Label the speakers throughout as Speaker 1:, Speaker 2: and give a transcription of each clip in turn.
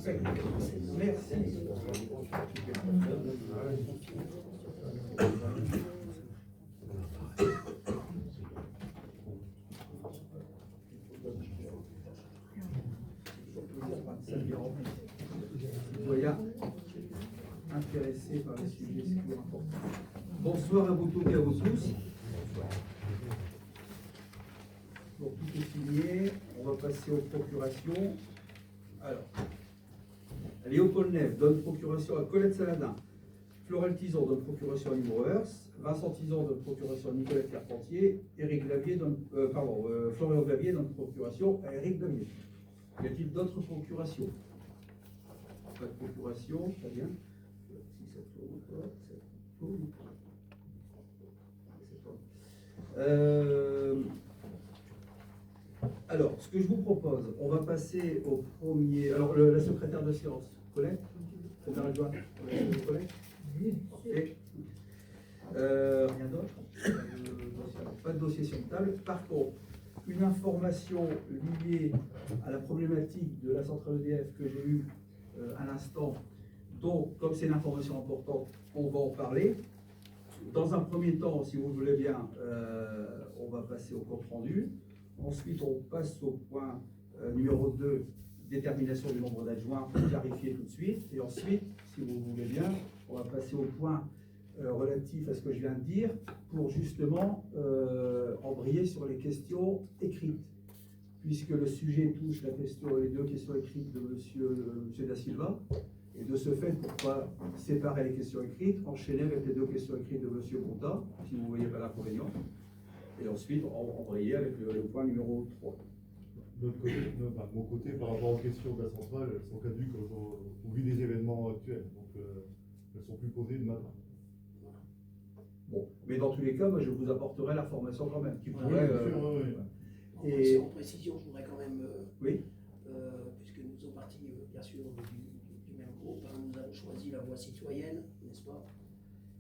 Speaker 1: Impec. Merci. Citoyens intéressés par les sujets si importants. Bonsoir à vous toutes et à vous tous. Pour tout est signé, on va passer aux procurations. Alors, Léopold Neff donne procuration à Colette Saladin. Florel Tison donne procuration à Yves Roers. Vincent Tison donne procuration à Nicolas Carpentier. Florian Glavier donne procuration à Éric Glavier. Y a-t-il d'autres procurations? Pas de procuration, très bien. Si ça tourne, ça tourne. Alors, ce que je vous propose, on va passer au premier. Alors, la secrétaire de séance, Colette, secrétaire adjointe, Colette. Parfait. Rien d'autre. Pas de dossier sur table. Par contre, une information liée à la problématique de la centrale EDF que j'ai eue à l'instant. Donc, comme c'est une information importante, on va en parler. Dans un premier temps, si vous le voulez bien, on va passer au compte rendu. Ensuite, on passe au point numéro 2, détermination du nombre d'adjoints, pour clarifier tout de suite. Et ensuite, si vous le voulez bien, on va passer au point relatif à ce que je viens de dire, pour justement embrayer sur les questions écrites. Puisque le sujet touche les deux questions écrites de monsieur Da Silva. Et de ce fait, pour ne pas séparer les questions écrites, enchaîner avec les deux questions écrites de monsieur Bonta, si vous ne voyez pas l'inconvénient. Et ensuite, embrayer avec le point numéro 3.
Speaker 2: De mon côté, par rapport aux questions de la centrale, elles sont caduques au vu des événements actuels. Donc, elles ne sont plus posées de maintenant.
Speaker 1: Bon, mais dans tous les cas, moi, je vous apporterai l'information quand même. Qui pourrait,
Speaker 3: Et en précision, je voudrais quand même,
Speaker 1: oui.
Speaker 3: puisque nous sommes partis, bien sûr, du même groupe, hein, nous avons choisi la voie citoyenne, n'est-ce pas,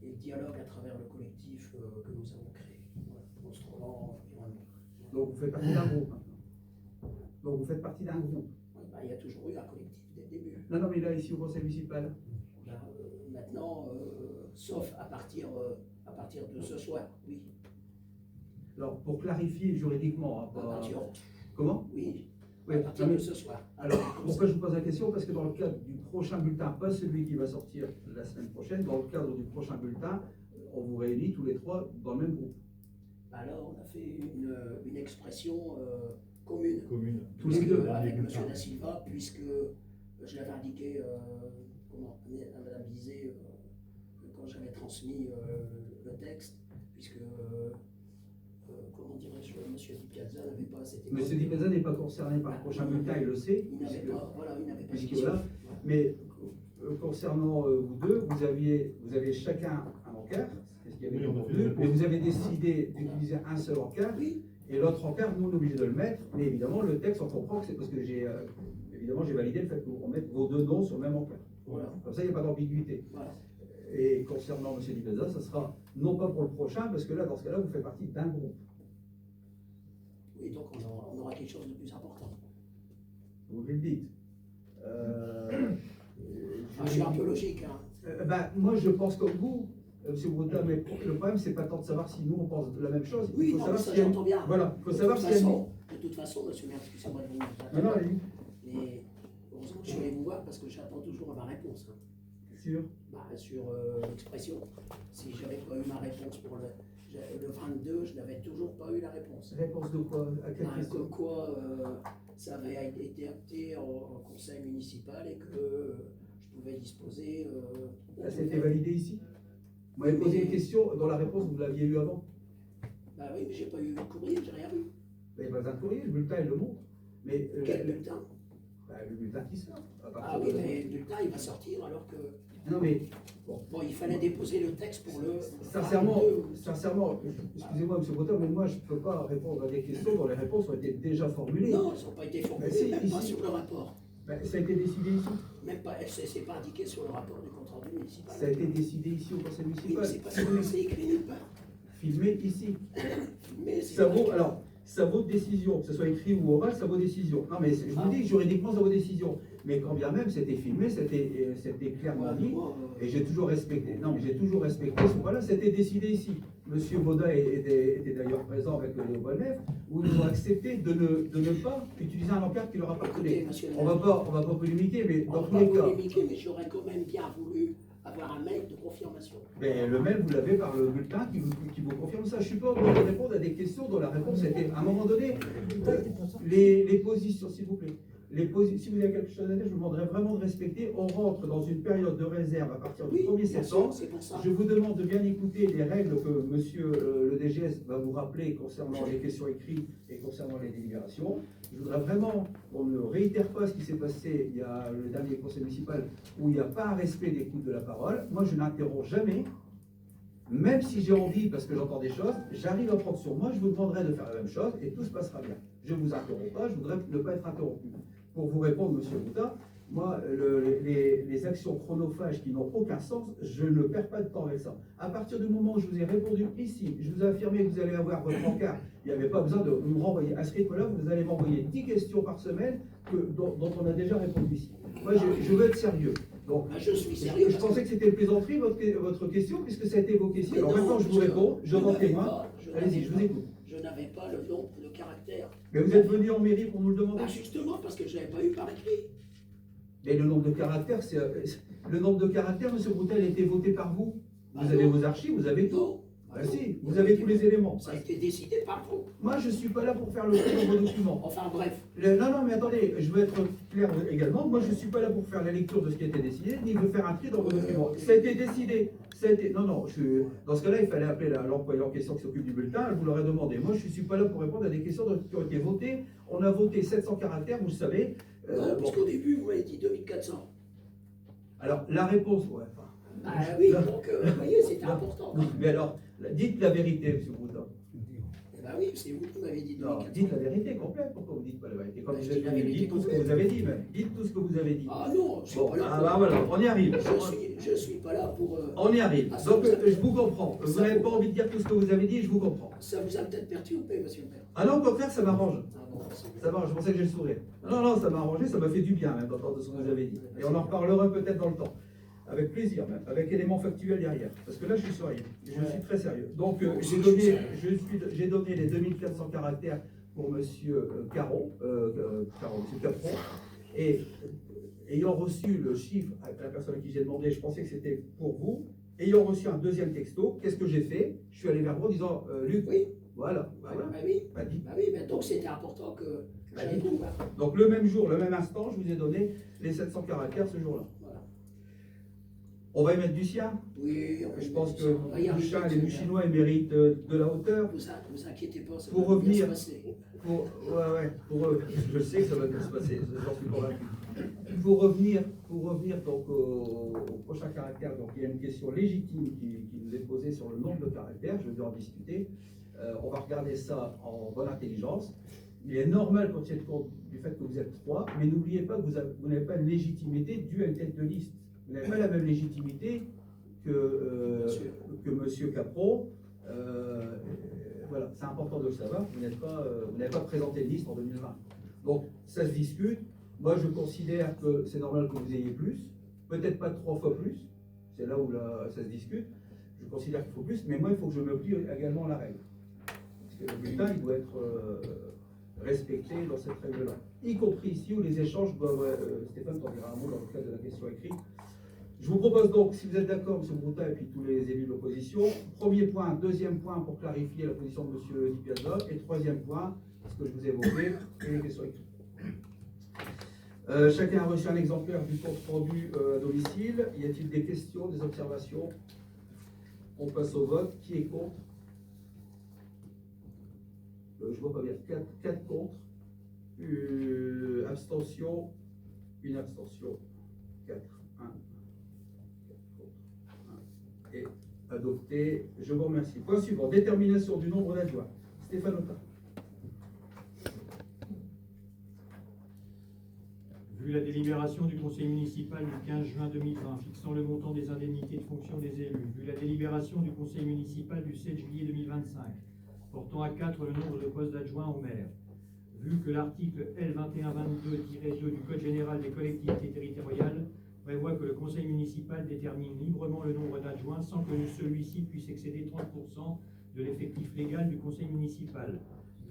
Speaker 3: et le dialogue à travers le collectif que nous avons créé. Voilà, Autrement, environnement.
Speaker 1: Donc vous faites partie d'un groupe maintenant. Donc vous faites partie d'un groupe.
Speaker 3: Ouais, il y a toujours eu un collectif dès le début.
Speaker 1: Non, mais là, ici au conseil municipal.
Speaker 3: Maintenant, sauf à partir de ce soir, oui.
Speaker 1: Alors, pour clarifier juridiquement, comment?
Speaker 3: Oui,
Speaker 1: oui,
Speaker 3: à partir de ce soir.
Speaker 1: Alors, pourquoi je vous pose la question? Parce que dans le cadre du prochain bulletin, pas celui qui va sortir la semaine prochaine, dans le cadre du prochain bulletin, on vous réunit tous les trois dans le même groupe.
Speaker 3: Alors, on a fait une expression commune.
Speaker 1: Tous les deux.
Speaker 3: Avec M. Da Silva, puisque je l'avais indiqué à Mme Bizet quand j'avais transmis le texte, puisque, comment dirais-je, M. Di Piazza n'avait pas cette époque.
Speaker 1: M. Di Piazza n'est pas concerné par le prochain bulletin, il le sait.
Speaker 3: Il n'avait pas, voilà, il n'avait pas
Speaker 1: voilà. Mais concernant vous deux, vous avez chacun un encart, c'est ce qu'il y avait pour deux, mais vous avez décidé d'utiliser un seul encart,
Speaker 3: oui.
Speaker 1: Et l'autre encart, nous on est obligé de le mettre, mais évidemment le texte on comprend que c'est parce que j'ai validé le fait qu'on mette vos deux noms sur le même encart.
Speaker 3: Voilà.
Speaker 1: Comme ça il n'y a pas d'ambiguïté.
Speaker 3: Voilà.
Speaker 1: Et concernant M. Di Piazza, ça sera non pas pour le prochain, parce que là, dans ce cas-là, vous faites partie d'un groupe.
Speaker 3: Oui, donc on aura quelque chose de plus important.
Speaker 1: Vous le dites.
Speaker 3: Je suis un peu logique. Hein.
Speaker 1: Moi, je pense comme vous, M. Broutin, mais le problème, c'est pas tant de savoir si nous, on pense la même chose.
Speaker 3: Oui, non, ça j'entends bien.
Speaker 1: Voilà, il faut savoir si
Speaker 3: de toute façon, monsieur le maire, excusez-moi de vous
Speaker 1: non,
Speaker 3: mais heureusement que je suis allé vous voir parce que j'attends toujours ma réponse. Hein.
Speaker 1: Sur
Speaker 3: l'expression. Si je n'avais pas eu ma réponse pour le 22, je n'avais toujours pas eu la réponse.
Speaker 1: Réponse de quoi? À quelle question?
Speaker 3: Comme quoi ça avait été acté en conseil municipal et que je pouvais disposer.
Speaker 1: Ça s'était validé ici? Vous m'avez posé une question dont la réponse vous l'aviez eu avant?
Speaker 3: Bah oui, mais j'ai pas eu de courrier, j'ai rien eu.
Speaker 1: Il n'y a pas un courrier, le bulletin il le montre. Mais,
Speaker 3: quel bulletin?
Speaker 1: Le bulletin qui sort.
Speaker 3: Ah oui, mais le bulletin il va sortir alors que.
Speaker 1: Non mais
Speaker 3: bon, il fallait déposer le texte pour le.
Speaker 1: Sincèrement, excusez-moi, M. Breton, mais moi je ne peux pas répondre à des questions dont les réponses ont été déjà formulées.
Speaker 3: Non, elles n'ont pas été formulées, même pas sur le rapport.
Speaker 1: Ça a été décidé ici.
Speaker 3: Même pas, c'est pas indiqué sur le rapport du compte rendu municipal.
Speaker 1: Ça a été décidé ici au conseil municipal.
Speaker 3: Oui, c'est pas ce que c'est écrit nulle part.
Speaker 1: Filmé ici.
Speaker 3: Filmé,
Speaker 1: ça vaut, alors, ça vaut décision. Que ce soit écrit ou oral, ça vaut décision. Non, mais je vous dis, juridiquement, ça vaut décision. Mais quand bien même, c'était filmé, c'était clairement dit, et j'ai toujours respecté. Non, mais j'ai toujours respecté. Voilà, c'était décidé ici. Monsieur Baudin était d'ailleurs présent avec le Léopold, où ils ont accepté de ne pas utiliser un encart qui leur appartenait. On va pas polémiquer, mais dans tous les cas.
Speaker 3: Mais j'aurais quand même bien voulu avoir un mail de confirmation.
Speaker 1: Mais le mail, vous l'avez par le bulletin qui vous confirme ça. Je ne suis pas obligé de répondre à des questions dont la réponse était, à un moment donné, les positions, s'il vous plaît. Si vous avez quelque chose à dire, je vous demanderai vraiment de respecter. On rentre dans une période de réserve à partir du 1er septembre. Je vous demande de bien écouter les règles que monsieur le DGS va vous rappeler concernant les questions écrites et concernant les délibérations. Je voudrais vraiment qu'on ne réitère pas ce qui s'est passé il y a le dernier conseil municipal où il n'y a pas un respect des coups de la parole. Moi, je n'interromps jamais. Même si j'ai envie, parce que j'entends des choses, j'arrive à prendre sur moi, je vous demanderai de faire la même chose et tout se passera bien. Je ne vous interromps pas, je voudrais ne pas être interrompu. Pour vous répondre, monsieur Boutin, moi, les actions chronophages qui n'ont aucun sens, je ne perds pas de temps avec ça. À partir du moment où je vous ai répondu ici, je vous ai affirmé que vous allez avoir votre encart, il n'y avait pas besoin de nous renvoyer. À ce rythme-là, vous allez m'envoyer 10 questions par semaine dont on a déjà répondu ici. Moi, je veux être sérieux. Donc,
Speaker 3: je suis sérieux.
Speaker 1: Je pensais que c'était une plaisanterie, votre question, puisque ça a été évoqué ici. Alors maintenant, je vous réponds, je rends témoin. Allez-y, je vous écoute.
Speaker 3: Je n'avais pas le nombre de caractères.
Speaker 1: Mais vous êtes venu en mairie pour nous le demander?
Speaker 3: Justement, parce que je ne l'avais pas eu par écrit.
Speaker 1: Mais le nombre de caractères, le nombre de caractères, monsieur Broutel, a été voté par vous. Vous avez vos archives, vous avez tout. Ah si, vous avez tous les éléments.
Speaker 3: Ça a été décidé par vous.
Speaker 1: Moi, je ne suis pas là pour faire le tour de vos documents.
Speaker 3: Enfin, bref.
Speaker 1: Non, mais attendez, je veux être clair également. Moi, je ne suis pas là pour faire la lecture de ce qui a été décidé, ni de faire un tri dans vos documents. Ça a été décidé. Non, dans ce cas-là, il fallait appeler l'employeur en question qui s'occupe du bulletin, je vous l'aurais demandé. Moi, je ne suis pas là pour répondre à des questions qui ont été votées. On a voté 700 caractères, vous le savez.
Speaker 3: Non, puisqu'au début, vous m'avez dit 2400.
Speaker 1: Alors, la réponse, ouais.
Speaker 3: Oui, donc, vous voyez, c'était important.
Speaker 1: Mais alors, dites la vérité, M. Broutin.
Speaker 3: Eh bien oui, c'est vous qui m'avez dit 2400.
Speaker 1: Non, dites la vérité complète. Pourquoi vous ne dites pas la vérité? Comme
Speaker 3: Je
Speaker 1: vous
Speaker 3: dis la
Speaker 1: avez
Speaker 3: vérité
Speaker 1: dit tout ce que
Speaker 3: complète.
Speaker 1: vous avez dit, même. Dites tout ce que vous avez dit.
Speaker 3: Ah non, je suis
Speaker 1: Bon,
Speaker 3: pas là
Speaker 1: ah
Speaker 3: pour...
Speaker 1: bah voilà, on y arrive.
Speaker 3: Je suis pas là pour...
Speaker 1: On y arrive.
Speaker 3: Ah, ça
Speaker 1: Donc,
Speaker 3: vous a-
Speaker 1: je vous comprends. Vous
Speaker 3: ça
Speaker 1: n'avez
Speaker 3: vous-
Speaker 1: pas envie de dire tout ce que vous avez dit, je vous comprends.
Speaker 3: Ça vous a peut-être perturbé, monsieur le maire.
Speaker 1: Ah non, au contraire, ça m'arrange.
Speaker 3: Ah bon, c'est
Speaker 1: Ça m'arrange, je pensais que j'ai le sourire. Non, ça m'a arrangé, ça m'a fait du bien même d'entendre ce que vous avez dit. Et on en reparlera peut-être dans le temps. Avec plaisir même, avec éléments factuels derrière. Parce que là, je suis sérieux. Je suis très sérieux. Donc, j'ai donné les 2400 caractères pour monsieur Caron, monsieur Capron. Et ayant reçu le chiffre à la personne à qui j'ai demandé, je pensais que c'était pour vous. Ayant reçu un deuxième texto, qu'est-ce que j'ai fait? Je suis allé vers vous en disant, Luc,
Speaker 3: Oui.
Speaker 1: voilà.
Speaker 3: Bah oui.
Speaker 1: Bah, dit.
Speaker 3: Bah oui, mais donc c'était important que j'aille tout.
Speaker 1: Donc le même jour, le même instant, je vous ai donné les 700 caractères ce jour-là.
Speaker 3: Voilà.
Speaker 1: On va y mettre du sien.
Speaker 3: Oui,
Speaker 1: Je pense que
Speaker 3: les
Speaker 1: les Mouchinois, ils méritent de la hauteur.
Speaker 3: Vous inquiétez pas, ça
Speaker 1: Pour
Speaker 3: va
Speaker 1: revenir,
Speaker 3: bien se passer.
Speaker 1: pour eux, je sais que ça va bien se passer, j'en suis convaincu. Pour revenir donc au prochain caractère, donc il y a une question légitime qui nous est posée sur le nombre de caractères, je vais en discuter. On va regarder ça en bonne intelligence. Il est normal qu'on tienne compte du fait que vous êtes 3, mais n'oubliez pas que vous n'avez pas une légitimité due à une tête de liste. Vous n'avez pas la même légitimité que M. Capron. Voilà, c'est important de le savoir. Vous n'avez pas présenté de liste en 2020. Donc, ça se discute. Moi, je considère que c'est normal que vous ayez plus. Peut-être pas 3 fois plus. C'est là où ça se discute. Je considère qu'il faut plus. Mais moi, il faut que je me plie également à la règle. Parce que le bulletin, il doit être respecté dans cette règle-là. Y compris ici où les échanges doivent... Stéphane t'en dira un mot dans le cadre de la question écrite. Je vous propose donc, si vous êtes d'accord, M. Broutin et puis tous les élus de l'opposition, premier point, deuxième point pour clarifier la position de M. Di Piazza, et troisième point, ce que je vous ai évoqué, et les questions écrites. Chacun a reçu un exemplaire du compte rendu à domicile. Y a-t-il des questions, des observations? On passe au vote. Qui est contre? Je ne vois pas bien. 4 contre. Abstention. Une abstention. 4. 1. Et adopté. Je vous remercie. Point suivant. Détermination du nombre d'adjoints. Stéphane Autain.
Speaker 4: Vu la délibération du conseil municipal du 15 juin 2020 fixant le montant des indemnités de fonction des élus, vu la délibération du conseil municipal du 7 juillet 2025 portant à 4 le nombre de postes d'adjoints au maire. Vu que l'article L2122-2 du Code général des collectivités territoriales prévoit que le conseil municipal détermine librement le nombre d'adjoints sans que celui-ci puisse excéder 30% de l'effectif légal du conseil municipal.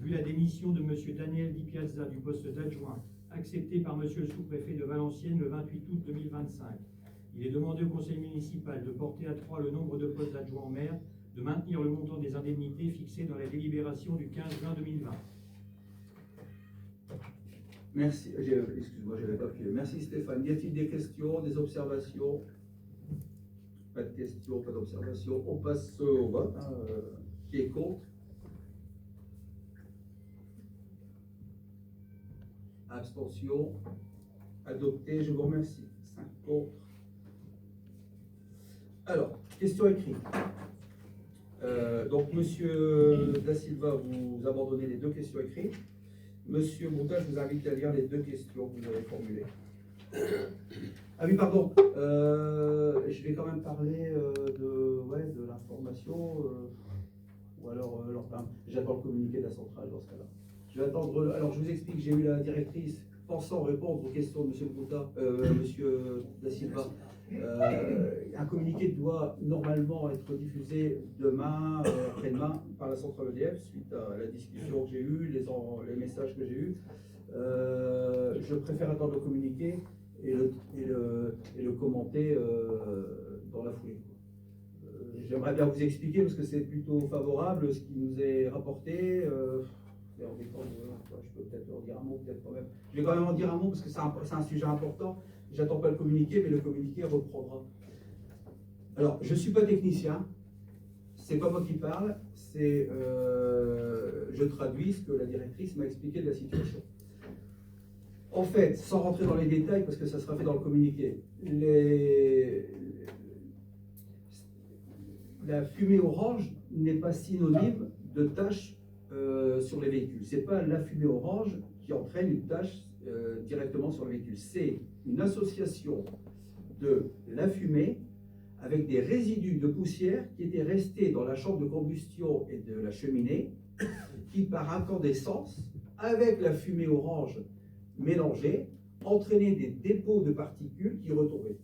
Speaker 4: Vu la démission de M. Daniel Di Piazza du poste d'adjoint, acceptée par M. le sous-préfet de Valenciennes le 28 août 2025, il est demandé au conseil municipal de porter à 3 le nombre de postes d'adjoints au maire, de maintenir le montant des indemnités fixé dans la délibération du 15 juin 2020.
Speaker 1: Merci, excuse-moi, j'avais pas pris. Merci Stéphane. Y a-t-il des questions, des observations? Pas de questions, pas d'observations. On passe au vote. Qui est contre? Abstention. Adopté, je vous remercie. 5 contre. Alors, question écrite. Donc, Monsieur Da Silva, vous abandonnez les 2 questions écrites. Monsieur Mouta, je vous invite à lire les 2 questions que vous avez formulées. Ah oui, pardon. Je vais quand même parler de l'information. Ou alors, j'attends le communiqué de la centrale dans ce cas-là. Je vais attendre. Alors, je vous explique, j'ai eu la directrice pensant répondre aux questions de Monsieur Mouta, Monsieur Da Silva. Un communiqué doit normalement être diffusé demain, après-demain, par la centrale EDF, suite à la discussion que j'ai eue, les messages que j'ai eus. Je préfère attendre le communiqué et le commenter dans la foulée. J'aimerais bien vous expliquer, parce que c'est plutôt favorable ce qui nous est rapporté. Je peux peut-être en dire un mot, peut-être quand même. Je vais quand même en dire un mot, parce que c'est un sujet important. J'attends pas le communiqué, mais le communiqué reprendra. Alors, je ne suis pas technicien, c'est pas moi qui parle, je traduis ce que la directrice m'a expliqué de la situation. En fait, sans rentrer dans les détails, parce que ça sera fait dans le communiqué, la fumée orange n'est pas synonyme de tache sur les véhicules. Ce n'est pas la fumée orange qui entraîne une tache directement sur le véhicule. C'est une association de la fumée avec des résidus de poussière qui étaient restés dans la chambre de combustion et de la cheminée, qui par incandescence, avec la fumée orange mélangée, entraînaient des dépôts de particules qui retombaient.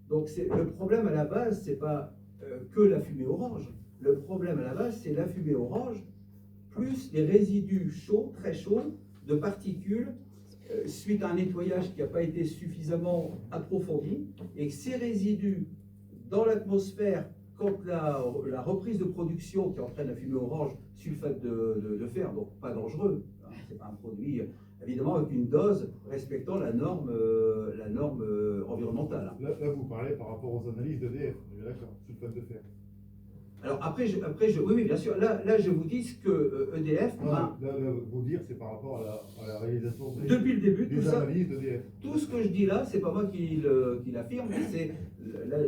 Speaker 1: Donc le problème à la base, ce n'est pas que la fumée orange. Le problème à la base, c'est la fumée orange plus les résidus chauds, très chauds, de particules suite à un nettoyage qui n'a pas été suffisamment approfondi, et que ces résidus dans l'atmosphère, quand la reprise de production qui entraîne la fumée orange, sulfate de fer, donc pas dangereux, hein, c'est pas un produit, évidemment avec une dose respectant la norme environnementale.
Speaker 2: Là, vous parlez par rapport aux analyses d'EDF, on est d'accord, sulfate de fer.
Speaker 1: Alors oui, bien sûr, là je vous dis ce que EDF
Speaker 2: là, vous dire, c'est par rapport à la réalisation
Speaker 1: depuis le début,
Speaker 2: des analyses d'EDF.
Speaker 1: Tout ce que je dis là, c'est pas moi qui l'affirme, c'est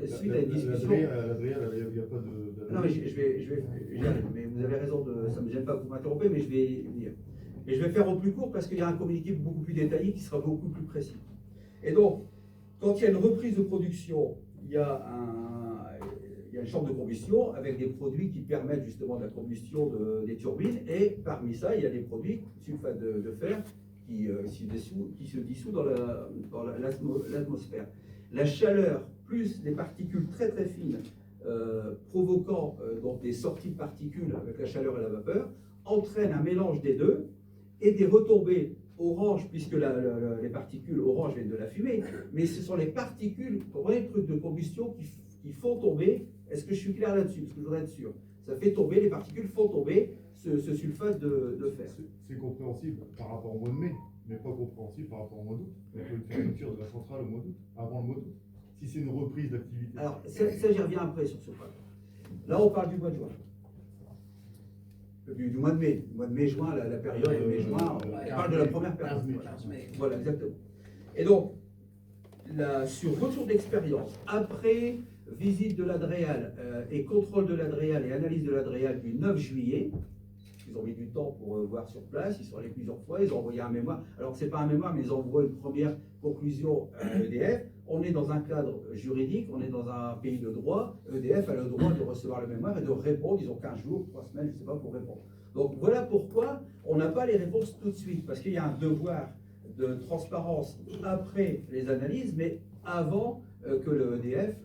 Speaker 1: suite à une discussion.
Speaker 2: L'Adrien, il n'y a pas de...
Speaker 1: Non, mais je vais mais vous avez raison, ça ne me gêne pas que vous m'interrompez, mais je vais y venir. Et je vais faire au plus court parce qu'il y a un communiqué beaucoup plus détaillé qui sera beaucoup plus précis. Et donc, quand il y a une reprise de production, il y a une chambre de combustion avec des produits qui permettent justement la combustion des turbines, et parmi ça, il y a des produits, sulfate de fer, qui se dissout dans l'atmosphère. La chaleur plus les particules très très fines provoquant donc des sorties de particules avec la chaleur et la vapeur entraîne un mélange des deux et des retombées orange, puisque les particules orange viennent de la fumée, mais ce sont les particules, les trucs de combustion qui font tomber. Est-ce que je suis clair là-dessus? Parce que je voudrais être sûr. Ça fait tomber, les particules font tomber ce sulfate de fer.
Speaker 2: C'est compréhensible par rapport au mois de mai, mais pas compréhensible par rapport au mois d'août. Il faut une fermeture de la centrale au mois d'août, avant le mois d'août. Si c'est une reprise d'activité.
Speaker 1: Alors, ça j'y reviens après sur ce point. Là, on parle du mois de juin. Du mois de mai. Du mois de mai-juin, la période de mai-juin, on parle de la première période. Voilà, exactement. Et donc, sur retour d'expérience, après visite de l'Adréal et contrôle de l'Adréal et analyse de l'Adréal du 9 juillet, ils ont mis du temps pour voir sur place, ils sont allés plusieurs fois, ils ont envoyé un mémoire. Alors, ce n'est pas un mémoire, mais ils envoient une première conclusion à l'EDF. on est dans un cadre juridique, on est dans un pays de droit. EDF a le droit de recevoir le mémoire et de répondre. Ils ont 15 jours, 3 semaines, je ne sais pas, pour répondre. Donc voilà pourquoi on n'a pas les réponses tout de suite, parce qu'il y a un devoir de transparence après les analyses, mais avant que le EDF,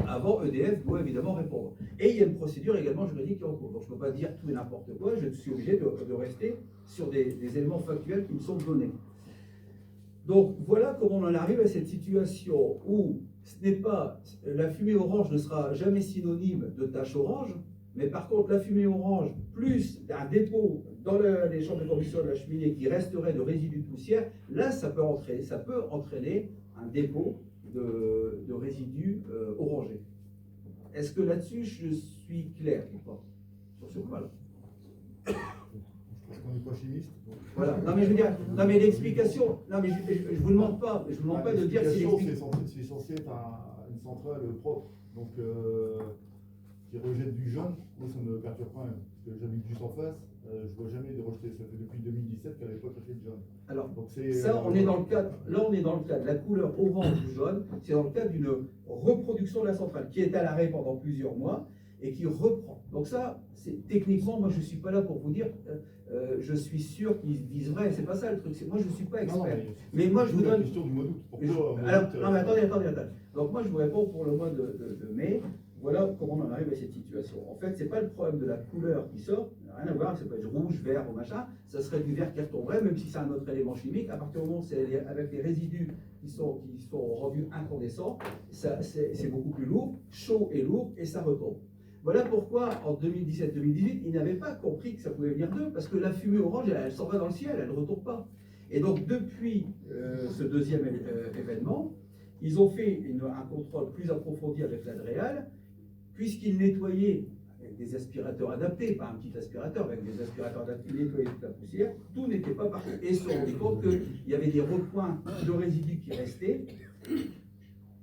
Speaker 1: avant EDF doit évidemment répondre. Et il y a une procédure également juridique qui est en cours. Donc je ne peux pas dire tout et n'importe quoi, je suis obligé de rester sur des éléments factuels qui me sont donnés. Donc voilà comment on en arrive à cette situation où ce n'est pas, la fumée orange ne sera jamais synonyme de tache orange, mais par contre la fumée orange plus un dépôt dans les chambres de combustion de la cheminée qui resterait de résidus de poussière, là ça peut entraîner un dépôt de résidus orangés. Est-ce que là-dessus je suis clair ou pas sur ce point-là?
Speaker 2: Parce qu'on n'est pas chimiste. Donc...
Speaker 1: Voilà. Non mais je veux dire, non mais l'explication, non mais je vous demande pas, de dire si
Speaker 2: c'est censé être une centrale propre, donc qui rejette du jaune. Moi ça me perturbe quand même, parce que j'habite juste en face, je vois jamais de rejeter. Ça fait depuis 2017 qu'elle n'avait pas touché de jaune.
Speaker 1: Alors,
Speaker 2: donc
Speaker 1: ça, on est dans le cadre. Là, on est dans le cadre. La couleur orange ou jaune, c'est dans le cadre d'une reproduction de la centrale qui est à l'arrêt pendant plusieurs mois et qui reprend. Donc ça, c'est techniquement, moi, je ne suis pas là pour vous dire. Je suis sûr qu'ils disent vrai. C'est pas ça le truc. Moi, je ne suis pas expert.
Speaker 2: Non,
Speaker 1: mais moi, je vous donne.
Speaker 2: La question du mois d'août.
Speaker 1: Alors, non, mais attendez. Donc moi, je vous réponds pour le mois de mai. Voilà comment on en arrive à cette situation. En fait, ce n'est pas le problème de la couleur qui sort, rien à voir, ça peut être rouge, vert ou machin, ça serait du vert qui retomberait, même si c'est un autre élément chimique. À partir du moment où c'est avec les résidus qui sont rendus incandescents, c'est beaucoup plus lourd, chaud et lourd, et ça retombe. Voilà pourquoi en 2017-2018, ils n'avaient pas compris que ça pouvait venir d'eux, parce que la fumée orange, elle s'en va dans le ciel, elle ne retombe pas. Et donc depuis ce deuxième événement, ils ont fait un contrôle plus approfondi avec l'Adréal, puisqu'ils nettoyaient avec des aspirateurs adaptés, pas un petit aspirateur, avec des aspirateurs adaptés, ils nettoyaient toute la poussière, tout n'était pas parfait. Et ils se sont rendus compte qu'il y avait des recoins de résidus qui restaient.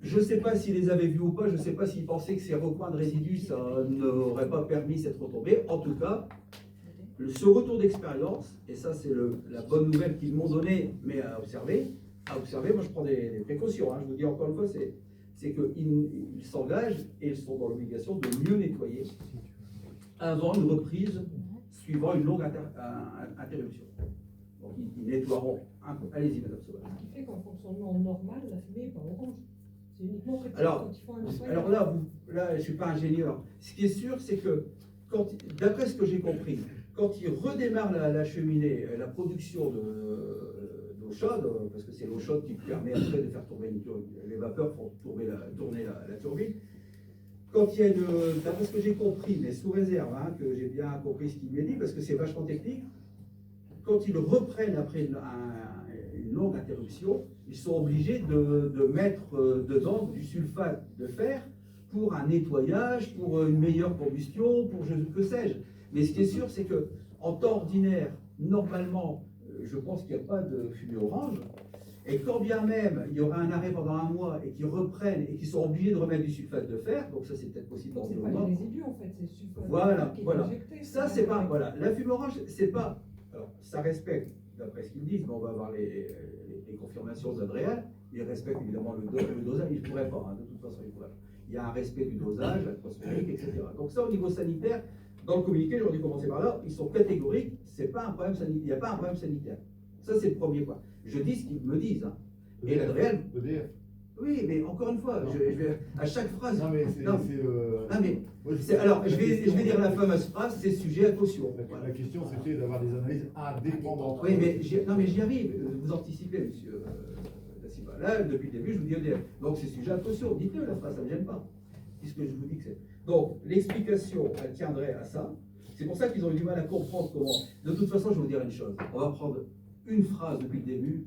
Speaker 1: Je ne sais pas s'ils les avaient vus ou pas, je ne sais pas s'ils pensaient que ces recoins de résidus, ça n'aurait pas permis cette retombée. En tout cas, ce retour d'expérience, et ça c'est la bonne nouvelle qu'ils m'ont donnée, mais à observer, moi je prends des précautions, hein, je vous dis encore une fois, c'est qu'ils s'engagent et ils sont dans l'obligation de mieux nettoyer avant une reprise suivant une longue interruption. Donc ils nettoieront un peu. Allez-y, Madame Sauvage.
Speaker 5: Ce qui fait qu'en fonctionnement normal, la fumée n'est pas orange. C'est uniquement quand ils font un nettoyage.
Speaker 1: Alors là, je ne suis pas ingénieur. Ce qui est sûr, c'est que, d'après ce que j'ai compris, quand ils redémarrent la cheminée, la production d'eau chaude, parce que c'est l'eau chaude qui permet après de faire tourner les vapeurs pour tourner la turbine. Quand il y a d'après ce que j'ai compris, mais sous réserve, hein, que j'ai bien compris ce qu'il m'a dit, parce que c'est vachement technique, quand ils reprennent après une longue interruption, ils sont obligés de mettre dedans du sulfate de fer pour un nettoyage, pour une meilleure combustion, pour que sais-je. Mais ce qui est sûr, c'est que en temps ordinaire, normalement, je pense qu'il n'y a pas de fumée orange. Et quand bien même il y aura un arrêt pendant un mois et qu'ils reprennent et qu'ils sont obligés de remettre du sulfate de fer, donc ça c'est peut-être possible dans
Speaker 5: c'est
Speaker 1: deux
Speaker 5: pas
Speaker 1: mois.
Speaker 5: les résidus en fait, c'est le sulfate
Speaker 1: Voilà,
Speaker 5: qui est
Speaker 1: voilà.
Speaker 5: injecté.
Speaker 1: Ça c'est pas, voilà. La fumée orange, c'est pas. Alors ça respecte, d'après ce qu'ils disent, mais on va avoir les confirmations d'Adréal. Ils respectent évidemment le dosage, ils ne pourraient pas, hein, de toute façon ils pourraient pas. Il y a un respect du dosage, atmosphérique, etc. Donc ça au niveau sanitaire, dans le communiqué, j'aurais dû commencer par là, ils sont catégoriques, c'est pas un problème sanitaire, il n'y a pas un problème sanitaire. Ça c'est le premier point. Je dis ce qu'ils me disent. Hein. Et l'Adréal.
Speaker 2: EDF.
Speaker 1: Oui, mais encore une fois, je vais à chaque phrase.
Speaker 2: Non mais c'est.
Speaker 1: Alors je vais dire la fameuse phrase, c'est sujet à caution.
Speaker 2: La question c'était d'avoir des analyses indépendantes.
Speaker 1: Oui, mais j'y arrive. Vous anticipez, monsieur Daciba. Là, depuis le début, je vous dis EDF. Donc c'est sujet à caution. Dites-le la phrase, ça ne me gêne pas. Puisque je vous dis que c'est. Donc l'explication, elle tiendrait à ça. C'est pour ça qu'ils ont eu du mal à comprendre comment. De toute façon, je vais vous dire une chose. On va prendre une phrase depuis le début.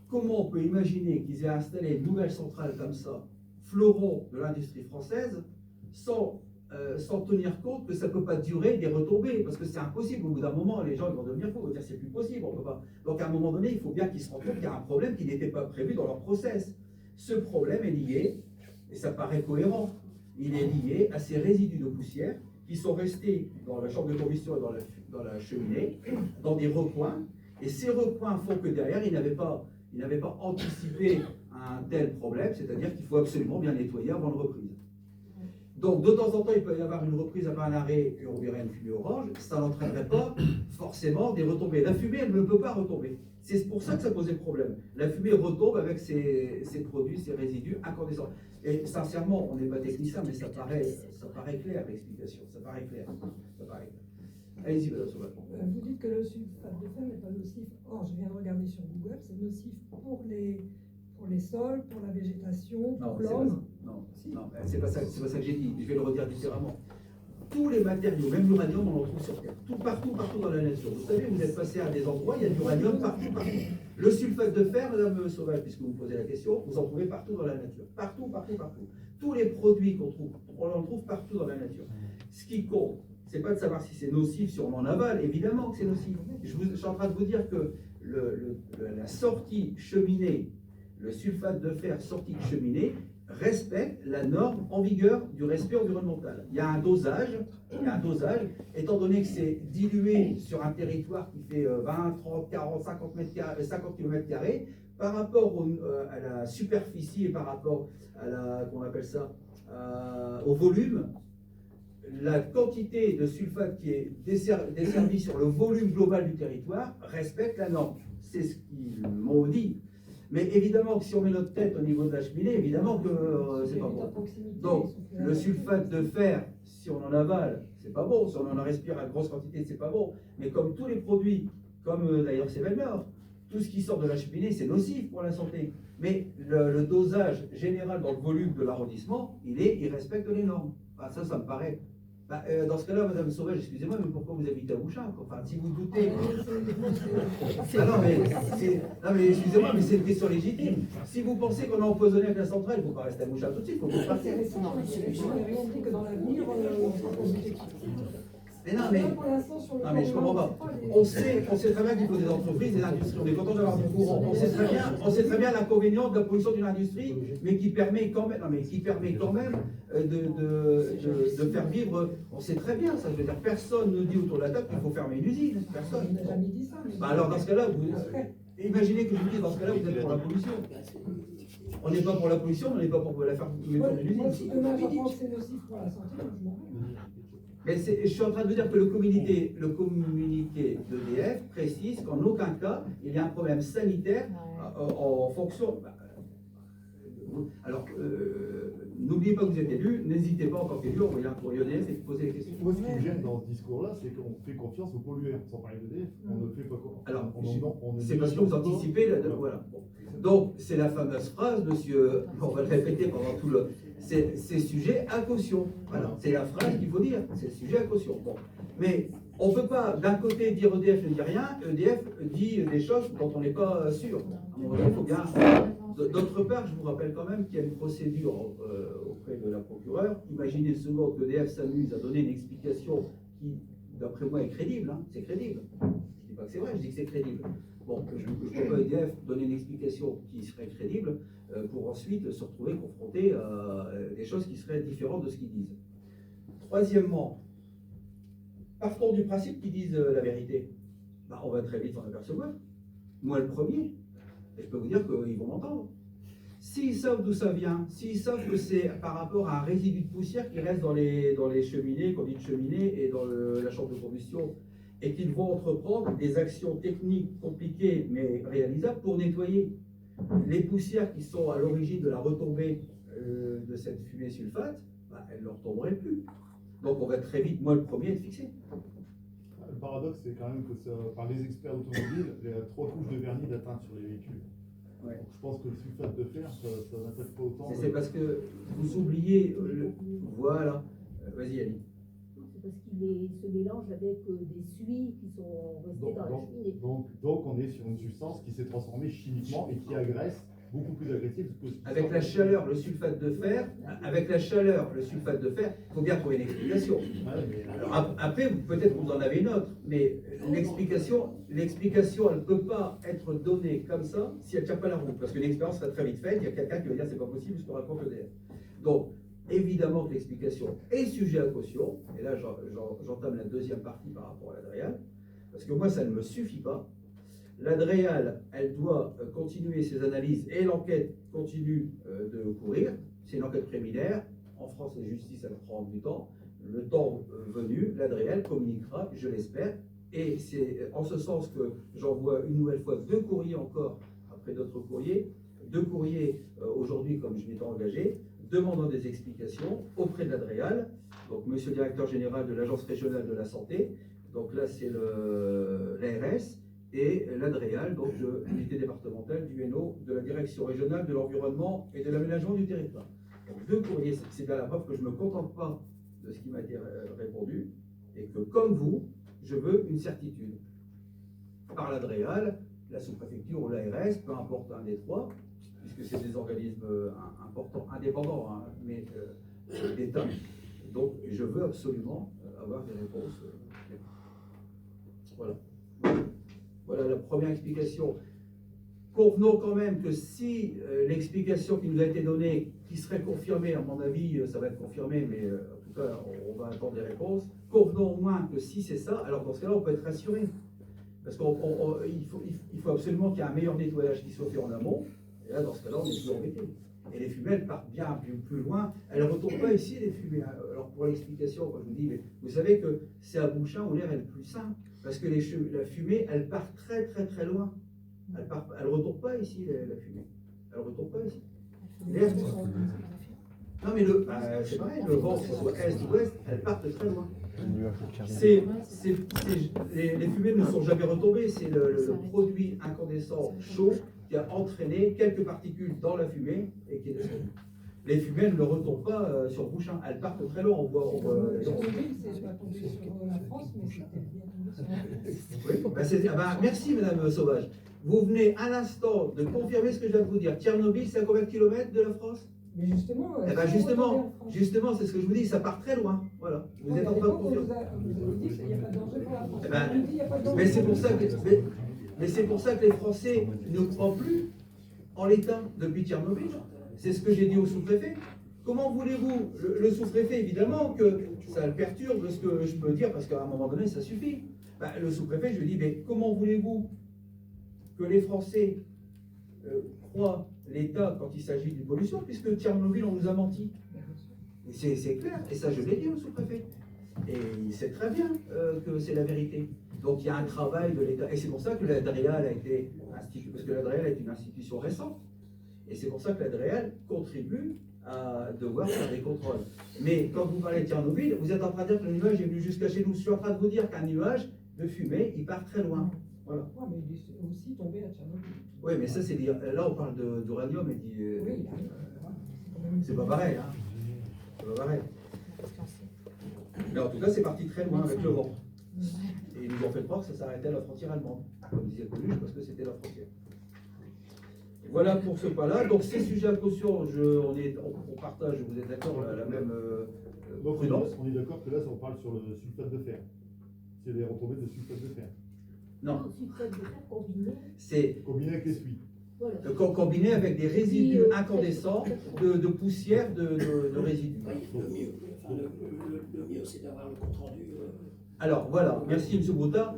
Speaker 1: Comment on peut imaginer qu'ils aient installé une nouvelle centrale comme ça, fleuron de l'industrie française, sans tenir compte que ça ne peut pas durer des retombées, parce que c'est impossible. Au bout d'un moment, les gens ils vont devenir fous, ils vont dire c'est plus possible, on peut pas. Donc à un moment donné, il faut bien qu'ils se rendent compte qu'il y a un problème qui n'était pas prévu dans leur process. Ce problème est lié, et ça paraît cohérent, il est lié à ces résidus de poussière qui sont restés dans la chambre de combustion et dans la cheminée, dans des recoins. Et ces recoins font que derrière, ils ils n'avaient pas anticipé un tel problème, c'est-à-dire qu'il faut absolument bien nettoyer avant la reprise. Donc, de temps en temps, il peut y avoir une reprise après un arrêt et on verrait une fumée orange. Ça n'entraînerait pas forcément des retombées. La fumée, elle ne peut pas retomber. C'est pour ça que ça posait problème. La fumée retombe avec ses produits, ses résidus incandescents. Et sincèrement, on n'est pas technicien, mais ça paraît clair l'explication. Ça paraît clair. Ça paraît clair. Allez-y, Madame Sauvage.
Speaker 5: Vous dites que le sulfate de fer n'est pas nocif. Or, je viens de regarder sur Google, c'est nocif pour les sols, pour la végétation, pour l'homme.
Speaker 1: Non, c'est pas ça que j'ai dit. Je vais le redire différemment. Tous les matériaux, même l'uranium, on en trouve sur Terre. Partout dans la nature. Vous savez, vous êtes passé à des endroits, il y a de l'uranium partout. Le sulfate de fer, Madame Sauvage, puisque vous posez la question, vous en trouvez partout dans la nature. Partout. Tous les produits qu'on trouve, on en trouve partout dans la nature. Ce qui compte, c'est pas de savoir si c'est nocif, si on en avale, évidemment que c'est nocif. Je suis en train de vous dire que la sortie cheminée, le sulfate de fer sorti de cheminée, respecte la norme en vigueur du respect environnemental. Il y a un dosage, étant donné que c'est dilué sur un territoire qui fait 20, 30, 40, 50 km², par rapport à la superficie et par rapport à au volume, la quantité de sulfate qui est desservie sur le volume global du territoire respecte la norme. C'est ce qu'ils m'ont dit. Mais évidemment que si on met notre tête au niveau de la cheminée, évidemment que c'est pas bon. Donc, le sulfate de fer, si on en avale, c'est pas bon. Si on en respire à grosse quantité, c'est pas bon. Mais comme tous les produits, comme d'ailleurs c'est Velnor, tout ce qui sort de la cheminée, c'est nocif pour la santé. Mais le dosage général dans le volume de l'arrondissement, il respecte les normes. Enfin, ça me paraît. Dans ce cas-là, Madame Sauvage, excusez-moi, mais pourquoi vous habitez à Bouchard? Enfin, si vous doutez. Non, mais excusez-moi, mais c'est une question légitime. Si vous pensez qu'on a empoisonné avec la centrale, il ne faut pas rester à Bouchard tout de suite, il faut que vous partiez.
Speaker 5: Que dans l'avenir,
Speaker 1: mais je comprends pas. On sait très bien qu'il faut des entreprises, des industries. On est content d'avoir du courant. On sait très bien l'inconvénient de la pollution d'une industrie, mais qui permet quand même, de faire vivre. On sait très bien ça. Je veux dire, personne ne dit autour de la table qu'il faut fermer une usine. Personne.
Speaker 5: On n'a jamais dit ça.
Speaker 1: Alors dans ce cas-là, imaginez que je vous dise, dans ce cas-là, vous êtes pour la pollution. On n'est pas pour la pollution, on n'est pas pour la fermeture d'une usine.
Speaker 5: Moi, si demain j'apprends que c'est nocif pour la santé, je m'en vais.
Speaker 1: Mais je suis en train de vous dire que le communiqué d'EDF précise qu'en aucun cas il y a un problème sanitaire en fonction. Alors, n'oubliez pas que vous êtes élu, n'hésitez pas en tant qu'élu à envoyer un courrier EDF et poser des questions.
Speaker 2: Moi, ce qui me gêne dans ce discours-là, c'est qu'on fait confiance aux pollueurs. Sans parler d'EDF, on ne fait pas confiance.
Speaker 1: Alors, c'est parce que vous anticipez. Voilà. Bon. Donc, c'est la fameuse phrase, monsieur, on va le répéter pendant tout le. C'est sujet à caution. Voilà, c'est la phrase qu'il faut dire. C'est sujet à caution. Bon. Mais on ne peut pas d'un côté dire EDF ne dit rien, EDF dit des choses dont on n'est pas sûr. Il faut bien. D'autre part, je vous rappelle quand même qu'il y a une procédure auprès de la procureure. Imaginez une seconde que EDF s'amuse à donner une explication qui, d'après moi, est crédible. Hein. C'est crédible. Je ne dis pas que c'est vrai, je dis que c'est crédible. Bon, je ne peux pas EDF donner une explication qui serait crédible pour ensuite se retrouver confronté à des choses qui seraient différentes de ce qu'ils disent. Troisièmement, partons du principe qu'ils disent la vérité. On va très vite s'en apercevoir. Moi, le premier. Et je peux vous dire qu'ils vont m'entendre. S'ils savent d'où ça vient, s'ils savent que c'est par rapport à un résidu de poussière qui reste dans les cheminées, conduites de cheminée et dans la chambre de combustion, et qu'ils vont entreprendre des actions techniques compliquées mais réalisables pour nettoyer les poussières qui sont à l'origine de la retombée de cette fumée sulfate, elles ne retomberaient plus. Donc on va très vite, moi le premier, être fixé.
Speaker 2: Le paradoxe, c'est quand même que par les experts automobiles, il y a 3 couches de vernis d'atteinte sur les véhicules.
Speaker 1: Ouais.
Speaker 2: Donc, je pense que le sulfate de fer, ça n'affecte pas autant.
Speaker 1: C'est parce que vous oubliez Voilà. Vas-y, Ali.
Speaker 6: C'est parce qu'il se mélange avec des suies qui sont restées dans la cheminée.
Speaker 2: Donc on est sur une substance qui s'est transformée chimiquement et qui agresse, beaucoup plus agressive que
Speaker 1: avec la chaleur, le sulfate de fer, il faut bien trouver une explication. Alors, après, peut-être vous en avez une autre, mais l'explication, elle ne peut pas être donnée comme ça si elle ne tient pas la route, parce que l'expérience sera très vite faite, il y a quelqu'un qui va dire c'est pas possible, ce que raconte EDF. Donc, évidemment que l'explication est sujet à caution, et là j'entame la deuxième partie par rapport à l'Adrian, parce que moi ça ne me suffit pas. L'Adréal, elle doit continuer ses analyses et l'enquête continue de courir. C'est une enquête préliminaire. En France, la justice, elle prend du temps. Le temps venu, l'Adréal communiquera, je l'espère. Et c'est en ce sens que j'envoie une nouvelle fois 2 courriers encore, après d'autres courriers. 2 courriers aujourd'hui, comme je m'étais engagé, demandant des explications auprès de l'Adréal. Donc, monsieur le directeur général de l'Agence régionale de la santé. Donc là, c'est l'ARS. Et l'Adréal, donc de l'unité départementale du NO, de la direction régionale de l'environnement et de l'aménagement du territoire. Donc 2 courriers, c'est bien la preuve que je ne me contente pas de ce qui m'a été répondu, et que comme vous, je veux une certitude. Par l'Adréal, la sous-préfecture ou l'ARS, peu importe un des 3, puisque c'est des organismes importants, indépendants, hein, mais d'État. Donc je veux absolument avoir des réponses. Voilà. Voilà la première explication. Convenons quand même que si l'explication qui nous a été donnée, qui serait confirmée, à mon avis, ça va être confirmé, mais en tout cas, on va attendre des réponses. Convenons au moins que si c'est ça, alors dans ce cas-là, on peut être rassuré. Parce qu'il faut absolument qu'il y ait un meilleur nettoyage qui soit fait en amont. Et là, dans ce cas-là, on est plus embêté. Et les fumées, elles partent bien plus loin. Elles ne retournent pas ici, les fumées. Alors, pour l'explication, quand je vous dis, mais vous savez que c'est à Bouchain où l'air est le plus sain. Parce que la fumée, elle part très loin. Elle ne retourne pas ici, la fumée. Elle ne retourne pas ici. Non, mais c'est pareil, le vent, que ce soit est ou ouest, elles partent très loin. Les fumées ne sont jamais retombées. C'est le produit incandescent chaud qui a entraîné quelques particules dans la fumée et qui est descendu. Les fumées ne retournent pas sur Bouchain. Elles partent très loin. On voit
Speaker 5: c'est pas tombé sur la France, mais c'était bien tombé sur la France.
Speaker 1: Merci, Madame Sauvage. Vous venez à l'instant de confirmer ce que je viens de vous dire. Tchernobyl, c'est à combien de kilomètres de la France?
Speaker 5: Mais justement,
Speaker 1: justement, c'est ce que je vous dis, ça part très loin. Voilà. Vous êtes en train de confirmer.
Speaker 5: Vous avez dit qu'il n'y a pas de danger pour la France.
Speaker 1: Mais c'est pour ça que les Français ne croient plus en l'État depuis Tchernobyl. C'est ce que j'ai dit au sous-préfet. Comment voulez-vous, le sous-préfet, évidemment, que ça le perturbe, ce que je peux dire, parce qu'à un moment donné, ça suffit. Le sous-préfet, je lui dis, mais comment voulez-vous que les Français croient l'État quand il s'agit d'une pollution, puisque Tchernobyl, on nous a menti. C'est clair, et ça, je l'ai dit au sous-préfet. Et il sait très bien que c'est la vérité. Donc il y a un travail de l'État. Et c'est pour ça que l'Adréal a été instituée, parce que l'Adréal est une institution récente. Et c'est pour ça que l'Adréal contribue à devoir faire des contrôles. Mais quand vous parlez de Tchernobyl, vous êtes en train de dire que le nuage est venu jusqu'à chez nous. Je suis en train de vous dire qu'un nuage de fumée, il part très loin. Voilà.
Speaker 5: Ouais, mais il est aussi tombé à Tchernobyl.
Speaker 1: Oui, mais ça, c'est là, on parle d'uranium et
Speaker 5: oui,
Speaker 1: c'est pas pareil. Hein. C'est pas pareil. Mais en tout cas, c'est parti très loin avec le vent. Et ils nous ont fait croire que ça s'arrêtait à la frontière allemande. Comme disait Coluche, parce que c'était la frontière. Voilà pour ce pas-là. Donc, ces sujets à caution, on partage, vous êtes d'accord, la même prudence.
Speaker 2: On est d'accord que là, on parle sur le sulfate de fer. C'est les retombées de sulfate de fer.
Speaker 1: Non.
Speaker 6: Sulfate de fer combiné.
Speaker 1: C'est
Speaker 2: combiné avec les suies.
Speaker 6: Voilà.
Speaker 1: Combiné avec des résidus incandescents de poussière de résidus.
Speaker 3: Oui, le mieux, c'est d'avoir le compte rendu.
Speaker 1: Alors voilà, merci M. Boutin.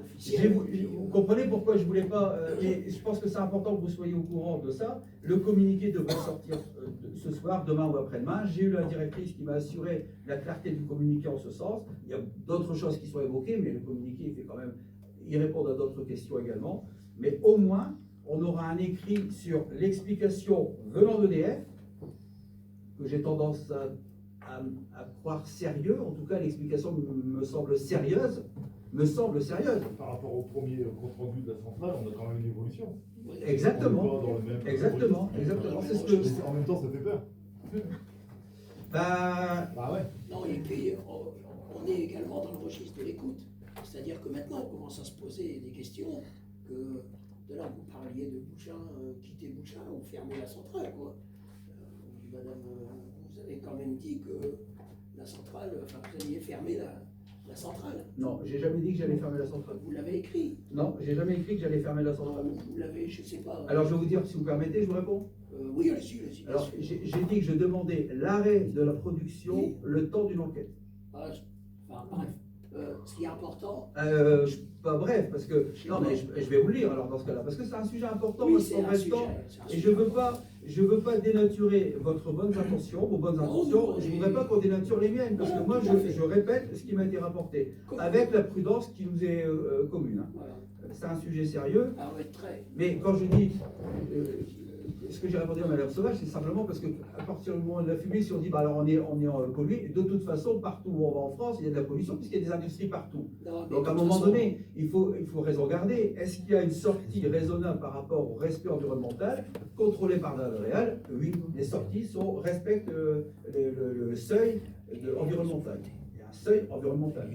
Speaker 1: Vous comprenez pourquoi je ne voulais pas, et je pense que c'est important que vous soyez au courant de ça. Le communiqué devrait sortir ce soir, demain ou après-demain. J'ai eu la directrice qui m'a assuré la clarté du communiqué en ce sens. Il y a d'autres choses qui sont évoquées, mais le communiqué fait quand même, il répond à d'autres questions également. Mais au moins, on aura un écrit sur l'explication venant d'EDF, que j'ai tendance à croire sérieux. En tout cas, l'explication me semble sérieuse.
Speaker 2: Par rapport au premier compte rendu de la centrale, on a quand même une évolution.
Speaker 1: Exactement. Exactement. C'est ce que...
Speaker 2: En même temps, ça fait peur.
Speaker 1: Bah
Speaker 2: ouais.
Speaker 3: Non, et puis on est également dans le registre de l'écoute. C'est-à-dire que maintenant, on commence à se poser des questions que, de là, vous parliez de Bouchain, quitter Bouchain ou fermer la centrale, quoi. Madame, vous avez quand même dit que la centrale, enfin, vous alliez fermer la centrale.
Speaker 1: non, j'ai jamais dit que j'allais fermer la centrale.
Speaker 3: Vous l'avez écrit.
Speaker 1: Non, j'ai jamais écrit que j'allais fermer la centrale.
Speaker 3: Vous l'avez, je sais pas.
Speaker 1: Alors je vais vous dire, si vous permettez, je vous réponds.
Speaker 3: Oui, allez-y.
Speaker 1: Alors j'ai dit que je demandais l'arrêt de la production le temps d'une enquête.
Speaker 3: Bref, ce qui est important.
Speaker 1: Pas bref, parce que. Non, mais je vais vous le lire alors dans ce cas-là, parce que c'est un sujet important, moi,
Speaker 3: c'est un
Speaker 1: reste
Speaker 3: sujet.
Speaker 1: temps,
Speaker 3: C'est un
Speaker 1: et
Speaker 3: sujet
Speaker 1: je veux pas dénaturer votre bonnes intentions, vos bonnes intentions. Je voudrais pas qu'on dénature les miennes, parce que moi, je répète ce qui m'a été rapporté, avec la prudence qui nous est commune. Hein.
Speaker 3: Voilà.
Speaker 1: C'est un sujet sérieux.
Speaker 3: Ah ouais, très.
Speaker 1: Mais quand je dis, ce que j'ai répondu à Madame Sauvage, c'est simplement parce que à partir du moment de la fumée, si on dit, bah alors on est pollué, de toute façon, partout où on va en France, il y a de la pollution, puisqu'il y a des industries partout.
Speaker 3: Non, mais
Speaker 1: Donc à un
Speaker 3: de toute
Speaker 1: moment
Speaker 3: façon,
Speaker 1: donné, il faut raison garder. Est-ce qu'il y a une sortie raisonnable par rapport au respect environnemental, contrôlé par la L'Oréal? Oui, les sorties respectent le seuil environnemental. Il y a un seuil environnemental.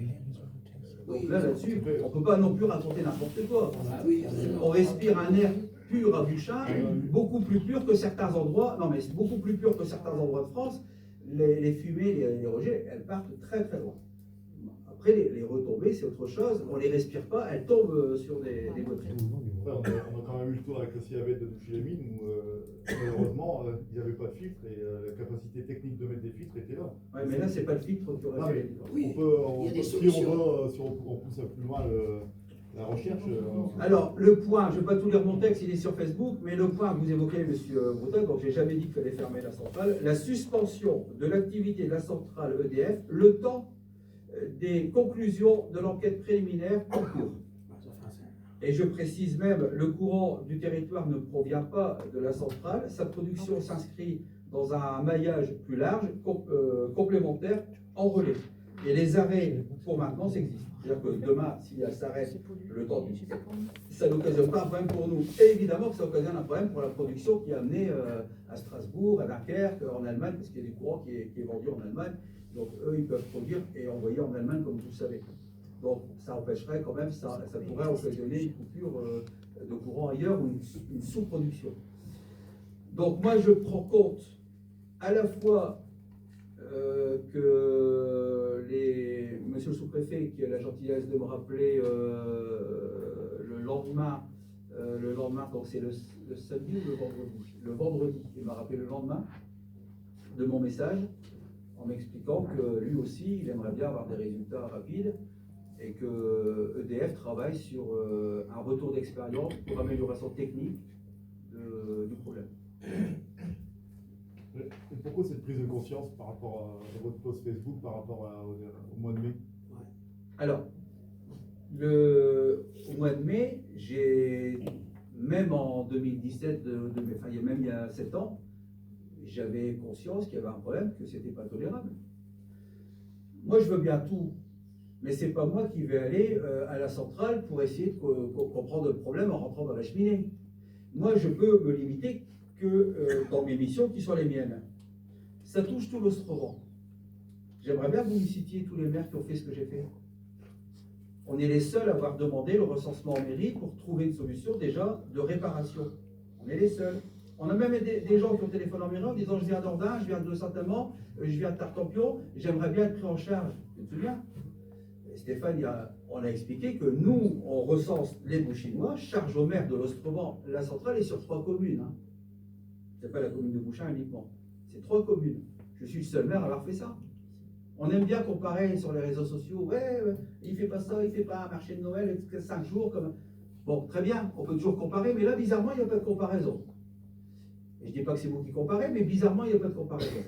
Speaker 1: Donc là-dessus, on ne peut pas non plus raconter n'importe quoi.
Speaker 3: Ah oui,
Speaker 1: On respire un air pur à Bouchain, beaucoup plus pur que certains endroits, non mais c'est beaucoup plus pur que certains endroits de France. Les fumées, les rejets, elles partent très très loin. Après, les retombées, c'est autre chose. On ne les respire pas, elles tombent sur des voitures.
Speaker 2: Après, on a quand même eu le tour avec le CIAVET de Douchy-les-Mines où malheureusement il n'y avait pas de filtre et la capacité technique de mettre des filtres était là.
Speaker 1: Ouais, mais là, c'est pas le filtre qui aurait fait la différence.
Speaker 3: Oui, il y a des
Speaker 2: si
Speaker 3: solutions.
Speaker 2: si on pousse plus loin la recherche.
Speaker 1: Alors, le point, je ne vais pas tout lire mon texte, il est sur Facebook, mais le point que vous évoquez, monsieur Breton, donc j'ai jamais dit qu'il fallait fermer la centrale, la suspension de l'activité de la centrale EDF, le temps des conclusions de l'enquête préliminaire en cours. Et je précise même, le courant du territoire ne provient pas de la centrale, sa production s'inscrit dans un maillage plus large, complémentaire, en relais. Et les arrêts pour maintenance existent. C'est-à-dire que demain, si elle s'arrête le temps du ça n'occasionne pas un problème pour nous. Et évidemment que ça occasionne un problème pour la production qui est amenée à Strasbourg, à Dunkerque, en Allemagne, parce qu'il y a des courants qui est vendu en Allemagne. Donc eux, ils peuvent produire et envoyer en Allemagne, comme vous le savez. Donc ça empêcherait quand même, ça pourrait occasionner une coupure de courant ailleurs ou une sous-production. Donc moi, je prends compte à la fois que monsieur le sous-préfet, qui a la gentillesse de me rappeler le lendemain, donc c'est le samedi ou le vendredi? Le vendredi, il m'a rappelé le lendemain de mon message, en m'expliquant que lui aussi, il aimerait bien avoir des résultats rapides et que EDF travaille sur un retour d'expérience pour amélioration technique du problème.
Speaker 2: Et pourquoi cette prise de conscience par rapport à votre post Facebook, par rapport au mois de mai?
Speaker 1: Alors, au mois de mai, même en 2017, il y a 7 ans, j'avais conscience qu'il y avait un problème, que ce n'était pas tolérable. Moi, je veux bien tout, mais ce n'est pas moi qui vais aller à la centrale pour essayer de comprendre le problème en rentrant dans la cheminée. Moi, je peux me limiter que dans mes missions qui sont les miennes. Ça touche tout l'Ostrovent. J'aimerais bien que vous me citiez tous les maires qui ont fait ce que j'ai fait. On est les seuls à avoir demandé le recensement en mairie pour trouver une solution déjà de réparation. On est les seuls. On a même des gens qui ont téléphoné en mairie en disant: je viens d'Ordin, je viens de Saint-Amand, je viens de Tartampion, j'aimerais bien être pris en charge. Tu te souviens? Et Stéphane, on a expliqué que nous, on recense les Bouchinois, charge au maire de l'Ostrovent. La centrale est sur 3 communes. Hein. Ce n'est pas la commune de Bouchain uniquement. C'est 3 communes. Je suis le seul maire à avoir fait ça. On aime bien comparer sur les réseaux sociaux. Ouais, il ne fait pas ça, il ne fait pas un marché de Noël, 5 jours. Bon, très bien, on peut toujours comparer, mais là, bizarrement, il n'y a pas de comparaison. Et je ne dis pas que c'est vous qui comparez, mais bizarrement, il n'y a pas de comparaison.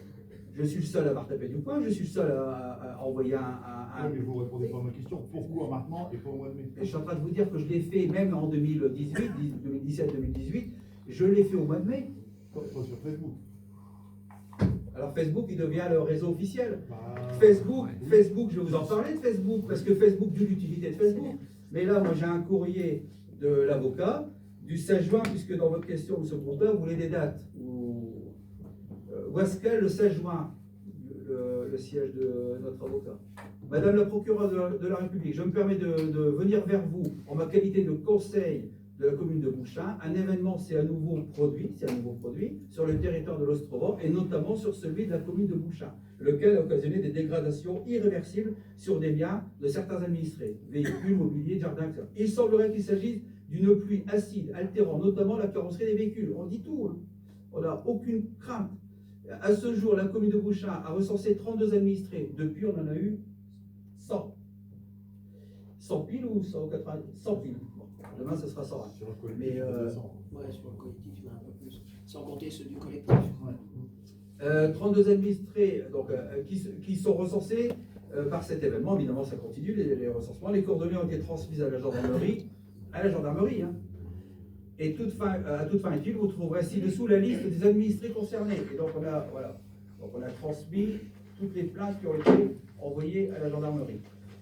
Speaker 1: Je suis le seul à avoir tapé du poing, je suis le seul à envoyer un...
Speaker 2: Oui, mais vous ne répondez pas à ma question. Pourquoi maintenant et pas au mois de mai?
Speaker 1: Et je suis en train de vous dire que je l'ai fait même en 2017-2018, je l'ai fait au mois de mai.
Speaker 2: Pas sur Facebook.
Speaker 1: Alors Facebook, il devient le réseau officiel.
Speaker 2: Bah,
Speaker 1: Facebook, je vais vous en parler de Facebook, parce que Facebook, vu l'utilité de Facebook. Mais là, moi, j'ai un courrier de l'avocat du 16 juin, puisque dans votre question, M. Brontin, vous voulez des dates. Où est-ce qu'est le 16 juin, le siège de notre avocat? Madame la procureure de la République, je me permets de venir vers vous en ma qualité de conseil de la commune de Bouchain. Un événement s'est à nouveau produit sur le territoire de l'Ostrovent et notamment sur celui de la commune de Bouchain, lequel a occasionné des dégradations irréversibles sur des biens de certains administrés, véhicules, mobilier, jardins, etc. Il semblerait qu'il s'agisse d'une pluie acide altérant notamment la carrosserie des véhicules. On dit tout, hein. On n'a aucune crainte. À ce jour, la commune de Bouchain a recensé 32 administrés. Depuis, on en a eu 100. 100 piles ou 180, 100 piles. Bon, demain, ce sera 120.
Speaker 2: Sur le collectif,
Speaker 1: Mais,
Speaker 3: Ouais, sur le collectif, il y en a un peu plus. Sans compter ceux du collectif.
Speaker 1: 32 administrés donc, qui sont recensés par cet événement. Évidemment, ça continue, les recensements. Les coordonnées ont été transmises à la gendarmerie. Hein. Et à toute fin utile, vous trouverez ci-dessous la liste des administrés concernés. Et donc, on a transmis toutes les plaintes qui ont été envoyées à la gendarmerie.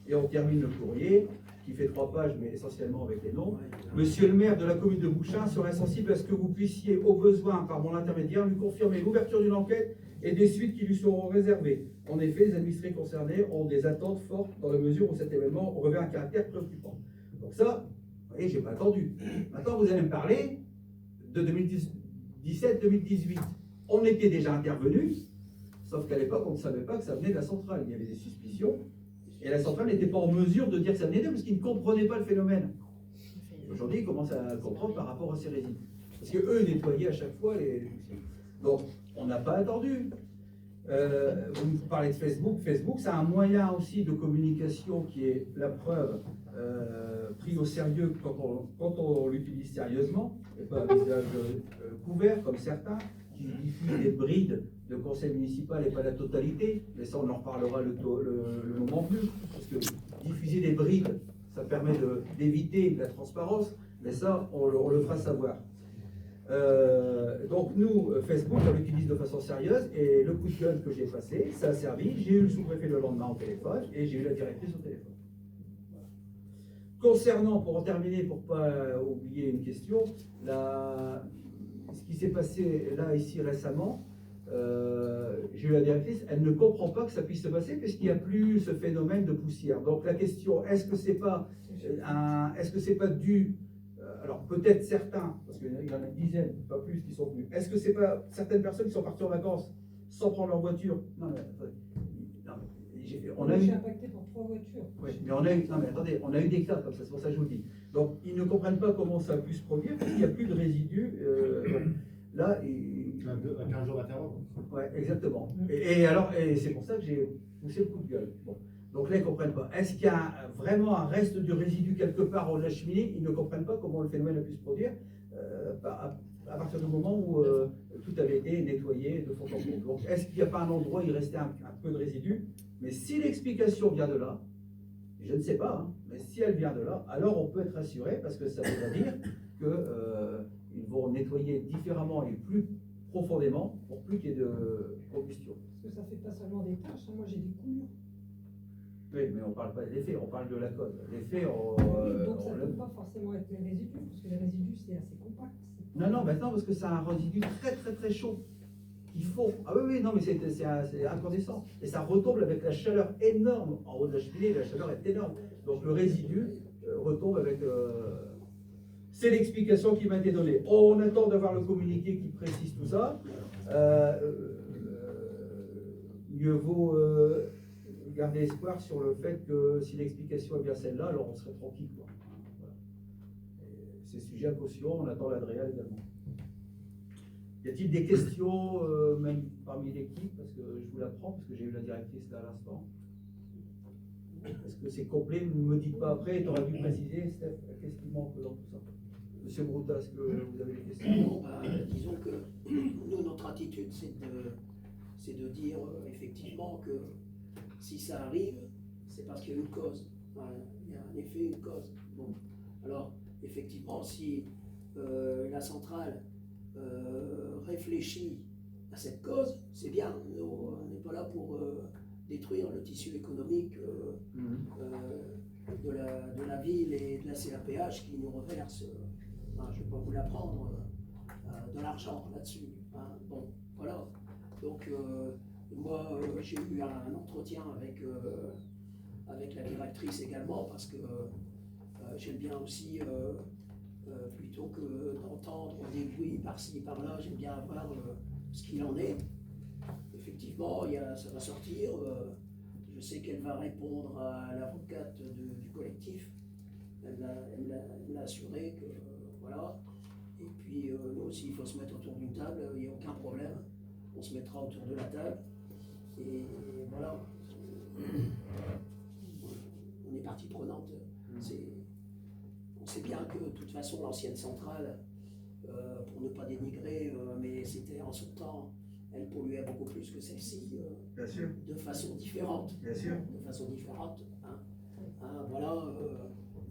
Speaker 1: Et on termine le courrier, qui fait 3 pages, mais essentiellement avec les noms. Monsieur le maire de la commune de Bouchain serait sensible à ce que vous puissiez, au besoin, par mon intermédiaire, lui confirmer l'ouverture d'une enquête et des suites qui lui seront réservées. En effet, les administrés concernés ont des attentes fortes dans la mesure où cet événement revêt un caractère préoccupant. Donc ça, vous voyez, je n'ai pas attendu. Maintenant, vous allez me parler de 2017-2018. On était déjà intervenu, sauf qu'à l'époque, on ne savait pas que ça venait de la centrale. Il y avait des suspicions. Et la centrale n'était pas en mesure de dire que ça venait d'eux parce qu'ils ne comprenaient pas le phénomène. Aujourd'hui, ils commencent à comprendre par rapport à ces résidus. Parce qu'eux nettoyaient à chaque fois les... Donc, on n'a pas attendu. Vous me parlez de Facebook. Facebook, c'est un moyen aussi de communication qui est la preuve pris au sérieux quand on l'utilise sérieusement, et pas un visage couvert comme certains qui diffusent des brides de conseil municipal et pas la totalité, mais ça on en reparlera le moment venu, parce que diffuser des brides, ça permet d'éviter la transparence, mais ça on le fera savoir. Donc nous, Facebook, on l'utilise de façon sérieuse, et le coup de gueule que j'ai passé, ça a servi, j'ai eu le sous-préfet le lendemain au téléphone, et j'ai eu la directrice au téléphone. Concernant, pour en terminer, pour ne pas oublier une question, ce qui s'est passé là, ici, récemment, j'ai eu la directrice, elle ne comprend pas que ça puisse se passer puisqu'il n'y a plus ce phénomène de poussière. Donc la question, est-ce que c'est pas dû, alors peut-être certains, parce qu'il y en a une dizaine, pas plus, qui sont venus, est-ce que c'est pas certaines personnes qui sont parties en vacances sans prendre leur voiture? Non, mais attendez. On a eu
Speaker 5: impacté pour 3 voitures.
Speaker 1: Oui, mais on a eu, non mais attendez, on a eu des cas comme ça, c'est pour ça que je vous le dis. Donc ils ne comprennent pas comment ça a pu se produire, parce qu'il n'y a plus de résidus. Là,
Speaker 2: à 15 jours d'intervalle.
Speaker 1: Ouais, exactement. Et c'est pour ça que j'ai poussé le coup de gueule. Bon. Donc là, ils ne comprennent pas. Est-ce qu'il y a vraiment un reste de résidus quelque part en haut de la cheminée? Ils ne comprennent pas comment le phénomène a pu se produire à partir du moment où tout avait été nettoyé de fond en comble. Donc est-ce qu'il n'y a pas un endroit où il restait un peu de résidus? Mais si l'explication vient de là, je ne sais pas, hein, mais si elle vient de là, alors on peut être rassuré parce que ça veut dire qu'ils vont nettoyer différemment et plus profondément pour plus qu'il y ait de combustion.
Speaker 5: Parce que ça fait pas seulement des taches, hein. Moi j'ai des coulures.
Speaker 1: Oui, mais on ne parle pas des faits, on parle de la code. Les faits,
Speaker 5: Donc ça ne peut pas forcément être les résidus, parce que les résidus c'est assez compact.
Speaker 1: Non, maintenant parce que c'est un résidu très très très chaud. Il faut. Ah oui, non, mais c'est incandescent. Et ça retombe avec la chaleur énorme en haut de la cheminée, la chaleur est énorme. Donc le résidu retombe avec. C'est l'explication qui m'a été donnée. On attend d'avoir le communiqué qui précise tout ça. Mieux vaut garder espoir sur le fait que si l'explication est bien celle-là, alors on serait tranquille. Voilà. C'est sujet à caution, on attend l'Adréal également. Y a-t-il des questions, même parmi l'équipe, parce que je vous l'apprends, parce que j'ai eu la directrice là à l'instant. Est-ce que c'est complet? Ne me dites pas après, tu aurais dû préciser, Steph, qu'est-ce qui manque dans tout ça? Monsieur Brouta, est-ce que vous avez des questions?
Speaker 3: Disons que nous, notre attitude, c'est de dire effectivement que si ça arrive, c'est parce qu'il y a une cause. Il y a un effet, une cause. Bon. Alors, effectivement, si la centrale réfléchit à cette cause, c'est bien. On n'est pas là pour détruire le tissu économique de la ville et de la CAPH qui nous reverse, je ne vais pas vous l'apprendre, de l'argent là-dessus. Bon, voilà. Donc, moi, j'ai eu un entretien avec la directrice également parce que j'aime bien aussi, plutôt que d'entendre des bruits par-ci, par-là, j'aime bien avoir ce qu'il en est. Effectivement, ça va sortir. Je sais qu'elle va répondre à l'avocate du collectif. Elle l'a assuré que voilà. Et puis nous aussi, il faut se mettre autour d'une table, il n'y a aucun problème. On se mettra autour de la table. Et voilà. On est partie prenante. On sait bien que de toute façon l'ancienne centrale, pour ne pas dénigrer, mais c'était en son temps, elle polluait beaucoup plus que celle-ci,
Speaker 1: Bien sûr,
Speaker 3: de façon différente.
Speaker 1: bien sûr.
Speaker 3: De façon différente. Voilà,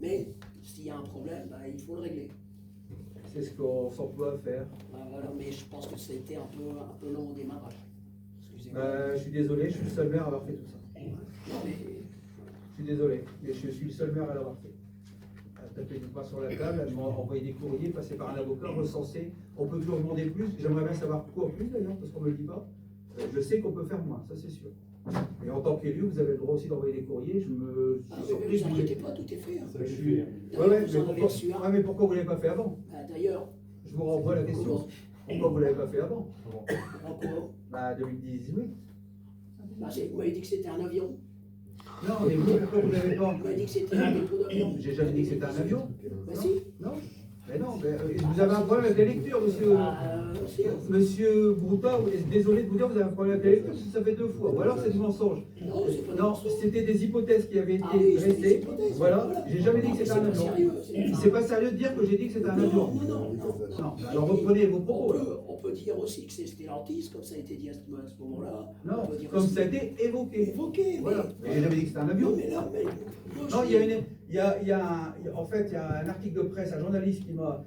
Speaker 3: mais s'il y a un problème, bah, il faut le régler.
Speaker 1: C'est ce qu'on s'emploie à faire.
Speaker 3: Voilà, mais je pense que ça a été un peu long au démarrage. Excusez-moi.
Speaker 1: Je suis désolé, je suis le seul maire à avoir fait tout ça.
Speaker 3: Non, mais
Speaker 1: Je suis désolé, mais je suis le seul maire à l'avoir fait. À taper du poing sur la table, à envoyer des courriers, passer par un avocat, recenser. On peut toujours demander plus. J'aimerais bien savoir quoi plus d'ailleurs, parce qu'on ne me le dit pas. Je sais qu'on peut faire moins, ça c'est sûr. Et en tant qu'élu, vous avez le droit aussi d'envoyer des courriers. Je suis surpris.
Speaker 3: ne vous inquiétez pas, tout est fait.
Speaker 2: Ça a été
Speaker 1: Je suis-
Speaker 2: fait, hein.
Speaker 1: Ouais, ouais,
Speaker 3: Vous
Speaker 1: mais
Speaker 3: en avez
Speaker 1: pourquoi,
Speaker 3: reçu un.
Speaker 1: ouais, mais pourquoi vous ne l'avez pas fait avant?
Speaker 3: D'ailleurs,
Speaker 1: Je vous renvoie la question. Pourquoi vous ne l'avez pas fait avant?
Speaker 3: encore,
Speaker 1: Bah 2018.
Speaker 3: vous m'avez dit que c'était un avion.
Speaker 1: Non, mais vous, pourquoi vous ne l'avez pas?
Speaker 3: Vous m'avez dit que c'était un dépôt d'avion.
Speaker 1: J'ai jamais dit que c'était un avion.
Speaker 3: Bah si.
Speaker 1: Non. Mais non, mais, vous avez un problème avec la lecture, monsieur.
Speaker 3: Si.
Speaker 1: Monsieur Brouta, désolé de vous dire, vous avez un problème avec la lecture, parce que ça fait 2 fois. Ou alors c'est du mensonge.
Speaker 3: Non, c'est pas
Speaker 1: Non, c'était des hypothèses qui avaient été
Speaker 3: Ah oui, c'est des
Speaker 1: dressées.
Speaker 3: hypothèses.
Speaker 1: Voilà, j'ai jamais dit que c'était un
Speaker 3: C'est pas
Speaker 1: avion.
Speaker 3: sérieux,
Speaker 1: C'est pas sérieux de dire que j'ai dit que c'était un avion.
Speaker 3: Non.
Speaker 1: Non, alors reprenez vos
Speaker 3: On
Speaker 1: propos. là.
Speaker 3: peut dire aussi que c'est Stellantis, comme ça a été dit à ce moment-là.
Speaker 1: Non,
Speaker 3: On peut dire
Speaker 1: comme
Speaker 3: aussi-
Speaker 1: ça a été évoqué.
Speaker 3: évoqué.
Speaker 1: Voilà, mais j'ai jamais dit que c'était un avion.
Speaker 3: Non, mais là, mais. moi,
Speaker 1: Non,
Speaker 3: je-
Speaker 1: en fait, il y a un article de presse, un journaliste qui m'a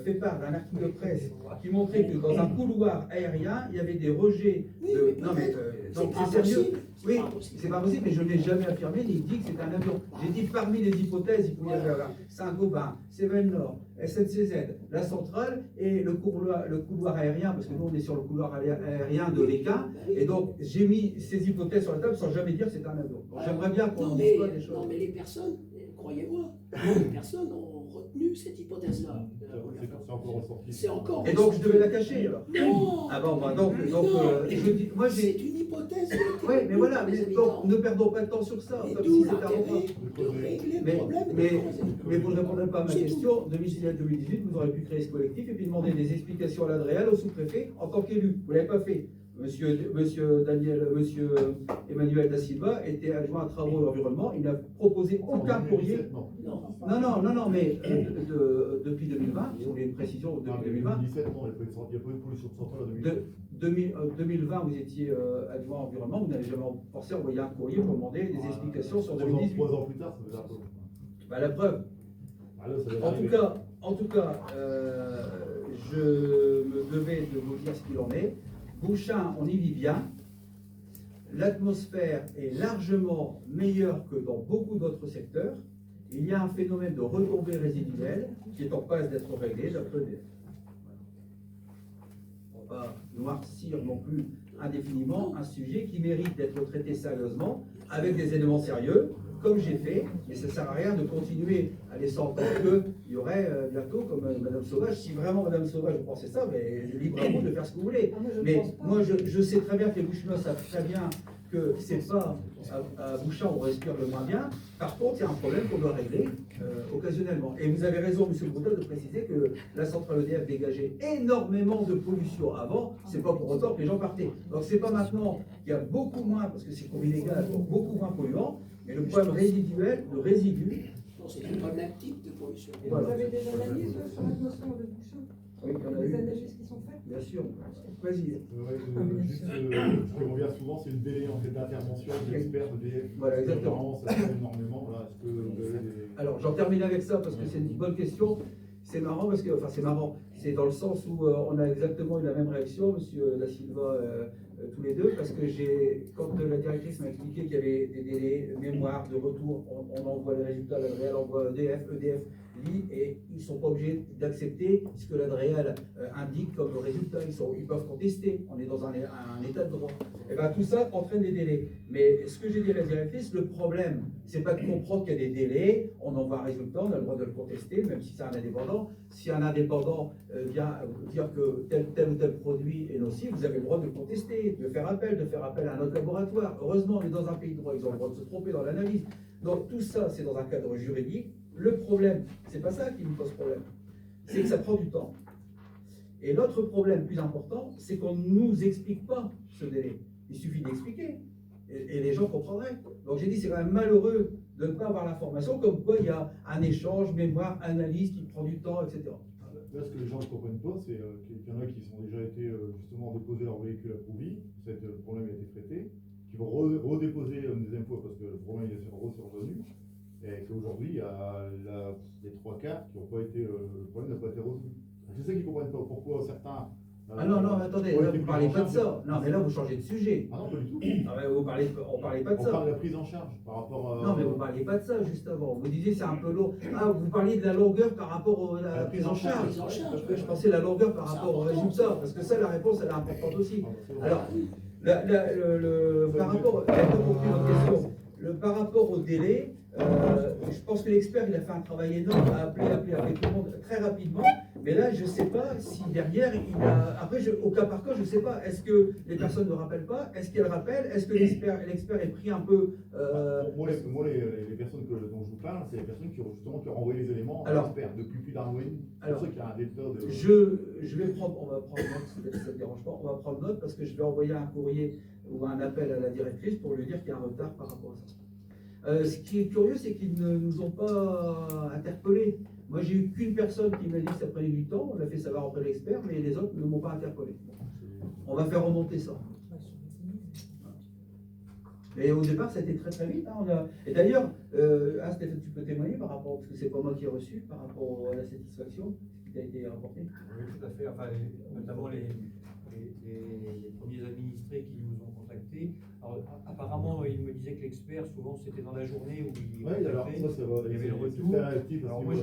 Speaker 1: fait part d'un article de presse qui montrait que dans un couloir aérien, il y avait des rejets
Speaker 3: Oui,
Speaker 1: de.
Speaker 3: mais
Speaker 1: Non, mais
Speaker 3: peut-être.
Speaker 1: donc
Speaker 3: C'est
Speaker 1: c'est sérieux.
Speaker 3: impossible.
Speaker 1: Oui,
Speaker 3: C'est impossible.
Speaker 1: c'est pas possible, mais je n'ai jamais affirmé ni dit que c'était un avion. J'ai dit parmi les hypothèses, il pouvait y avoir Saint-Gobain, Cévennes Nord, SNCZ, la centrale et le couloir aérien, parce que nous on est sur le couloir aérien de l'Équin, et donc j'ai mis ces hypothèses sur la table sans jamais dire que c'était un avion. Donc, j'aimerais bien qu'on
Speaker 3: Non,
Speaker 1: ne
Speaker 3: mais,
Speaker 1: dise pas des choses.
Speaker 3: non, mais les personnes, croyez-moi, les personnes ont retenu cette hypothèse-là.
Speaker 2: C'est encore ressorti.
Speaker 3: C'est encore.
Speaker 1: Et donc je devais la cacher alors.
Speaker 3: Non.
Speaker 1: Ah bon, bah, donc,
Speaker 3: Non,
Speaker 1: je dis, moi
Speaker 3: c'est
Speaker 1: j'ai.
Speaker 3: une hypothèse.
Speaker 1: Oui, mais voilà, mais donc, ne perdons pas de temps sur ça,
Speaker 3: Et
Speaker 1: comme
Speaker 3: d'où
Speaker 1: si c'était un
Speaker 3: l'intérêt
Speaker 1: repas.
Speaker 3: de régler le
Speaker 1: Mais,
Speaker 3: problème. et de
Speaker 1: mais,
Speaker 3: creuser.
Speaker 1: mais vous ne répondrez pas à ma
Speaker 3: C'est
Speaker 1: question. 2017-2018, vous aurez pu créer ce collectif et puis demander des explications à l'Adréal, au sous-préfet, en tant qu'élu. Vous ne l'avez pas fait. Monsieur Emmanuel Da Silva était adjoint à travaux et environnement. Il n'a proposé aucun courrier.
Speaker 2: Non.
Speaker 3: Non.
Speaker 1: Non, mais depuis 2020, vous voulez une précision,
Speaker 2: En
Speaker 1: depuis 2020,
Speaker 2: 2017, non, il n'y a pas eu de pollution de centrale en 2017.
Speaker 1: 2020, vous étiez adjoint à environnement, vous n'avez jamais forcé à envoyer un courrier pour demander des explications sur 2018.
Speaker 2: 3 ans plus tard, ça faisait un peu.
Speaker 1: Bah, la preuve.
Speaker 2: Ah, là, ça va
Speaker 1: En
Speaker 2: arriver.
Speaker 1: tout cas, je me devais de vous dire ce qu'il en est. Bouchain, on y vit bien. L'atmosphère est largement meilleure que dans beaucoup d'autres secteurs. Il y a un phénomène de retombée résiduelle qui est en passe d'être réglé d'après EDF. On ne va pas noircir non plus indéfiniment un sujet qui mérite d'être traité sérieusement, avec des éléments sérieux, comme j'ai fait, mais ça ne sert à rien de continuer à laisser entendre qu'il y aurait bientôt, comme Madame Sauvage, si vraiment Madame Sauvage vous pensez ça, mais libre à vous de faire ce que vous voulez.
Speaker 5: Ah, moi, je
Speaker 1: Mais
Speaker 5: pense pas.
Speaker 1: moi, je sais très bien que les Bouchinois savent très bien que c'est pas à Bouchain où on respire le moins bien. Par contre, il y a un problème qu'on doit régler occasionnellement. Et vous avez raison, Monsieur Brouta, de préciser que la centrale EDF dégageait énormément de pollution avant. C'est pas pour autant que les gens partaient. Donc c'est pas maintenant qu'il y a beaucoup moins, parce que c'est comme illégal, donc beaucoup moins polluant. Mais le problème résiduel, le résidu,
Speaker 3: Non, c'est pas le même type de pollution.
Speaker 5: Et
Speaker 1: Voilà.
Speaker 5: vous avez des analyses sur l'atmosphère de Bouchain?
Speaker 1: oui, il y en a
Speaker 5: Des
Speaker 1: eu,
Speaker 5: analyses qui sont faites?
Speaker 1: bien sûr. Vas-y.
Speaker 2: Juste, ce qui revient souvent, c'est le délai en fait d'intervention d'experts d'EDF.
Speaker 1: Voilà, exactement.
Speaker 2: Ça fait énormément. Voilà, est-ce que vous avez des...
Speaker 1: Alors, j'en termine avec ça parce que c'est une bonne question. C'est marrant parce que, enfin, c'est marrant. C'est dans le sens où on a exactement eu la même réaction, Monsieur Da Silva, tous les deux, parce que quand la directrice m'a expliqué qu'il y avait des délais de mémoire, de retour, on envoie les résultats à l'Adréal, on envoie EDF lit, et ils ne sont pas obligés d'accepter ce que l'Adréal indique comme résultat. Ils peuvent contester. On est dans un état de droit. Et bien, tout ça entraîne des délais. Mais ce que j'ai dit à la directrice, le problème, c'est pas de comprendre qu'il y a des délais, on envoie un résultat, on a le droit de le contester, même si c'est un indépendant. Si un indépendant vient dire que tel ou tel produit est nocif, vous avez le droit de le contester, de faire appel à un autre laboratoire. Heureusement, on est dans un pays de droit, ils ont le droit de se tromper dans l'analyse. Donc tout ça, c'est dans un cadre juridique. Le problème, c'est pas ça qui nous pose problème, c'est que ça prend du temps. Et l'autre problème plus important, c'est qu'on ne nous explique pas ce délai. Il suffit d'expliquer et les gens comprendraient. Donc j'ai dit, c'est quand même malheureux de ne pas avoir l'information, comme quoi il y a un échange, mémoire, analyse qui prend du temps, etc.
Speaker 2: Là, ce que les gens ne comprennent pas, c'est qu'il y en a qui sont déjà été justement déposer leur véhicule approuvés, le problème a été traité, qui vont redéposer une deuxième fois parce que le problème est survenu, et qu'aujourd'hui, il y a les 3/4 qui n'ont pas été, le problème n'a pas été résolu. C'est ça qu'ils ne comprennent pas, pourquoi certains...
Speaker 1: Ah non, non, attendez, là, vous ne parlez pas de ça. Non, mais là, vous changez de sujet.
Speaker 2: Ah non, pas du tout.
Speaker 1: Ah, mais on ne parlait pas de
Speaker 2: On
Speaker 1: ça.
Speaker 2: parle de la prise en charge par rapport à...
Speaker 1: Non, mais vous ne parliez pas de ça juste avant. Vous disiez c'est un peu lourd. Ah, vous parliez de la longueur par rapport à la prise en charge. Je pensais la longueur par rapport au résultat, parce que ça, la réponse, elle est importante aussi. Alors, par rapport, par rapport au délai, je pense que l'expert, il a fait un travail énorme, a appelé tout le monde très rapidement. Mais là, je ne sais pas si derrière, il a... Après, au cas par cas, je ne sais pas. Est-ce que les personnes ne rappellent pas? Est-ce qu'elles rappellent? Est-ce que l'expert est pris un peu...
Speaker 2: Moi, les personnes dont je vous parle, c'est les personnes qui ont envoyé les éléments à l'expert depuis plus d'un mois et demi. C'est pour ça qu'il y a un détail de...
Speaker 1: Je vais prendre... On va prendre note, si ça ne dérange pas. On va prendre note parce que je vais envoyer un courrier ou un appel à la directrice pour lui dire qu'il y a un retard par rapport à ça. Ce qui est curieux, c'est qu'ils ne nous ont pas interpellés. Moi, j'ai eu qu'une personne qui m'a dit que ça prenait du temps, on l'a fait savoir auprès de l'expert, mais les autres ne m'ont pas interpellé. On va faire remonter ça. Mais au départ, ça a été très très vite. Hein. Et d'ailleurs, Stéphane, tu peux témoigner par rapport, parce que c'est pas moi qui ai reçu, par rapport à la satisfaction qui a été rapportée.
Speaker 4: Oui, tout à fait. Enfin, notamment les premiers administrés qui nous ont contactés. Alors, apparemment, ils me disaient que l'expert, souvent, c'était dans la journée où il
Speaker 2: oui, alors ça va.
Speaker 4: Il y avait le retour. Alors, moi,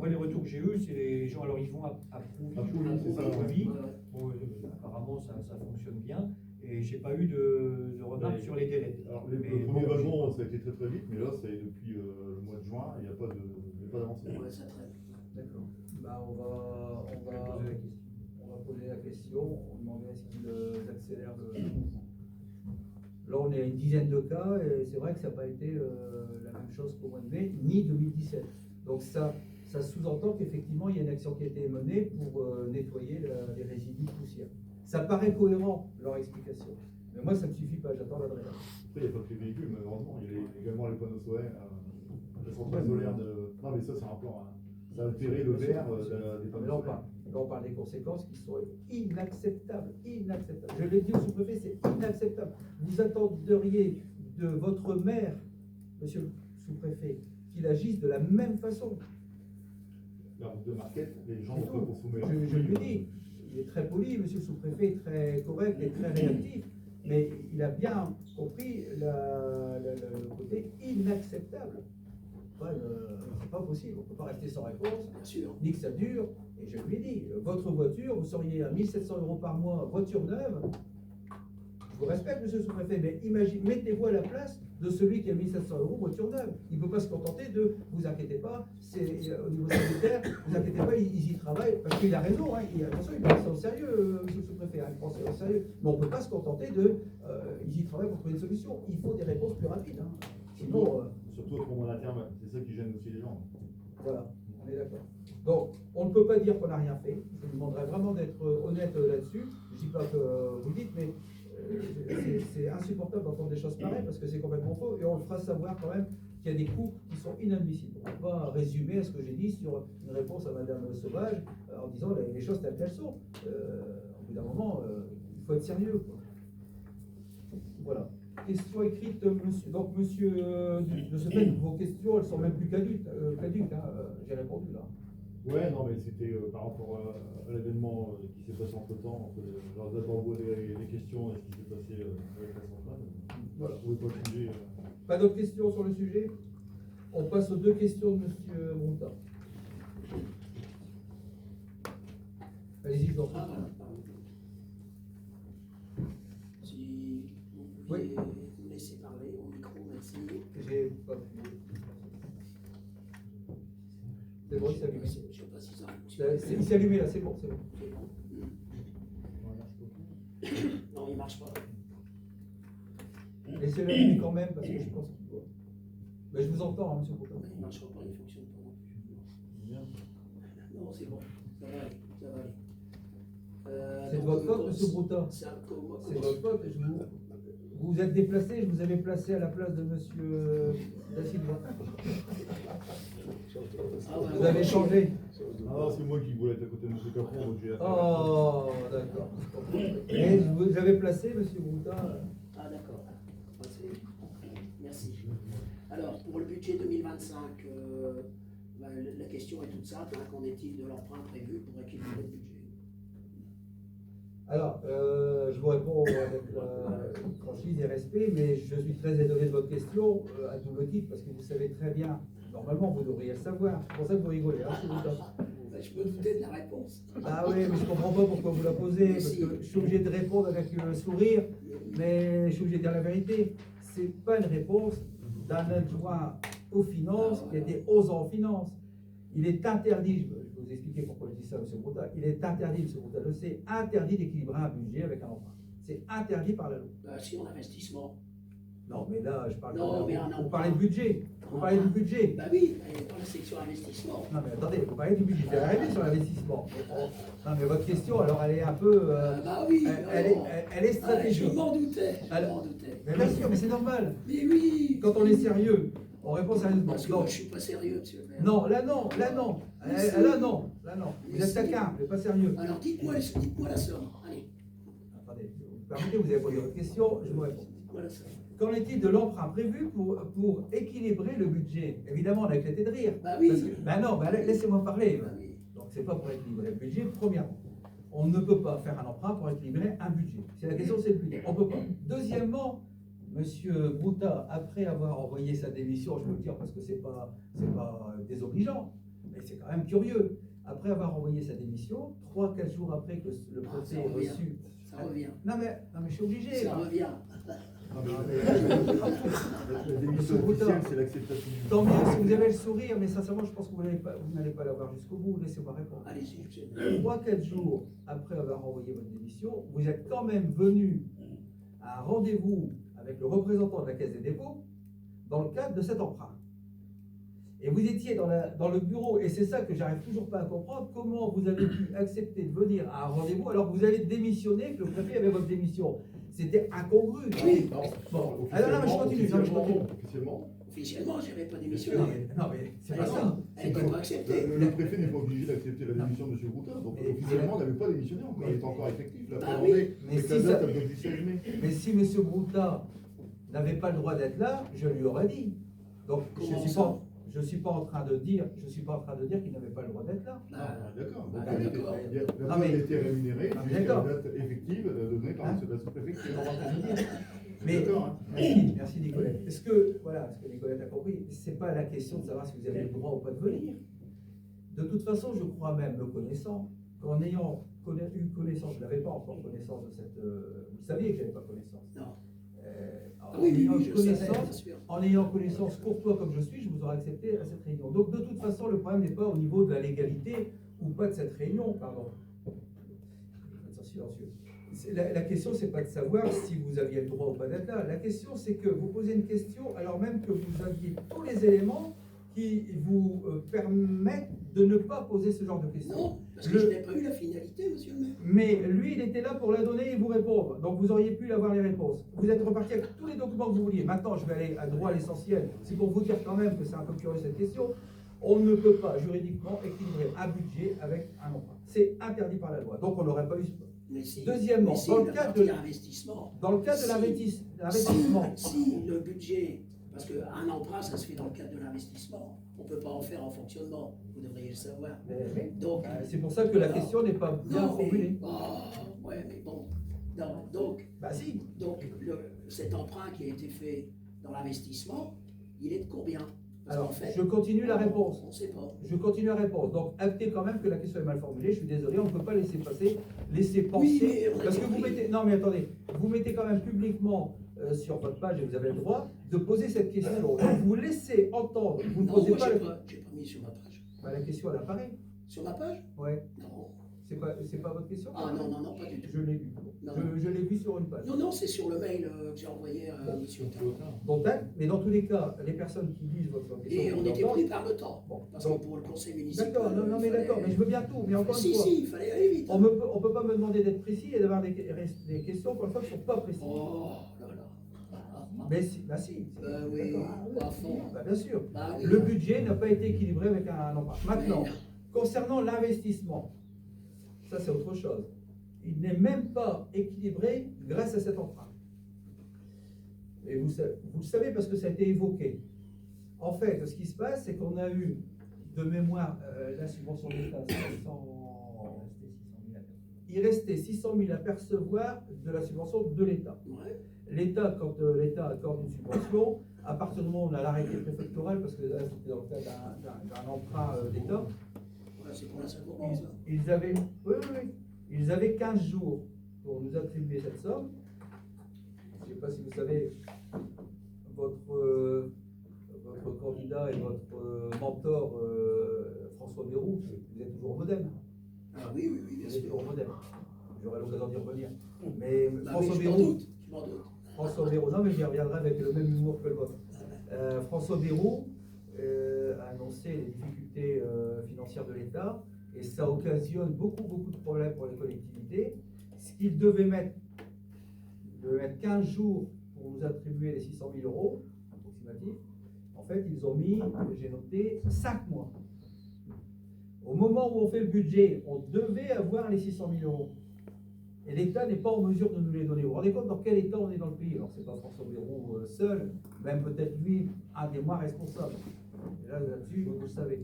Speaker 4: les retours que j'ai eus, c'est les gens, alors ils vont approuver le devis. Bon, apparemment, ça fonctionne bien. Et j'ai pas eu de remarques sur les délais.
Speaker 2: Alors, le premier wagon, ça a été très très vite, mais là, c'est depuis le mois de juin, il n'y a pas d'avancée.
Speaker 3: Ouais, ça traîne.
Speaker 1: D'accord. Bah, on va poser la question. On demandait est-ce qu'ils accélèrent le. Là, on est à une dizaine de cas, et c'est vrai que ça n'a pas été la même chose qu'au mois de mai, ni 2017. Donc ça sous-entend qu'effectivement, il y a une action qui a été menée pour nettoyer les résidus de poussière. Ça paraît cohérent, leur explication. Mais moi, ça ne me suffit pas, j'attends la vraie.
Speaker 2: Après, il n'y a pas que les véhicules, malheureusement, il y a également les panneaux solaires, la centrale solaire de... Non, mais ça, c'est un plan. Ça a altéré le verre des panneaux solaires.
Speaker 1: Là, on parle des conséquences qui sont inacceptables. Inacceptables. Je l'ai dit au sous-préfet, c'est inacceptable. Vous attendriez de votre maire, monsieur le sous-préfet, qu'il agisse de la même façon.
Speaker 2: La route de Marquette, les gens vont pas consommer.
Speaker 1: Je lui dis, il est très poli, monsieur le sous-préfet, très correct et très réactif, mais il a bien compris le côté inacceptable. C'est pas possible, on ne peut pas rester sans réponse,
Speaker 3: Bien sûr.
Speaker 1: ni que ça dure. Et je lui ai dit, votre voiture, vous seriez à 1 700 € par mois, voiture neuve. Je vous respecte, monsieur le sous-préfet, mais mettez-vous à la place de celui qui a 1 700 €, voiture neuve. Il ne peut pas se contenter de, vous inquiétez pas, c'est au niveau sanitaire, vous inquiétez pas, ils y travaillent, parce qu'il a raison, hein, attention, il prend ça au sérieux, monsieur le sous-préfet, hein, il prend ça au sérieux. Mais on ne peut pas se contenter de, ils y travaillent pour trouver une solution. Il faut des réponses plus rapides. Hein. Sinon,
Speaker 2: surtout au moment terme, c'est ça qui gêne aussi les gens.
Speaker 1: voilà, on est d'accord. Donc, on ne peut pas dire qu'on n'a rien fait. Je vous demanderais vraiment d'être honnête là-dessus. Je ne dis pas que vous le dites, mais c'est insupportable d'entendre des choses pareilles parce que c'est complètement faux. Et on le fera savoir quand même qu'il y a des coûts qui sont inadmissibles. On ne peut pas résumer ce que j'ai dit sur une réponse à Madame Sauvage en disant les choses telles qu'elles sont. Au bout d'un moment, il faut être sérieux, quoi. Voilà. Question écrite, monsieur. Donc, monsieur, de ce fait, vos questions, elles sont même plus caduques. Hein. J'ai répondu là.
Speaker 2: Ouais, non, mais c'était par rapport à l'événement qui s'est passé entre temps, leurs d'envoi des questions et ce qui s'est passé avec la centrale. Voilà, vous pouvez pas changer.
Speaker 1: Pas d'autres questions sur le sujet? On passe aux 2 questions de monsieur Monta. Allez-y, je vous en prie.
Speaker 3: Si vous pouviez me laisser parler au micro, merci.
Speaker 1: J'ai pas. C'est bon, il s'est allumé.
Speaker 3: Je ne sais pas si ça fonctionne.
Speaker 1: Il s'est allumé là, c'est bon, c'est bon.
Speaker 3: C'est bon. Non, il ne marche pas.
Speaker 1: Laissez-le allumer quand même parce que je pense qu'il doit. Mais je vous entends, hein, monsieur Boutin.
Speaker 3: Il ne marche pas, il ne fonctionne pas non plus. Non, c'est bon, ça va aller, ça va aller.
Speaker 1: C'est de votre faute, monsieur Broutin.
Speaker 3: C'est
Speaker 1: C'est de votre faute. Vous vous êtes déplacé, je vous avais placé à la place de monsieur Da Silva. Vous avez changé.
Speaker 2: Ah, c'est moi qui voulais être à côté de M. Capron, donc j'ai atterri.
Speaker 1: Oh, d'accord. Et vous avez placé monsieur Bouta.
Speaker 3: Ah, d'accord. Merci. Alors, pour le budget 2025, la question est toute simple. Qu'en est-il de l'emprunt prévu pour équilibrer le budget?
Speaker 1: Alors, je vous réponds avec franchise et respect, mais je suis très étonné de votre question à double titre, parce que vous savez très bien, normalement vous devriez le savoir, c'est pour ça que vous rigolez, hein, c'est Bouta.
Speaker 3: Je me doutais de la réponse.
Speaker 1: Ah oui, mais je ne comprends pas pourquoi vous la posez, parce que je suis obligé de répondre avec le sourire, mais je suis obligé de dire la vérité. Ce n'est pas une réponse d'un adjoint aux finances qui a été 11 ans en finances. Il est interdit, je vais vous expliquer pourquoi je dis ça, M. Brouta, il est interdit, M. Brouta le sait, interdit d'équilibrer un budget avec un emprunt. C'est interdit par la loi.
Speaker 3: Si en investissement.
Speaker 1: Non, mais là, je parle
Speaker 3: Non,
Speaker 1: de...
Speaker 3: mais
Speaker 1: Vous parlez de budget. Vous parlez du budget.
Speaker 3: Bah oui, dans la section investissement.
Speaker 1: Non, mais attendez, vous parlez du budget. Je vais arriver sur l'investissement. Non, mais votre question, alors, elle est un peu...
Speaker 3: Bah oui,
Speaker 1: elle est stratégique.
Speaker 3: je m'en doutais.
Speaker 1: Mais bien sûr, mais c'est normal.
Speaker 3: Mais oui.
Speaker 1: Quand on est sérieux, on répond sérieusement.
Speaker 3: Parce que moi, je suis pas sérieux, monsieur le maire.
Speaker 1: Non, là non, là non. Là non, là non. Vous êtes taquin, vous n'êtes pas sérieux.
Speaker 3: Alors dites-moi la somme. Allez,
Speaker 1: Attendez, vous permettez, vous avez posé votre question, je vous réponds.
Speaker 3: dites-moi la somme.
Speaker 1: Qu'en est-il de l'emprunt prévu pour équilibrer le budget? Évidemment, on a éclaté de rire.
Speaker 3: Bah oui.
Speaker 1: Ben non, laissez-moi parler.
Speaker 3: Bah oui.
Speaker 1: Donc, c'est pas pour équilibrer le budget, premièrement. On ne peut pas faire un emprunt pour équilibrer un budget. C'est la question, c'est le budget. On ne peut pas. Deuxièmement, Monsieur Brouta, après avoir envoyé sa démission, je veux le dire parce que c'est pas désobligeant, mais c'est quand même curieux. Après avoir envoyé sa démission, 3-4 jours après que le préfet ait reçu.
Speaker 3: Ça revient.
Speaker 1: Non mais je suis obligé.
Speaker 3: Ça revient.
Speaker 2: Non, mais la démission officielle, c'est l'acceptation du
Speaker 1: Tant mieux si vous avez le sourire, mais sincèrement, je pense que vous n'allez pas l'avoir jusqu'au bout. Laissez-moi répondre.
Speaker 3: Allez-y, monsieur le maire.
Speaker 1: 3-4 jours après avoir envoyé votre démission, vous êtes quand même venu à un rendez-vous avec le représentant de la Caisse des dépôts dans le cadre de cet emprunt. Et vous étiez dans le bureau, et c'est ça que j'arrive toujours pas à comprendre, comment vous avez pu accepter de venir à un rendez-vous alors que vous avez démissionné, que le préfet avait votre démission. C'était incongru.
Speaker 3: Oui.
Speaker 1: Bon, alors non, mais je continue.
Speaker 3: Officiellement, je n'avais pas
Speaker 1: Non,
Speaker 3: démissionné.
Speaker 1: mais c'est pas ça.
Speaker 3: Elle n'était pas acceptée.
Speaker 2: Le préfet n'est pas obligé d'accepter la démission de M. Brouta, donc
Speaker 1: Mais-
Speaker 2: officiellement, on n'avait pas démissionné encore, il est encore effectif. La
Speaker 3: Bah
Speaker 2: première
Speaker 3: oui.
Speaker 2: année,
Speaker 1: Mais
Speaker 2: c'est
Speaker 1: si
Speaker 2: la
Speaker 1: ça-
Speaker 2: date elle date du 16 mai.
Speaker 1: Mais si M. Brouta n'avait pas le droit d'être là, je lui aurais dit. Donc je
Speaker 3: Comment
Speaker 1: suis
Speaker 3: ça
Speaker 1: pas. Je suis pas en train de dire qu'il n'avait pas le droit d'être là.
Speaker 2: Ah, d'accord.
Speaker 3: Ah,
Speaker 2: Donc,
Speaker 3: d'accord.
Speaker 2: la
Speaker 1: Non,
Speaker 2: date
Speaker 1: mais-
Speaker 2: a été rémunérée
Speaker 1: Ah,
Speaker 2: jusqu'à
Speaker 1: d'accord.
Speaker 2: la date effective donnée par
Speaker 1: Hein?
Speaker 2: la sous-préfecture.
Speaker 1: Mais
Speaker 2: D'accord, hein.
Speaker 1: merci Nicolette. Est-ce que Nicolette a compris, c'est pas la question de savoir si vous avez le droit ou pas de venir. De toute façon, je crois même, me connaissant, qu'en ayant eu connaissance, je n'avais pas encore connaissance de cette. Vous saviez que je n'avais pas connaissance.
Speaker 3: Non.
Speaker 1: En
Speaker 3: Oui,
Speaker 1: ayant
Speaker 3: je savais, bien
Speaker 1: connaissance,
Speaker 3: sûr.
Speaker 1: en ayant connaissance courtois comme je suis, je vous aurais accepté à cette réunion. Donc de toute façon, le problème n'est pas au niveau de la légalité ou pas de cette réunion, pardon. Faites ça silencieux. La question, c'est pas de savoir si vous aviez le droit ou pas d'être là. La question, c'est que vous posez une question alors même que vous aviez tous les éléments qui vous permettent de ne pas poser ce genre de questions.
Speaker 3: Non, parce que je n'ai pas eu la finalité, monsieur le maire.
Speaker 1: Mais lui, il était là pour la donner et vous répondre. Donc vous auriez pu avoir les réponses. Vous êtes reparti avec tous les documents que vous vouliez. Maintenant, je vais aller à droit à l'essentiel. C'est pour vous dire quand même que c'est un peu curieux cette question. On ne peut pas juridiquement équilibrer un budget avec un emprunt. C'est interdit par la loi. Donc on n'aurait pas eu.
Speaker 3: Mais si,
Speaker 1: Deuxièmement,
Speaker 3: mais si,
Speaker 1: dans le
Speaker 3: la
Speaker 1: cadre
Speaker 3: partie
Speaker 1: de-
Speaker 3: investissement.
Speaker 1: Dans le cadre de l'investissement.
Speaker 3: Si le budget, parce qu'un emprunt, ça se fait dans le cadre de l'investissement, on ne peut pas en faire en fonctionnement, vous devriez le savoir.
Speaker 1: Mais-
Speaker 3: Donc,
Speaker 1: c'est pour ça que la question n'est pas bien
Speaker 3: non, mais,
Speaker 1: formulée.
Speaker 3: ouais, mais bon. Non, donc,
Speaker 1: Bah si.
Speaker 3: cet emprunt qui a été fait dans l'investissement, il est de combien? Parce
Speaker 1: Alors,
Speaker 3: qu'en fait,
Speaker 1: je continue la réponse.
Speaker 3: on ne sait pas.
Speaker 1: Je continue la réponse. Donc, actez quand même que la question est mal formulée. Je suis désolé, on ne peut pas laisser passer, laisser penser.
Speaker 3: mais on a
Speaker 1: Parce que vous
Speaker 3: compris.
Speaker 1: mettez. Non, mais attendez. Vous mettez quand même publiquement sur votre page, et vous avez le droit, de poser cette question. Donc, vous laissez entendre. Vous ne
Speaker 3: Non,
Speaker 1: posez
Speaker 3: moi,
Speaker 1: pas,
Speaker 3: j'ai
Speaker 1: la...
Speaker 3: pas mis sur ma page.
Speaker 1: Bah, la question, elle apparaît.
Speaker 3: Sur ma page?
Speaker 1: Ouais.
Speaker 3: Non.
Speaker 1: C'est pas votre question?
Speaker 3: Ah non, pas du tout.
Speaker 1: Je l'ai vu.
Speaker 3: Non.
Speaker 1: Je l'ai vu sur une page.
Speaker 3: Non, c'est sur le mail que j'ai envoyé à monsieur Otard.
Speaker 1: Donc, mais dans tous les cas, les personnes qui lisent votre question.
Speaker 3: Et on
Speaker 1: vous
Speaker 3: était
Speaker 1: l'entendent.
Speaker 3: pris par le temps.
Speaker 1: Bon,
Speaker 3: Parce
Speaker 1: donc-
Speaker 3: que pour le conseil municipal.
Speaker 1: D'accord, non, mais
Speaker 3: il fallait-
Speaker 1: d'accord, mais je veux bien tout. Mais encore une fois.
Speaker 3: Si, il fallait aller vite.
Speaker 1: On ne peut pas me demander d'être précis et d'avoir des questions parfois qui ne sont pas précises.
Speaker 3: Oh là là.
Speaker 1: Mais si, bah si.
Speaker 3: Oui,
Speaker 1: D'accord.
Speaker 3: pas à fond.
Speaker 1: Bah, bien sûr.
Speaker 3: Bah oui.
Speaker 1: Le budget n'a pas été équilibré avec un emprunt. Maintenant, concernant l'investissement, ça c'est autre chose. Il n'est même pas équilibré grâce à cet emprunt. Et vous le savez parce que ça a été évoqué. En fait, ce qui se passe, c'est qu'on a eu de mémoire la subvention de l'État, il restait 600 000 à percevoir de la subvention de l'État.
Speaker 3: Ouais.
Speaker 1: L'État, quand l'État accorde une subvention, à partir du moment où on a l'arrêté préfectoral, parce que là c'était dans le cas d'un emprunt d'État,
Speaker 3: Ouais, c'est pour la seule bourse, là.
Speaker 1: ils avaient, ils avaient 15 jours pour nous attribuer cette somme. Je ne sais pas si vous savez, votre candidat et votre mentor, François Bayrou, vous êtes toujours au Modem.
Speaker 3: Ah oui, oui, oui, bien
Speaker 1: Vous êtes toujours
Speaker 3: sûr.
Speaker 1: au Modem. J'aurai l'occasion d'y revenir. Mais
Speaker 3: Bah
Speaker 1: François
Speaker 3: oui, je m'en
Speaker 1: Bayrou,
Speaker 3: doute, je m'en doute.
Speaker 1: François Bayrou, non mais j'y reviendrai avec le même humour que le vôtre. François Bayrou a annoncé les difficultés financières de l'État et ça occasionne beaucoup de problèmes pour les collectivités. Ce qu'il devait mettre 15 jours pour nous attribuer les 600 000 euros approximatifs, en fait ils ont mis, j'ai noté, 5 mois. Au moment où on fait le budget, on devait avoir les 600 000 euros. Et l'État n'est pas en mesure de nous les donner. Vous vous rendez compte dans quel état on est dans le pays? Alors, c'est pas François Bayrou seul, même peut-être lui, un des moins responsables. Et là-dessus, vous le savez.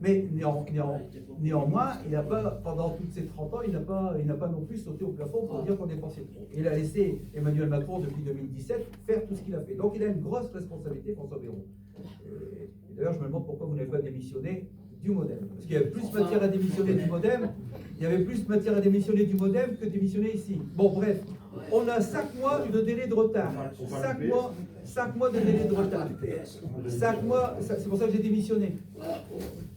Speaker 1: Mais néanmoins, il n'a pas, pendant toutes ces 30 ans, il n'a pas non plus sauté au plafond pour dire qu'on dépensait trop. Il a laissé Emmanuel Macron, depuis 2017, faire tout ce qu'il a fait. Donc, il a une grosse responsabilité, François Bayrou. Et d'ailleurs, je me demande pourquoi vous n'avez pas démissionné du Modem. Parce qu'il y avait plus matière à démissionner du Modem. Il y avait plus matière à démissionner du Modem que démissionner ici. Bon, bref, on a 5 mois de délai de retard. 5 mois de délai de retard. 5 mois, c'est pour ça que j'ai démissionné.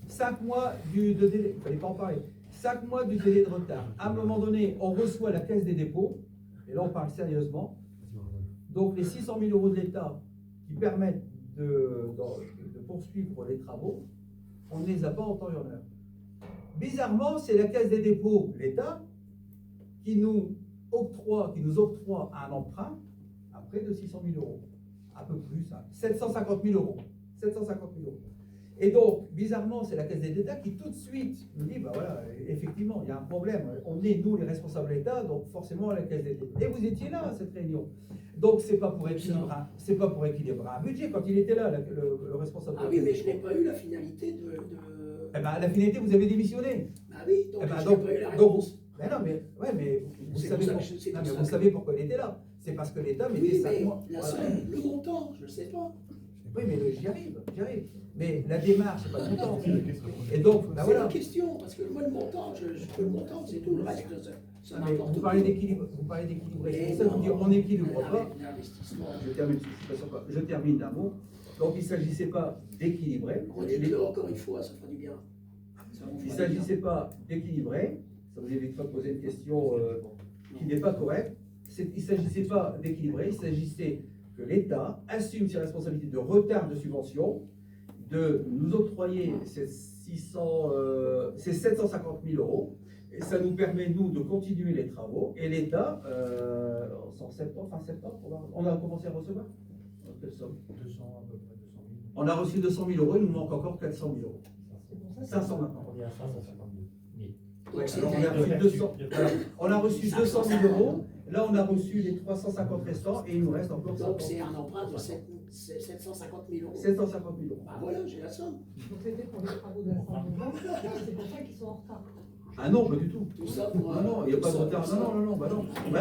Speaker 1: 5 mois de délai, il ne fallait pas en parler. 5 mois du délai de retard. À un moment donné, on reçoit la caisse des dépôts, et là on parle sérieusement. Donc les 600 000 euros de l'État qui permettent de poursuivre les travaux, on ne les a pas en temps et en heure. Bizarrement, c'est la Caisse des dépôts, l'État, qui nous octroie un emprunt à près de 600 000 euros. Un peu plus, hein, 750 000 euros. 750 000 euros. Et donc, bizarrement, c'est la Caisse des États qui tout de suite nous dit, bah voilà, effectivement, il y a un problème. On est, nous, les responsables de l'État, donc forcément à la Caisse des États. Et vous étiez là à cette réunion. Donc, c'est pas pour équilibrer un budget quand il était là, le responsable.
Speaker 3: Ah oui, mais je n'ai pas eu la finalité de...
Speaker 1: Eh ben, la finalité, vous avez démissionné.
Speaker 3: Ah oui, donc
Speaker 1: Eh ben,
Speaker 3: je n'ai pas eu la
Speaker 1: donc,
Speaker 3: réponse.
Speaker 1: mais non, mais vous
Speaker 3: C'est
Speaker 1: savez,
Speaker 3: pour ça que je- c'est pour ça
Speaker 1: vous
Speaker 3: que-
Speaker 1: savez pourquoi il était là. C'est parce que l'État mettait
Speaker 3: Oui,
Speaker 1: 5
Speaker 3: mais
Speaker 1: mois.
Speaker 3: la
Speaker 1: Voilà.
Speaker 3: somme, le montant, je ne sais pas.
Speaker 1: Oui, mais j'y arrive. Mais la démarche, c'est pas le montant. Et donc, ben
Speaker 3: C'est
Speaker 1: voilà.
Speaker 3: la question, parce que moi, le montant, je peux le montant, c'est tout. Le reste, ça
Speaker 1: Mais
Speaker 3: m'importe.
Speaker 1: vous parlez d'équilibre, c'est pour ça que vous dites on n'équilibre pas.
Speaker 3: L'investissement.
Speaker 1: Je termine d'un mot. Donc il ne s'agissait pas d'équilibrer.
Speaker 3: Redites-le encore une fois, ça fera du bien. Ça vous
Speaker 1: Il ne
Speaker 3: fera du bien.
Speaker 1: s'agissait pas d'équilibrer. Ça vous évitera de poser une question qui n'est pas correcte. Il ne s'agissait pas d'équilibrer. Il s'agissait que l'État assume ses responsabilités de retard de subvention, de nous octroyer ces 750 000 euros. Et ça nous permet, nous, de continuer les travaux. Et l'État, fin septembre, on a commencé à recevoir. Quelle somme
Speaker 4: 200, à peu près 200 000.
Speaker 1: On a reçu 200 000 euros, il nous manque encore 400 000 euros.
Speaker 5: C'est pour ça que
Speaker 1: 500 maintenant.
Speaker 4: On est à 550 000.
Speaker 1: Ouais,
Speaker 3: Donc,
Speaker 1: alors on a reçu 200, voilà. On a reçu 200 000 euros. Là, on a reçu les 350 restants et il nous reste encore 50
Speaker 3: Donc c'est un emprunt de 750 000 euros.
Speaker 1: 750 000 euros.
Speaker 3: Bah voilà, j'ai la somme.
Speaker 5: Donc c'était pour les travaux de la salle de bain, c'est pour ça qu'ils sont en retard.
Speaker 1: Ah non, pas du tout.
Speaker 3: Tout ça pour
Speaker 1: Ah non, il n'y a pas de retard. Non, bah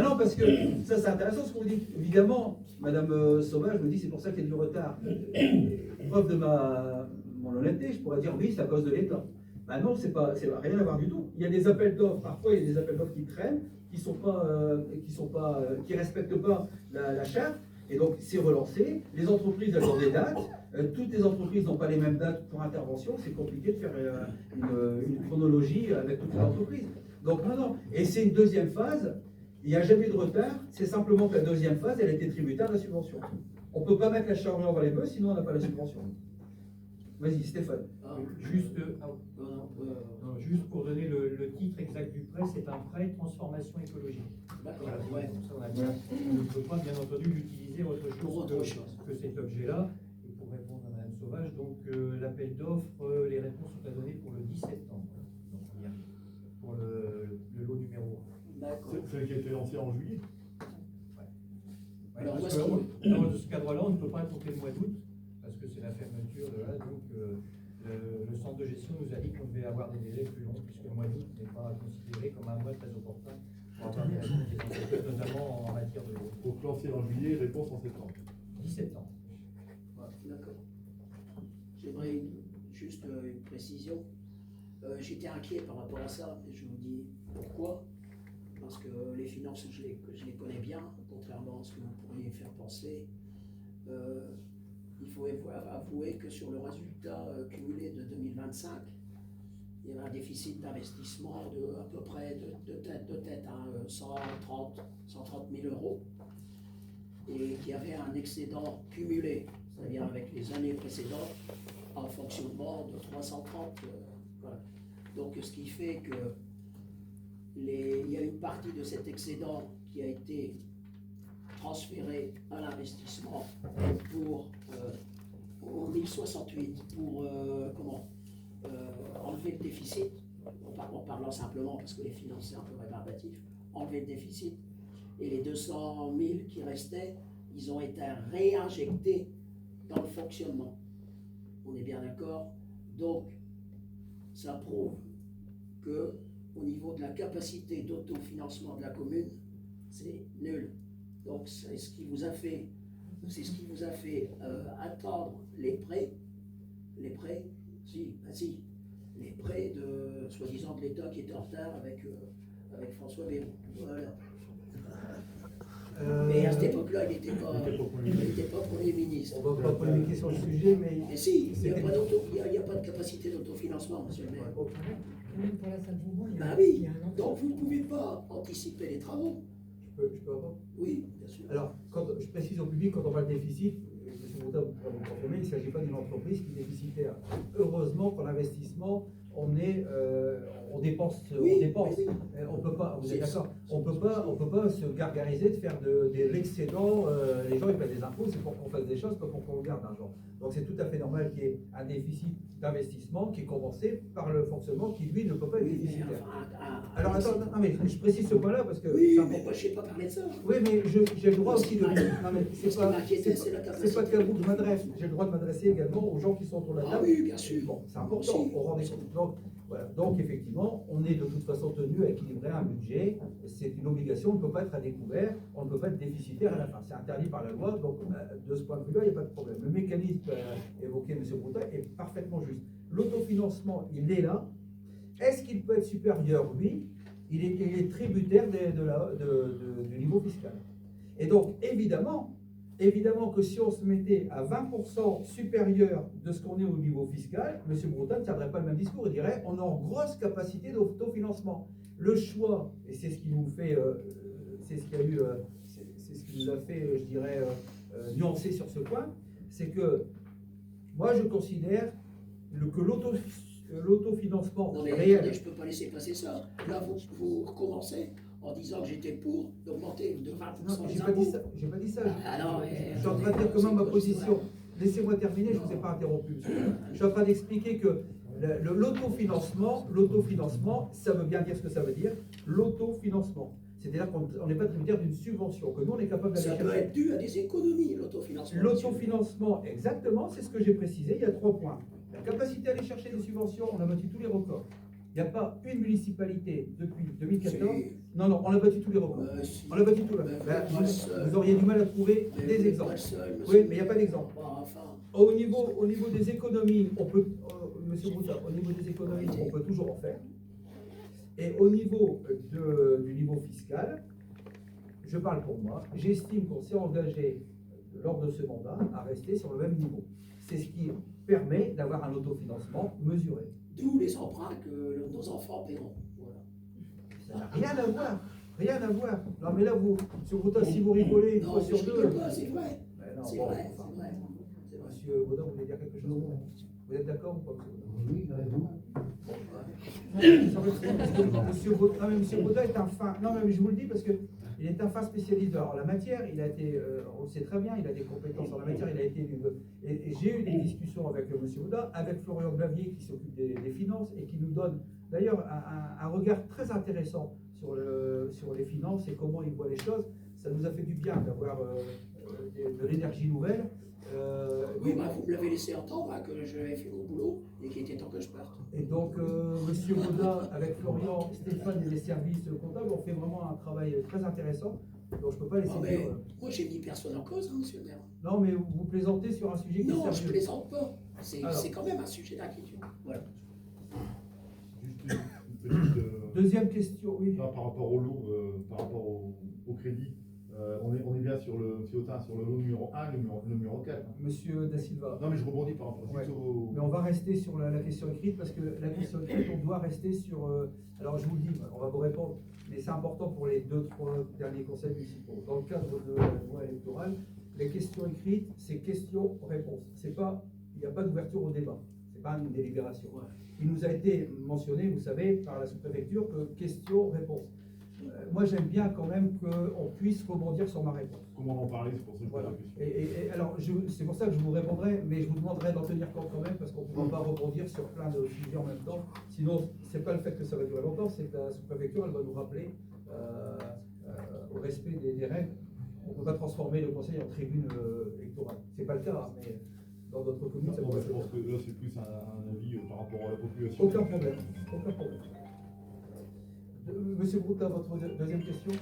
Speaker 1: non, parce que ça c'est intéressant ce qu'on dit. Évidemment, Madame Sauvage me dit c'est pour ça qu'il y a du retard. Preuve de mon honnêteté, je pourrais dire oui, c'est à cause de l'État. Bah non, c'est rien à voir du tout. Il y a des appels d'offres, parfois il y a des appels d'offres qui traînent, qui respectent pas la charte, et donc c'est relancé. Les entreprises elles ont des dates. Toutes les entreprises n'ont pas les mêmes dates pour intervention. C'est compliqué de faire une chronologie avec toutes les entreprises. Donc non. Et c'est une deuxième phase. Il n'y a jamais eu de retard. C'est simplement que la deuxième phase, elle a été tributaire de la subvention. On ne peut pas mettre la charrue avant les bœufs, sinon on n'a pas la subvention. Vas-y, Stéphane.
Speaker 3: Ah,
Speaker 4: Juste,
Speaker 3: non,
Speaker 4: juste pour donner le titre exact du prêt, c'est un prêt transformation écologique.
Speaker 3: d'accord,
Speaker 4: Voilà,
Speaker 3: ouais.
Speaker 4: comme ça, on ne peut pas, bien entendu, l'utiliser préciser autre
Speaker 3: Pour
Speaker 4: chose
Speaker 3: autre chose.
Speaker 4: que cet objet-là. Et pour répondre à Madame Sauvage, donc l'appel d'offres, les réponses sont à donner pour le 10 septembre. Donc on y arrive. Pour le lot numéro 1.
Speaker 3: D'accord.
Speaker 2: Celui qui a été lancé en juillet.
Speaker 3: Alors,
Speaker 4: Parce
Speaker 3: où est-ce
Speaker 4: que, dans ce cadre-là, on ne peut pas compter le mois d'août, parce que c'est la fermeture de là, donc le centre de gestion nous a dit qu'on devait avoir des délais plus longs, puisque le mois d'août n'est pas considéré comme un mois très opportun pour avoir des réponses des entreprises, notamment en matière de l'eau.
Speaker 2: Donc lancé en juillet, réponse en septembre.
Speaker 4: 10 septembre.
Speaker 3: D'accord. J'aimerais juste une précision. J'étais inquiet par rapport à ça, et je vous dis pourquoi. Parce que les finances, je les connais bien, contrairement à ce que vous pourriez faire penser. Il faut avouer que sur le résultat cumulé de 2025, il y avait un déficit d'investissement de à peu près de tête 130 000 euros, et qu'il y avait un excédent cumulé, c'est-à-dire avec les années précédentes, en fonctionnement de 330. Voilà. Donc ce qui fait que il y a une partie de cet excédent qui a été transférée à l'investissement pour au 1068 pour enlever le déficit, en parlant simplement parce que les finances c'est un peu rébarbatif, enlever le déficit, et les 200 000 qui restaient, ils ont été réinjectés dans le fonctionnement. On est bien d'accord? Donc ça prouve que au niveau de la capacité d'autofinancement de la commune, c'est nul. Donc c'est ce qui vous a fait, attendre les prêts, les prêts de soi-disant de l'État qui était en retard avec François Bayrou. Voilà. Mais à cette époque-là, il n'était pas Premier ministre.
Speaker 1: On va pas polémiquer sur le sujet, mais
Speaker 3: si, il n'y a pas de capacité d'autofinancement, monsieur le maire.
Speaker 5: Même pour la salle Bourbon, il y a,
Speaker 3: Bah
Speaker 5: il
Speaker 3: oui,
Speaker 5: y a un an.
Speaker 3: donc vous ne pouvez pas anticiper les travaux.
Speaker 1: je peux avoir.
Speaker 3: Oui, bien sûr.
Speaker 1: Alors, je précise au public, quand on parle de déficit, M. Bourdin vous pourrez vous confirmer, il ne s'agit pas d'une entreprise qui est déficitaire. Heureusement, pour l'investissement, on dépense.
Speaker 3: Oui,
Speaker 1: on dépense.
Speaker 3: oui.
Speaker 1: On peut pas, vous êtes
Speaker 3: C'est-
Speaker 1: d'accord, on peut pas se gargariser de faire de l'excédent. Les gens ils paient des impôts, c'est pour qu'on fasse des choses, pas pour qu'on garde l'argent. Donc c'est tout à fait normal qu'il y ait un déficit d'investissement qui est compensé par le fonctionnement qui lui ne peut pas être
Speaker 3: Oui, mais
Speaker 1: déficitaire.
Speaker 3: enfin,
Speaker 1: Alors attends, non, mais je précise ce point-là parce que
Speaker 3: oui,
Speaker 1: c'est
Speaker 3: mais
Speaker 1: important.
Speaker 3: moi je ne sais pas parler de ça.
Speaker 1: Oui, mais j'ai le droit aussi de. Non, mais
Speaker 3: Ce qui m'inquiétait, c'est la capacité.
Speaker 1: c'est pas qu'à vous que je m'adresse. J'ai le droit de m'adresser également aux gens qui sont autour de la
Speaker 3: Ah
Speaker 1: table.
Speaker 3: oui, bien sûr.
Speaker 1: Bon, c'est important,
Speaker 3: Aussi.
Speaker 1: on rend des comptes. Donc, voilà. Donc, effectivement, on est de toute façon tenu à équilibrer un budget. C'est une obligation, on ne peut pas être à découvert, on ne peut pas être déficitaire à la fin. C'est interdit par la loi, donc de ce point de vue-là, il n'y a pas de problème. Le mécanisme évoqué, M. Broutin, est parfaitement juste. L'autofinancement, il est là. Est-ce qu'il peut être supérieur? Oui. Il est tributaire du niveau fiscal. Et donc, évidemment que si on se mettait à 20% supérieur de ce qu'on est au niveau fiscal, M. Broutin ne tiendrait pas le même discours. Il dirait on est en grosse capacité d'autofinancement. Le choix, et c'est ce qui nous fait, c'est ce qui nous a fait, je dirais, nuancer sur ce point, c'est que moi je considère que l'autofinancement
Speaker 3: Non mais
Speaker 1: réel.
Speaker 3: attendez, je ne peux pas laisser passer ça. Là, vous recommencez en disant que j'étais pour d'augmenter de 20%
Speaker 1: Non,
Speaker 3: les
Speaker 1: j'ai pas dit
Speaker 3: impôts.
Speaker 1: ça. J'ai pas dit ça.
Speaker 3: Ah non, mais-
Speaker 1: Je suis en train de dire comment ma position. Laissez-moi terminer, je ne vous ai pas interrompu. Je suis en train d'expliquer que l'autofinancement, ça veut bien dire ce que ça veut dire. L'autofinancement. C'est-à-dire qu'on n'est pas tributaire d'une subvention, que nous on est capable d'aller
Speaker 3: Ça peut
Speaker 1: chercher.
Speaker 3: être dû à des économies, l'autofinancement.
Speaker 1: L'autofinancement, exactement, c'est ce que j'ai précisé. Il y a 3 points. La capacité à aller chercher des subventions, on a battu tous les records. Il n'y a pas une municipalité depuis 2014.
Speaker 3: Si.
Speaker 1: Non, on a battu tous les records.
Speaker 3: Si.
Speaker 1: On a battu tous les
Speaker 3: Mais
Speaker 1: records.
Speaker 3: vous êtes pas le seul.
Speaker 1: Vous auriez du mal à trouver
Speaker 3: Mais vous
Speaker 1: des
Speaker 3: n'êtes
Speaker 1: exemples.
Speaker 3: pas le seul, monsieur.
Speaker 1: Oui, mais il n'y a pas d'exemple.
Speaker 3: Bon, enfin,
Speaker 1: Au niveau des économies, on peut, Monsieur Broutin, au niveau des économies, on peut toujours en faire. Et au niveau du niveau fiscal, je parle pour moi, j'estime qu'on s'est engagé lors de ce mandat à rester sur le même niveau. C'est ce qui permet d'avoir un autofinancement mesuré.
Speaker 3: d'où les emprunts que nos enfants paieront. Voilà.
Speaker 1: Ça n'a rien à voir. Rien à voir. Non mais là, Monsieur Broutin, si vous rigolez une
Speaker 3: Non,
Speaker 1: fois
Speaker 3: mais
Speaker 1: sur
Speaker 3: je
Speaker 1: deux.
Speaker 3: rigole pas, c'est vrai.
Speaker 1: Mais non,
Speaker 3: C'est
Speaker 1: bon,
Speaker 3: vrai,
Speaker 1: enfin,
Speaker 3: c'est vrai. C'est vrai.
Speaker 1: Monsieur Baudin, vous voulez dire quelque chose? Vous êtes d'accord ou pas, Monsieur Baudin?
Speaker 2: Oui, raison.
Speaker 1: Monsieur Baudin est un fin. Non, mais je vous le dis parce que il est un fin spécialiste. Alors, la matière, il a été, on le sait très bien, il a des compétences en la matière. Il a été, et j'ai eu des discussions avec Monsieur Baudin, avec Florian Blavier qui s'occupe des finances et qui nous donne d'ailleurs un regard très intéressant sur les finances et comment il voit les choses. Ça nous a fait du bien d'avoir de l'énergie nouvelle.
Speaker 3: Oui, bah, vous me l'avez laissé entendre hein, que j'avais fait mon boulot et qu'il était temps que je parte.
Speaker 1: Et donc, Monsieur Baudin, avec Florian, Stéphane et les services comptables, ont fait vraiment un travail très intéressant. Donc, je ne peux pas laisser
Speaker 3: Non, mais
Speaker 1: dire.
Speaker 3: moi, j'ai mis personne en cause, hein, monsieur le maire.
Speaker 1: Non, mais vous plaisantez sur un sujet qui est
Speaker 3: Non, je
Speaker 1: sérieux.
Speaker 3: plaisante pas. C'est
Speaker 1: Alors.
Speaker 3: quand même un sujet d'inquiétude. Voilà.
Speaker 2: Juste une petite.
Speaker 1: Deuxième question, oui.
Speaker 2: Là, par rapport au lot, par rapport au crédit, on est bien sur le lot numéro 1, le numéro 4. Hein.
Speaker 1: Monsieur Da Silva.
Speaker 2: Non, mais je rebondis par rapport
Speaker 1: Ouais.
Speaker 2: au.
Speaker 1: Mais on va rester sur la question écrite parce que la question écrite, on doit rester sur. Alors je vous le dis, on va vous répondre, mais c'est important pour les 2-3 derniers conseils municipaux. Dans le cadre de la loi électorale, les questions écrites, c'est questions-réponses. C'est pas, il n'y a pas d'ouverture au débat. C'est pas une délibération. Il nous a été mentionné, vous savez, par la sous-préfecture que questions-réponses. Moi, j'aime bien quand même qu'on puisse rebondir sur ma réponse.
Speaker 2: Comment en parler, c'est pour ça que je pose
Speaker 1: Voilà.
Speaker 2: la question.
Speaker 1: Et alors, c'est pour ça que je vous répondrai, mais je vous demanderai d'en tenir compte quand même, parce qu'on ne pourra pas rebondir sur plein de sujets en même temps. Sinon, c'est pas le fait que ça va durer longtemps, c'est que la sous-préfecture, elle va nous rappeler au respect des règles. On ne peut pas transformer le conseil en tribune électorale. C'est pas le cas, hein, mais dans d'autres communes, ça
Speaker 2: Non,
Speaker 1: pourrait
Speaker 2: je
Speaker 1: se
Speaker 2: pense
Speaker 1: faire.
Speaker 2: que là, c'est plus un avis par rapport à la population.
Speaker 1: Aucun problème. Aucun problème. Monsieur Broutin, votre deuxième question?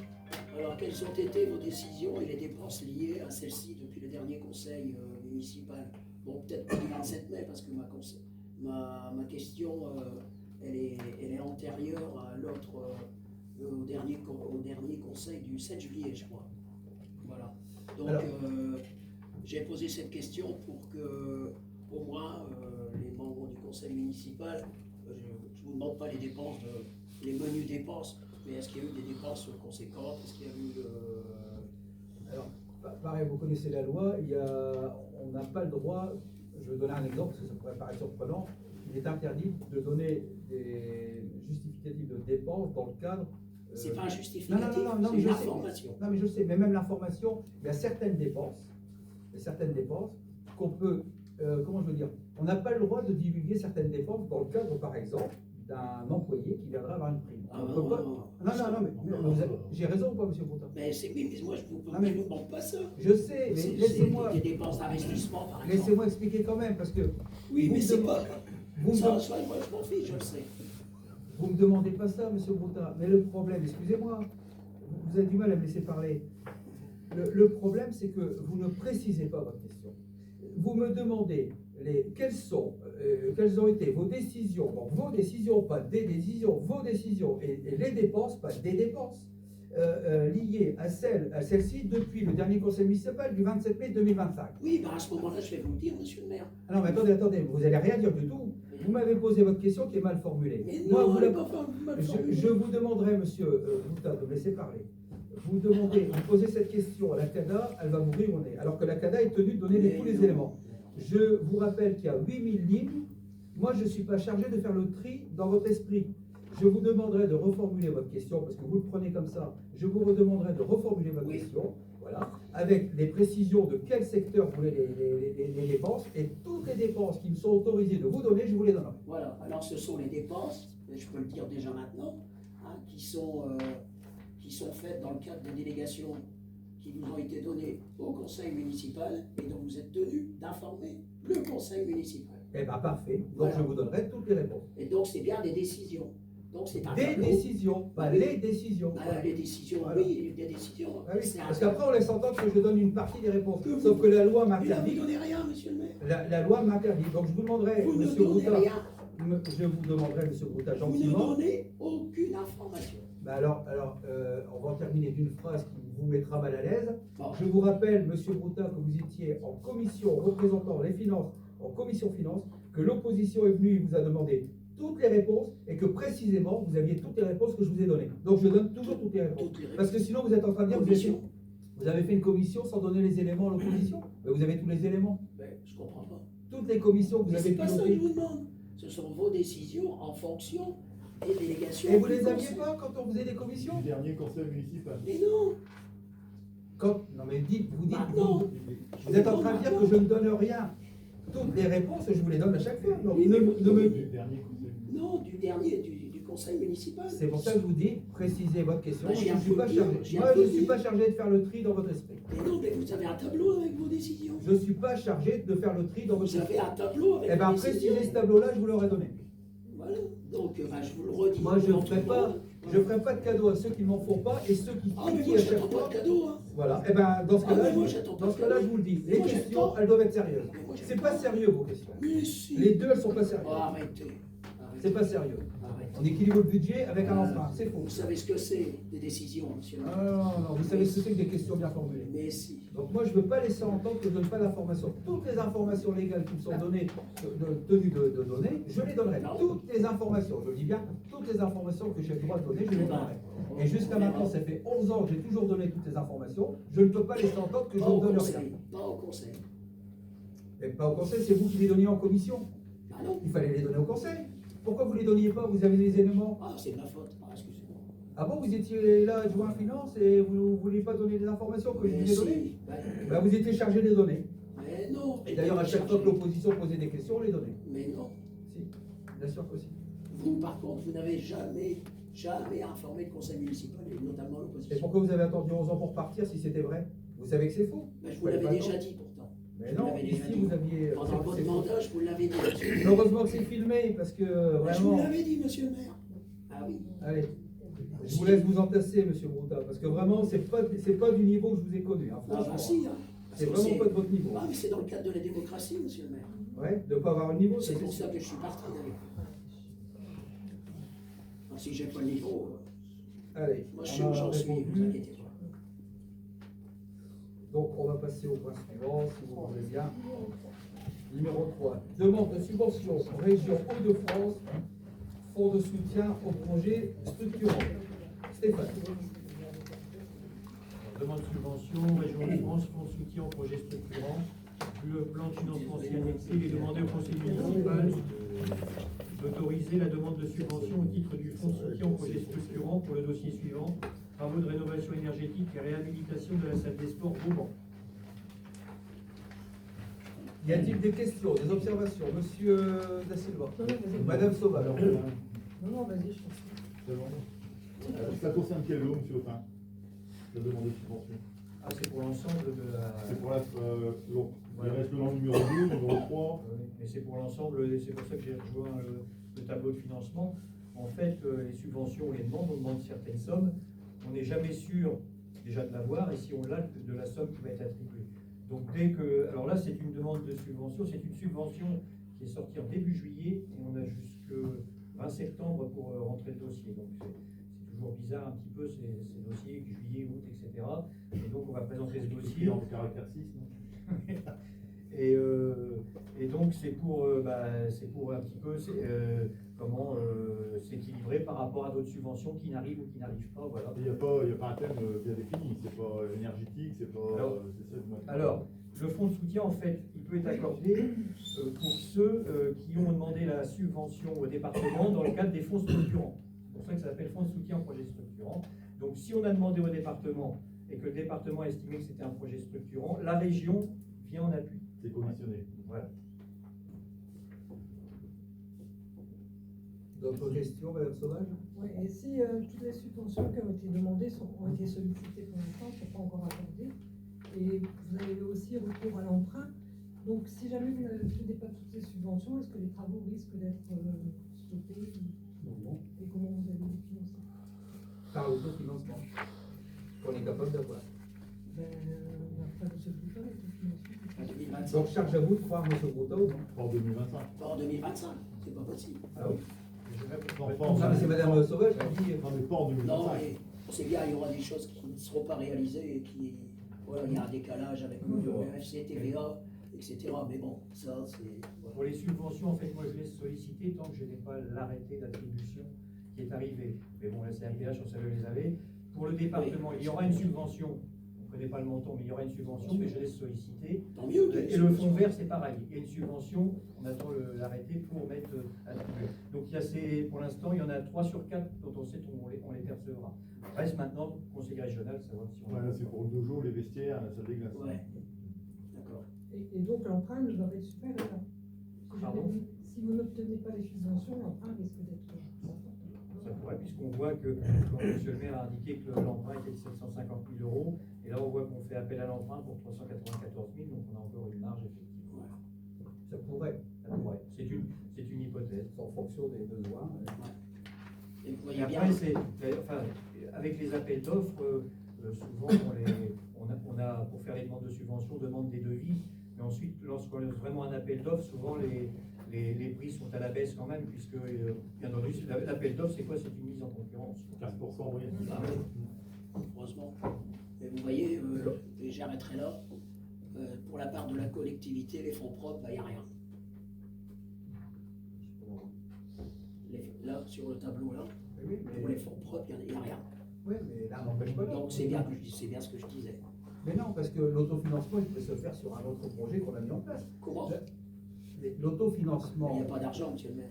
Speaker 3: Alors, quelles ont été vos décisions et les dépenses liées à celle-ci depuis le dernier conseil municipal? Bon, peut-être pas du 27 mai, parce que ma question, elle est antérieure à l'autre, au dernier conseil du 7 juillet, je crois. Voilà. Donc,
Speaker 1: Alors.
Speaker 3: j'ai posé cette question pour que, au moins, les membres du conseil municipal, je ne vous demande pas les dépenses, les menus dépenses, mais est-ce qu'il y a eu des dépenses conséquentes? Est-ce qu'il y a eu...
Speaker 1: Alors, pareil, vous connaissez la loi, on n'a pas le droit, je vais donner un exemple, parce que ça pourrait paraître surprenant, il est interdit de donner des justificatifs de dépenses dans le cadre...
Speaker 3: C'est pas un justificatif,
Speaker 1: non,
Speaker 3: c'est
Speaker 1: mais
Speaker 3: une
Speaker 1: je sais.
Speaker 3: information.
Speaker 1: Non, mais je sais, mais même l'information, il y a certaines dépenses qu'on peut, comment je veux dire, on n'a pas le droit de divulguer certaines dépenses dans le cadre, par exemple, d'un employé qui viendra avoir une prime.
Speaker 3: Ah,
Speaker 1: On
Speaker 3: non,
Speaker 1: peut pas...
Speaker 3: non,
Speaker 1: mais j'ai raison ou pas, monsieur Broutin?
Speaker 3: Mais oui, mais moi je vous
Speaker 1: Non, mais-
Speaker 3: demande pas ça.
Speaker 1: Je sais, mais
Speaker 3: C'est
Speaker 1: laissez-moi...
Speaker 3: des dépenses d'investissement, par exemple.
Speaker 1: Laissez-moi expliquer quand même, parce que
Speaker 3: Oui,
Speaker 1: vous
Speaker 3: mais
Speaker 1: me
Speaker 3: c'est
Speaker 1: dem-
Speaker 3: pas...
Speaker 1: vous me
Speaker 3: Ça,
Speaker 1: dem-
Speaker 3: ça, moi je m'en fiche, je le sais.
Speaker 1: vous ne me demandez pas ça, monsieur Broutin. Mais le problème, excusez-moi, vous avez du mal à me laisser parler. Le problème, c'est que vous ne précisez pas votre question. Vous me demandez quelles ont été vos décisions, bon, vos décisions, pas des décisions, vos décisions, et les dépenses, pas des dépenses, liées à celle-ci depuis le dernier conseil municipal du 27 mai 2025.
Speaker 3: Oui, bah à ce moment-là, je vais vous le dire, monsieur le maire.
Speaker 1: Ah non, mais attendez, vous n'allez rien dire du tout. Vous m'avez posé votre question qui est mal formulée.
Speaker 3: Mais
Speaker 1: Moi,
Speaker 3: non,
Speaker 1: vous
Speaker 3: elle
Speaker 1: la-
Speaker 3: est pas mal formulée.
Speaker 1: je vous demanderai, monsieur Broutin, de me laisser parler. Vous posez cette question à la CADA, elle va vous rire au nez, alors que la CADA est tenue de donner
Speaker 3: Mais
Speaker 1: tous les
Speaker 3: non.
Speaker 1: éléments. Je vous rappelle qu'il y a 8000 lignes. Moi, je ne suis pas chargé de faire le tri dans votre esprit. Je vous demanderai de reformuler votre question, parce que vous le prenez comme ça. Je vous redemanderai de reformuler votre
Speaker 3: Oui.
Speaker 1: question, voilà, avec les précisions de quel secteur vous voulez les dépenses, et toutes les dépenses qui me sont autorisées de vous donner, je vous les donnerai.
Speaker 3: Voilà, alors ce sont les dépenses, et je peux le dire déjà maintenant, hein, qui sont faites dans le cadre des délégations qui vous ont été données au conseil municipal et dont vous êtes tenu d'informer le conseil municipal.
Speaker 1: Eh bien, parfait. Donc,
Speaker 3: Voilà.
Speaker 1: je vous donnerai toutes les réponses.
Speaker 3: Et donc c'est bien des décisions. Donc c'est un
Speaker 1: Des
Speaker 3: tableau.
Speaker 1: décisions, pas
Speaker 3: Oui.
Speaker 1: les décisions.
Speaker 3: Ah, les décisions,
Speaker 1: Voilà.
Speaker 3: oui, des décisions.
Speaker 1: Ah oui,
Speaker 3: C'est un
Speaker 1: parce qu'après, on laisse entendre que je donne une partie des réponses.
Speaker 3: Que vous-
Speaker 1: Sauf que la loi
Speaker 3: Mais là, vous
Speaker 1: m'interdit.
Speaker 3: ne donnez rien, monsieur le maire.
Speaker 1: La loi m'interdit. Donc, je vous demanderai,
Speaker 3: Vous ne
Speaker 1: monsieur
Speaker 3: donnez
Speaker 1: Broutin,
Speaker 3: rien.
Speaker 1: je vous demanderai, monsieur Broutin,
Speaker 3: Vous ne
Speaker 1: gentiment.
Speaker 3: donnez aucune information.
Speaker 1: Ben alors, on va en terminer d'une phrase qui vous mettra mal à l'aise.
Speaker 3: Bon.
Speaker 1: Je vous rappelle, monsieur Broutin, que vous étiez en commission représentant les finances, en commission finances, que l'opposition est venue et vous a demandé toutes les réponses et que précisément, vous aviez toutes les réponses que je vous ai données. Donc, je donne toujours toutes les réponses.
Speaker 3: Toutes les
Speaker 1: Parce que sinon, vous êtes en train de dire que
Speaker 3: Commission.
Speaker 1: vous avez fait une commission sans donner les éléments à l'opposition. Mais vous avez tous les éléments.
Speaker 3: Ben, je comprends pas.
Speaker 1: Toutes les commissions que vous
Speaker 3: Mais
Speaker 1: avez
Speaker 3: c'est pas ça que je
Speaker 1: pilotées.
Speaker 3: vous demande. Ce sont vos décisions en fonction des délégations.
Speaker 1: Et vous
Speaker 3: du
Speaker 1: les aviez
Speaker 3: conseil.
Speaker 1: pas quand on faisait des commissions?
Speaker 2: Du dernier conseil municipal.
Speaker 3: Mais non.
Speaker 1: Non mais vous dites,
Speaker 3: Maintenant.
Speaker 1: vous êtes en train de dire que je ne donne rien. Toutes les réponses, je vous les donne à chaque fois. Donc,
Speaker 3: Oui,
Speaker 1: ne
Speaker 3: mais
Speaker 1: me-
Speaker 2: Du dernier conseil municipal.
Speaker 3: Non, du dernier, du conseil municipal.
Speaker 1: C'est pour ça que je vous dis, précisez votre question.
Speaker 3: Bah,
Speaker 1: Je
Speaker 3: j'ai
Speaker 1: ne
Speaker 3: un
Speaker 1: suis
Speaker 3: peu
Speaker 1: pas
Speaker 3: dit,
Speaker 1: chargé.
Speaker 3: j'ai
Speaker 1: Moi,
Speaker 3: un peu
Speaker 1: je ne suis
Speaker 3: dit.
Speaker 1: pas chargé de faire le tri dans votre esprit.
Speaker 3: Mais non, mais vous avez un tableau avec vos décisions.
Speaker 1: Je ne suis pas chargé de faire le tri dans votre
Speaker 3: Vous
Speaker 1: esprit.
Speaker 3: avez un tableau avec
Speaker 1: Eh bien,
Speaker 3: vos décisions.
Speaker 1: précisez ce tableau-là, je vous l'aurais donné.
Speaker 3: Voilà. Donc, je vous le redis.
Speaker 1: Moi, je
Speaker 3: devant
Speaker 1: ne
Speaker 3: tout le monde.
Speaker 1: ferai pas de cadeau à ceux qui ne m'en font pas et ceux qui
Speaker 3: Ah, mais
Speaker 1: qui
Speaker 3: moi,
Speaker 1: à chaque
Speaker 3: j'attends pas
Speaker 1: fois.
Speaker 3: de cadeau. Hein.
Speaker 1: Voilà. Et ben dans ce
Speaker 3: Ah,
Speaker 1: cas-là,
Speaker 3: mais moi, j'attends pas de
Speaker 1: je vous le dis. Les
Speaker 3: Moi,
Speaker 1: questions,
Speaker 3: j'attends.
Speaker 1: elles doivent être sérieuses.
Speaker 3: Mais moi, j'aime
Speaker 1: C'est pas sérieux vos questions.
Speaker 3: Mais si.
Speaker 1: Les deux, elles sont pas sérieuses.
Speaker 3: Oh, arrêtez.
Speaker 1: C'est pas sérieux.
Speaker 3: Arrêtez.
Speaker 1: On équilibre le budget avec un emprunt. C'est faux.
Speaker 3: Vous savez ce que c'est, des décisions, monsieur.
Speaker 1: Ah, non, vous savez ce que c'est que des questions bien formulées.
Speaker 3: Mais si.
Speaker 1: Donc moi, je ne veux pas laisser entendre que je ne donne pas d'informations. Toutes les informations légales qui me sont données, tenues de donner, je les donnerai. Toutes les informations, je le dis bien, toutes les informations que j'ai le droit de donner, je les donnerai. Et jusqu'à maintenant, ça fait 11 ans que j'ai toujours donné toutes les informations. Je ne peux pas laisser entendre que je
Speaker 3: Pas
Speaker 1: ne
Speaker 3: au
Speaker 1: donne rien.
Speaker 3: conseil. Pas au conseil.
Speaker 1: Mais pas au conseil, c'est vous qui les donniez en commission.
Speaker 3: Ah non.
Speaker 1: Il fallait les donner au conseil. Pourquoi vous ne les donniez pas? Vous avez les éléments.
Speaker 3: Ah, c'est de ma faute. Ah, excusez-moi.
Speaker 1: Ah bon, vous étiez là, adjoint finance, et vous ne vouliez pas donner les informations que je
Speaker 3: Mais
Speaker 1: vous ai données?
Speaker 3: si.
Speaker 1: Ben, vous étiez chargé de les donner.
Speaker 3: Mais non.
Speaker 1: Et d'ailleurs, à chaque fois que l'opposition posait des questions, on les donnait.
Speaker 3: Mais non.
Speaker 1: Si, bien sûr que si.
Speaker 3: Vous, par contre, vous n'avez jamais informé le conseil municipal, et notamment
Speaker 1: Et
Speaker 3: l'opposition.
Speaker 1: pourquoi vous avez attendu 11 ans pour partir si c'était vrai? Vous savez que c'est faux.
Speaker 3: Ben, je vous
Speaker 1: Fallait
Speaker 3: l'avais
Speaker 1: pas
Speaker 3: déjà
Speaker 1: attendre.
Speaker 3: dit pourtant.
Speaker 1: Mais
Speaker 3: Je vous
Speaker 1: non,
Speaker 3: l'avais déjà
Speaker 1: ici
Speaker 3: dit.
Speaker 1: vous aviez.
Speaker 3: Pendant votre
Speaker 1: c'est faux.
Speaker 3: mandat, je vous l'avais dit, monsieur le maire.
Speaker 1: Heureusement que c'est filmé parce que
Speaker 3: Ben, je vous
Speaker 1: vraiment.
Speaker 3: l'avais dit, monsieur le maire. Ah oui.
Speaker 1: Allez, je vous laisse vous entasser, monsieur Brouta, parce que vraiment, c'est pas du niveau que je vous ai connu. Hein,
Speaker 3: Ah bah
Speaker 1: franchement.
Speaker 3: si. Hein.
Speaker 1: C'est
Speaker 3: Parce que
Speaker 1: vraiment pas de votre niveau.
Speaker 3: Ah, mais c'est dans le cadre de la démocratie, monsieur le maire.
Speaker 1: Ouais, de ne pas avoir le niveau,
Speaker 3: C'est
Speaker 1: c'est
Speaker 3: pour
Speaker 1: sûr.
Speaker 3: ça que je suis parti d'ailleurs. Ah, si j'ai pas le niveau,
Speaker 1: Allez,
Speaker 3: moi
Speaker 1: on a
Speaker 3: j'en suis,
Speaker 1: répondu.
Speaker 3: vous inquiétez pas.
Speaker 1: Donc, on va passer au point suivant, si vous voulez bien. Numéro 3. Demande de subvention région Hauts-de-France, fonds de soutien au projet structurant. Stéphane.
Speaker 4: Demande de subvention, région de France, fonds de soutien au projet structurant. Le plan de financement s'y annexé, il est demandé au conseil municipal d'autoriser la demande de subvention au titre du fonds de soutien au projet structurant pour le dossier suivant, travaux de rénovation énergétique et réhabilitation de la salle des sports Vauban.
Speaker 1: Y a-t-il des questions, des observations? Monsieur Da Silva.
Speaker 5: Non, vas-y.
Speaker 1: Madame Sauvage.
Speaker 5: Non, vas-y, je pense.
Speaker 2: C'est bon. Ça concerne quel lot, monsieur Aupin? La demande de subvention.
Speaker 4: Ah, c'est pour l'ensemble de la...
Speaker 2: C'est pour la. Long. Il
Speaker 4: Voilà.
Speaker 2: reste le nom numéro 2, numéro 3.
Speaker 4: Oui, mais c'est pour l'ensemble, et c'est pour ça que j'ai rejoint le tableau de financement. En fait, les subventions, on les demande, on demande certaines sommes. On n'est jamais sûr déjà de l'avoir, et si on l'a, de la somme qui va être attribuée. Donc dès que... Alors là, c'est une demande de subvention, c'est une subvention qui est sortie en début juillet, et on a jusque 20 septembre pour rentrer le dossier. Donc c'est toujours bizarre un petit peu ces dossiers, juillet, août, etc. Et donc on va présenter ce dossier.
Speaker 2: En caractère 6, non?
Speaker 4: Et donc c'est pour un petit peu s'équilibrer par rapport à d'autres subventions qui n'arrivent ou qui n'arrivent pas. Voilà.
Speaker 2: Il n'y a pas un thème bien défini, c'est pas énergétique, c'est pas. C'est ça que moi-
Speaker 4: Alors, le fonds de soutien, en fait, il peut être accordé pour ceux qui ont demandé la subvention au département dans le cadre des fonds structurants. C'est pour ça que ça s'appelle fonds de soutien en projet structurant. Donc si on a demandé au département et que le département a estimé que c'était un projet structurant, la région vient en appui.
Speaker 2: C'est commissionné.
Speaker 4: Voilà.
Speaker 1: D'autres questions, Madame Sauvage?
Speaker 5: Ouais, et si toutes les subventions qui ont été demandées ont été sollicitées pour l'instant, ne sont pas encore accordées, et vous avez aussi recours à l'emprunt, donc si jamais vous n'avez pas toutes ces subventions, est-ce que les travaux risquent d'être stoppés?
Speaker 1: Non.
Speaker 5: Et comment vous allez les financer?
Speaker 1: Par l'autofinancement qu'on est capable d'avoir.
Speaker 5: Ben, on n'a pas de ce bulletin, l'autofinancement.
Speaker 3: En 2025.
Speaker 1: Donc charge à vous de croire M. Brouta ou non?
Speaker 2: Pas en 2025.
Speaker 3: Pas en 2025, c'est pas possible.
Speaker 1: Ah oui.
Speaker 2: Non,
Speaker 1: mais c'est Madame Sauvage qui dit.
Speaker 2: Non, mais pas en 2025.
Speaker 3: Non, mais on sait bien, il y aura des choses qui ne seront pas réalisées et qui. Voilà, il y a un décalage avec le FC, TVA, etc. Mais bon, ça, c'est.
Speaker 4: Pour les subventions, en fait, moi je laisse solliciter tant que je n'ai pas l'arrêté d'attribution qui est arrivé. Mais bon, la CRPH, on savait les avait. Pour le département, il y aura une subvention ne connais pas le montant, mais il y aura une subvention, mais je laisse solliciter.
Speaker 3: Tant mieux.
Speaker 4: Et le fonds vert, c'est pareil. Il y a une subvention, on attend l'arrêté pour mettre à trouver. Donc il y a pour l'instant, il y en a 3 sur 4 dont on sait qu'on les percevra. Reste maintenant, conseil régional, savoir si on...
Speaker 2: Voilà, c'est pour le dojo, les vestiaires, la salle des glaces.
Speaker 3: Ouais. D'accord.
Speaker 5: Et donc l'emprunt ne va être supérieur.
Speaker 4: Pardon?
Speaker 5: Si vous n'obtenez pas les subventions, l'emprunt risque d'être important.
Speaker 4: Ça pourrait, puisqu'on voit que, comme M. le maire a indiqué que l'emprunt était de 750 000 €, et là on voit qu'on fait appel à l'emprunt pour 394 000, donc on a encore une marge effectivement.
Speaker 1: Ça pourrait,
Speaker 4: Ça pourrait. C'est une hypothèse.
Speaker 1: en fonction des besoins.
Speaker 3: Et vous
Speaker 4: Et
Speaker 3: voyez bien.
Speaker 4: après, enfin, avec les appels d'offres, souvent on a, pour faire les demandes de subventions, on demande des devis, mais ensuite, lorsqu'on a vraiment un appel d'offres, souvent les prix sont à la baisse quand même, puisque bien entendu, l'appel d'offres, c'est quoi? C'est une mise en concurrence.
Speaker 2: 15% en moyenne.
Speaker 3: Ah oui. Heureusement. Mais vous voyez, et j'arrêterai là, pour la part de la collectivité, les fonds propres, il n'y a rien. Là, sur le tableau, là,
Speaker 1: Oui,
Speaker 3: pour les fonds propres, il n'y a rien.
Speaker 1: oui, mais là, n'empêche pas l'autre.
Speaker 3: Donc c'est bien ce que je disais.
Speaker 1: Mais non, parce que l'autofinancement, il peut se faire sur un autre projet qu'on a mis en place.
Speaker 3: Comment? Il
Speaker 1: L'autofinancement.
Speaker 3: n'y a pas d'argent, monsieur le maire.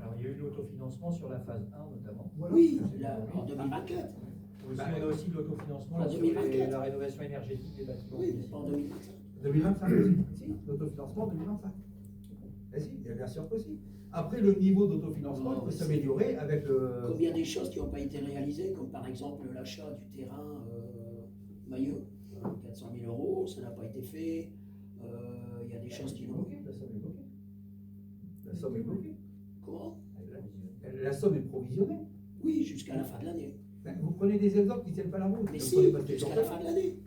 Speaker 4: Alors, il y a eu l'autofinancement sur la phase 1 notamment.
Speaker 1: Voilà.
Speaker 3: Oui, là, en 2024.
Speaker 4: Aussi, on a aussi de l'autofinancement là,
Speaker 3: En
Speaker 4: sur
Speaker 3: 2024.
Speaker 4: la rénovation énergétique des bâtiments.
Speaker 3: Oui, mais pas en 2025.
Speaker 1: 2025 aussi. Si, l'autofinancement 2025. Eh si, bien sûr que si. Après, le niveau d'autofinancement il peut s'améliorer avec le.
Speaker 3: Comme il y a des choses qui n'ont pas été réalisées, comme par exemple l'achat du terrain Maillot, 400 000 €, ça n'a pas été fait. Il y a des choses qui n'ont.
Speaker 1: La somme est bloquée. La somme est bloquée.
Speaker 3: Comment?
Speaker 1: La somme est provisionnée.
Speaker 3: Oui, jusqu'à la fin de l'année.
Speaker 1: Ben, vous prenez des exemples qui ne tiennent pas la route.
Speaker 3: Mais
Speaker 1: Ne
Speaker 3: si,
Speaker 1: prenez pas ces
Speaker 3: jusqu'à la
Speaker 1: exemples-là.
Speaker 3: fin de l'année.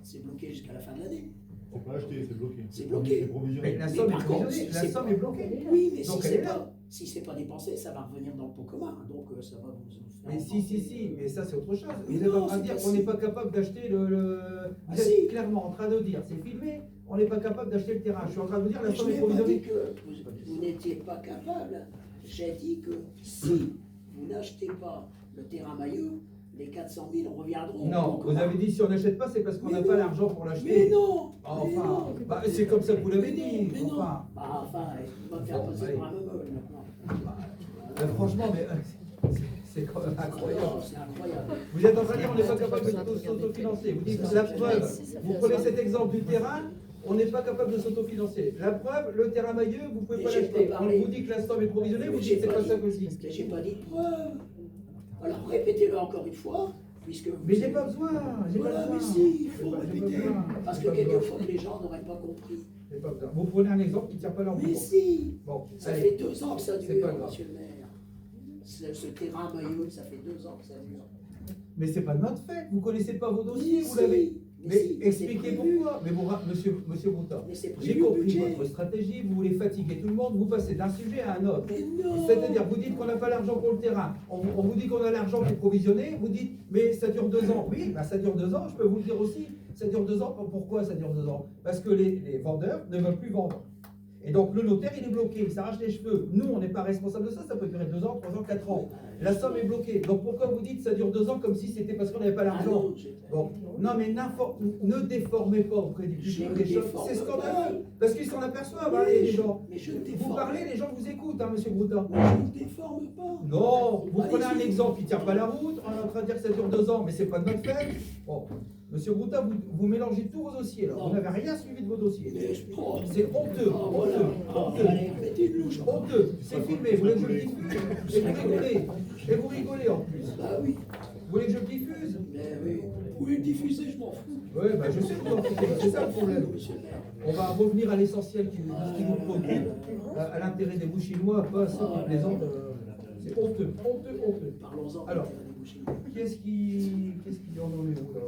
Speaker 3: C'est bloqué jusqu'à la fin de l'année.
Speaker 2: C'est pas acheté, c'est bloqué.
Speaker 3: C'est bloqué.
Speaker 2: C'est provisionné.
Speaker 1: Mais la
Speaker 3: Mais
Speaker 1: somme est
Speaker 3: par contre,
Speaker 1: provisionnée.
Speaker 3: si
Speaker 1: La
Speaker 3: c'est
Speaker 1: somme
Speaker 3: pas-
Speaker 1: est bloquée.
Speaker 3: Oui, mais
Speaker 1: Donc,
Speaker 3: si
Speaker 1: elle
Speaker 3: c'est
Speaker 1: est là.
Speaker 3: pas dépensé, ça va revenir dans le pot commun. Donc ça va vous faire.
Speaker 1: Mais si, mais ça c'est autre chose.
Speaker 3: Mais
Speaker 1: Vous êtes
Speaker 3: non,
Speaker 1: en train de
Speaker 3: c'est
Speaker 1: dire
Speaker 3: pas
Speaker 1: qu'on
Speaker 3: si.
Speaker 1: n'est pas capable d'acheter le.
Speaker 3: Ah,
Speaker 1: Vous êtes
Speaker 3: si.
Speaker 1: clairement en train de dire, c'est filmé, on n'est pas capable d'acheter le terrain. Je suis en train de vous dire la
Speaker 3: Mais je
Speaker 1: somme est
Speaker 3: n'ai pas dit
Speaker 1: provisionnée.
Speaker 3: que vous n'étiez pas capable. J'ai dit que si vous n'achetez pas le terrain Maillot, les 400 000 reviendront.
Speaker 1: Non,
Speaker 3: Donc,
Speaker 1: vous avez dit si on n'achète pas, c'est parce qu'on
Speaker 3: Mais
Speaker 1: n'a
Speaker 3: non.
Speaker 1: pas l'argent pour
Speaker 3: Mais
Speaker 1: l'acheter.
Speaker 3: non. Mais
Speaker 1: Enfin,
Speaker 3: non.
Speaker 1: bah, c'est comme ça que vous l'avez
Speaker 3: Mais non,
Speaker 1: dit.
Speaker 3: mais non.
Speaker 1: Enfin,
Speaker 3: Enfin, il va me faire
Speaker 1: Bon,
Speaker 3: passer
Speaker 1: allez.
Speaker 3: pour un meumeux maintenant.
Speaker 1: franchement, mais c'est quand même incroyable.
Speaker 3: C'est incroyable.
Speaker 1: Vous êtes en train de dire on n'est pas capable de s'autofinancer. Vous dites la preuve, vous prenez cet exemple du terrain, on n'est pas capable de s'autofinancer. La preuve, le terrain Maillot, vous ne pouvez
Speaker 3: Mais
Speaker 1: pas
Speaker 3: j'ai
Speaker 1: l'acheter.
Speaker 3: pas
Speaker 1: On
Speaker 3: parlé.
Speaker 1: vous dit que la somme est provisionnée, vous
Speaker 3: Mais
Speaker 1: dites
Speaker 3: j'ai
Speaker 1: c'est
Speaker 3: pas
Speaker 1: pas
Speaker 3: dit-
Speaker 1: ça que je dis.
Speaker 3: Mais j'ai pas dit de preuve. Alors répétez-le encore une fois, puisque.
Speaker 1: Mais j'ai pas besoin, j'ai pas
Speaker 3: Voilà,
Speaker 1: besoin.
Speaker 3: mais si, il faut
Speaker 1: J'ai pas
Speaker 3: répéter.
Speaker 1: besoin.
Speaker 3: Parce
Speaker 1: J'ai
Speaker 3: que
Speaker 1: pas besoin.
Speaker 3: quelquefois que les gens n'auraient pas compris.
Speaker 1: J'ai pas besoin. Vous prenez un exemple qui ne tient pas la route.
Speaker 3: Mais si,
Speaker 1: Bon,
Speaker 3: ça
Speaker 1: allez.
Speaker 3: fait 2 ans que ça
Speaker 1: C'est
Speaker 3: dure,
Speaker 1: pas grave.
Speaker 3: monsieur le maire. Ce terrain Maillot, ça fait 2 ans que ça dure.
Speaker 1: Mais c'est pas de notre fait. Vous connaissez pas vos dossiers,
Speaker 3: Mais
Speaker 1: vous
Speaker 3: si,
Speaker 1: l'avez.
Speaker 3: mais
Speaker 1: Mais
Speaker 3: si,
Speaker 1: expliquez
Speaker 3: c'est prévu.
Speaker 1: pourquoi. Mais vous, monsieur Broutin,
Speaker 3: Mais c'est
Speaker 1: j'ai
Speaker 3: prévu au
Speaker 1: compris
Speaker 3: budget.
Speaker 1: votre stratégie. Vous voulez fatiguer tout le monde. Vous passez d'un sujet à un autre.
Speaker 3: Mais non.
Speaker 1: C'est-à-dire, vous dites qu'on n'a pas l'argent pour le terrain. On vous dit qu'on a l'argent pour provisionner. Vous dites, mais ça dure 2 ans. Oui, bah, ça dure 2 ans. Je peux vous le dire aussi. Ça dure 2 ans. Pourquoi ça dure 2 ans? Parce que les vendeurs ne veulent plus vendre. Et donc le notaire, il est bloqué, il s'arrache les cheveux. Nous, on n'est pas responsable de ça, ça peut durer 2 ans, 3 ans, 4 ans. La somme est bloquée. Donc pourquoi vous dites que ça dure 2 ans comme si c'était parce qu'on n'avait pas
Speaker 3: Ah
Speaker 1: l'argent?
Speaker 3: non,
Speaker 1: Bon, non mais ne déformez pas auprès du
Speaker 3: Je
Speaker 1: public
Speaker 3: ne
Speaker 1: les choses.
Speaker 3: déforme
Speaker 1: C'est scandaleux.
Speaker 3: pas.
Speaker 1: Parce qu'ils s'en aperçoivent, hein,
Speaker 3: Oui,
Speaker 1: les gens.
Speaker 3: mais je ne
Speaker 1: Vous
Speaker 3: déforme
Speaker 1: parlez, les gens vous écoutent, hein, monsieur Broutin.
Speaker 3: Mais je ne déforme pas.
Speaker 1: Non, vous prenez un
Speaker 3: Allez-y.
Speaker 1: exemple qui ne tient pas la route, on est en train de dire que ça dure 2 ans, mais c'est pas de notre fait. Bon, monsieur Broutin, vous mélangez tous vos dossiers, là. Vous
Speaker 3: Non.
Speaker 1: n'avez rien suivi de vos dossiers.
Speaker 3: Mais je prends.
Speaker 1: C'est honteux,
Speaker 3: Ah, voilà.
Speaker 1: honteux,
Speaker 3: Ah,
Speaker 1: honteux.
Speaker 3: allez, mettez une louche.
Speaker 1: Honteux, c'est filmé, vous voulez que je le diffuse? Et vous rigolez, et vous rigolez en plus.
Speaker 3: Bah oui.
Speaker 1: Vous voulez que je le diffuse?
Speaker 3: Mais oui. Vous pouvez le diffuser, je m'en fous.
Speaker 1: Oui, bah je sais que vous en foutez, c'est ça le problème.
Speaker 3: Monsieur le maire.
Speaker 1: On va revenir à l'essentiel qui nous préoccupe, à l'intérêt des bouts chinois, pas à ceux qui plaisantent. C'est honteux, honteux, honteux.
Speaker 3: Parlons-en.
Speaker 1: Alors.
Speaker 3: des bouchées.
Speaker 1: Qu'est-ce qui en est où là?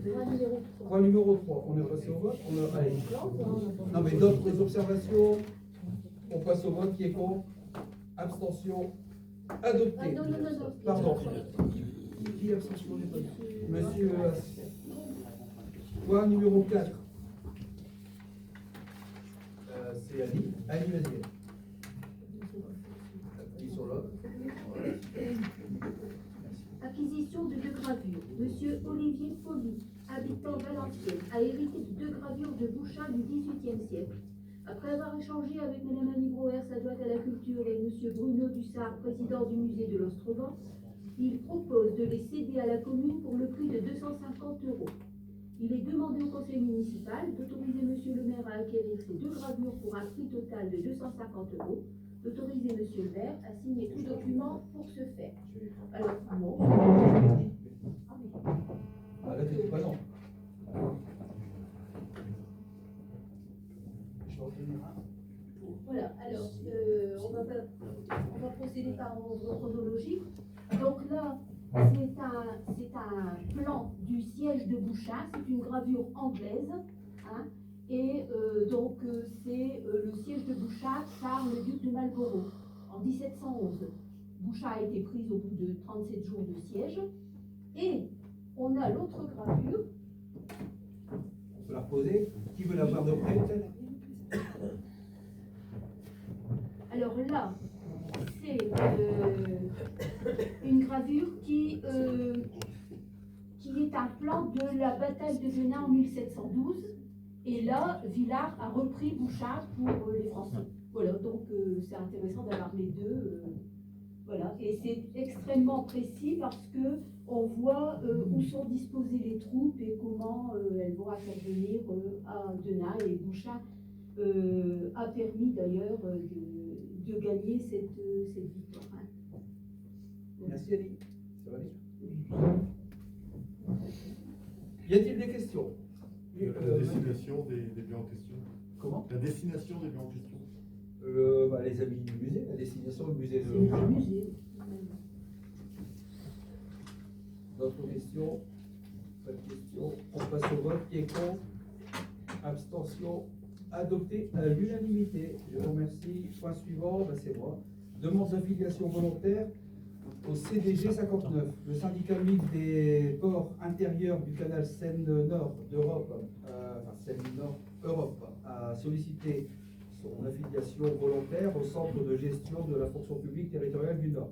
Speaker 6: Point numéro 3.
Speaker 1: Point numéro 3, on est passé au vote. Allez. Non mais d'autres observations? On passe au vote, qui est contre? Abstention? Adopté.
Speaker 6: Ah non, non, non, non.
Speaker 1: Pardon. Qui est abstention? J'ai pas dit. Monsieur point numéro 4. C'est Ali. Ali, vas-y. Appuie sur l'autre.
Speaker 6: Acquisition de 2 gravures, 2 Monsieur Olivier Folly, habitant Valenciennes, a hérité de 2 gravures de Bouchat du XVIIIe siècle. Après avoir échangé avec Madame Annie Brouwer, adjointe à la culture, et Monsieur Bruno Dussard, président du musée de l'Ostrovent, il propose de les céder à la commune pour le prix de 250 €. Il est demandé au conseil municipal d'autoriser Monsieur le maire à acquérir ces 2 gravures pour un prix total de 250 €, d'autoriser Monsieur le maire à signer tout document pour ce faire. Alors, non.
Speaker 1: Ah, là, tu dis pas non.
Speaker 6: Voilà, alors, on va procéder par ordre chronologique. Donc là, c'est un plan du siège de Bouchat, c'est une gravure anglaise, hein, et c'est le siège de Bouchat par le duc de Marlborough en 1711. Bouchat a été prise au bout de 37 jours de siège, et on a l'autre gravure.
Speaker 1: On peut la reposer. Qui veut la voir de près, peut-être?
Speaker 6: Alors là, c'est une gravure qui est un plan de la bataille de Denain en 1712. Et là, Villars a repris Bouchat pour les Français. Voilà, donc c'est intéressant d'avoir les deux. Voilà, et c'est extrêmement précis parce que on voit où sont disposées les troupes et comment elles vont intervenir à Denain. Et Bouchat a permis d'ailleurs de gagner cette victoire. Hein.
Speaker 1: Merci Annie. Ça va aller? Y a-t-il des questions?
Speaker 2: La destination des biens en question.
Speaker 1: Comment?
Speaker 2: La destination des biens en question.
Speaker 1: Les amis du musée, la destination du musée de
Speaker 6: C'est un musée.
Speaker 1: D'autres questions? Pas de questions. On passe au vote. Qui est contre? Abstention? Adopté à l'unanimité. Je vous remercie. Point suivant, c'est moi. Demande d'affiliation volontaire au CDG 59. Le syndicat mixte des ports intérieurs du canal Seine-Nord d'Europe, Seine-Nord Europe, a sollicité son affiliation volontaire au centre de gestion de la fonction publique territoriale du Nord.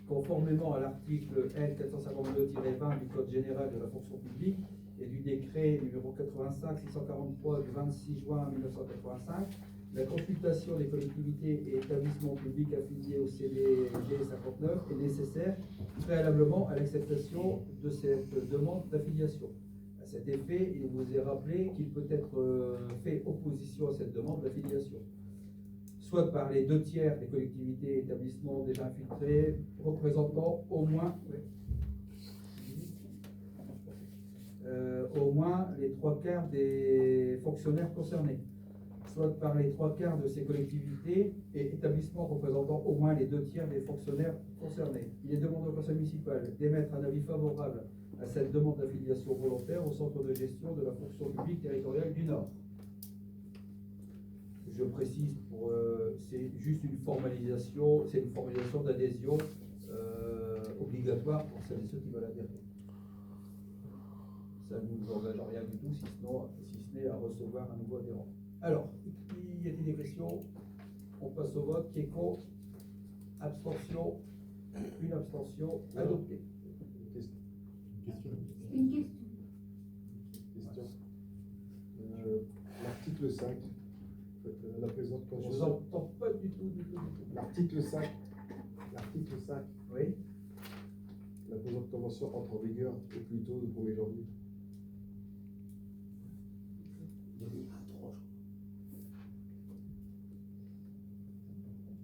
Speaker 1: Conformément à l'article L 452-20 du Code général de la fonction publique et du décret numéro 85-643 du 26 juin 1985, la consultation des collectivités et établissements publics affiliés au CDG 59 est nécessaire préalablement à l'acceptation de cette demande d'affiliation. À cet effet, il vous est rappelé qu'il peut être fait opposition à cette demande d'affiliation, soit par les 2 tiers des collectivités et établissements déjà infiltrés, représentant au moins les 3/4 des fonctionnaires concernés, soit par les 3/4 de ces collectivités et établissements représentant au moins les 2 tiers des fonctionnaires concernés. Il est demandé au conseil municipal d'émettre un avis favorable à cette demande d'affiliation volontaire au centre de gestion de la fonction publique territoriale du Nord. Je précise, c'est juste une formalisation, c'est une formalisation d'adhésion obligatoire pour celles et ceux qui veulent adhérer. Ça ne nous engage à rien du tout, si ce n'est à recevoir un nouveau adhérent. Alors, y a-t-il des questions? On passe au vote. Qui est contre? Abstention? Une abstention. Adopté.
Speaker 6: Une question.
Speaker 7: L'article 5, la présente
Speaker 1: Je vous
Speaker 7: convention.
Speaker 1: entends pas du tout.
Speaker 7: L'article 5,
Speaker 1: Oui.
Speaker 7: la présente convention entre en vigueur au plus tôt le 1er janvier.
Speaker 3: 2023.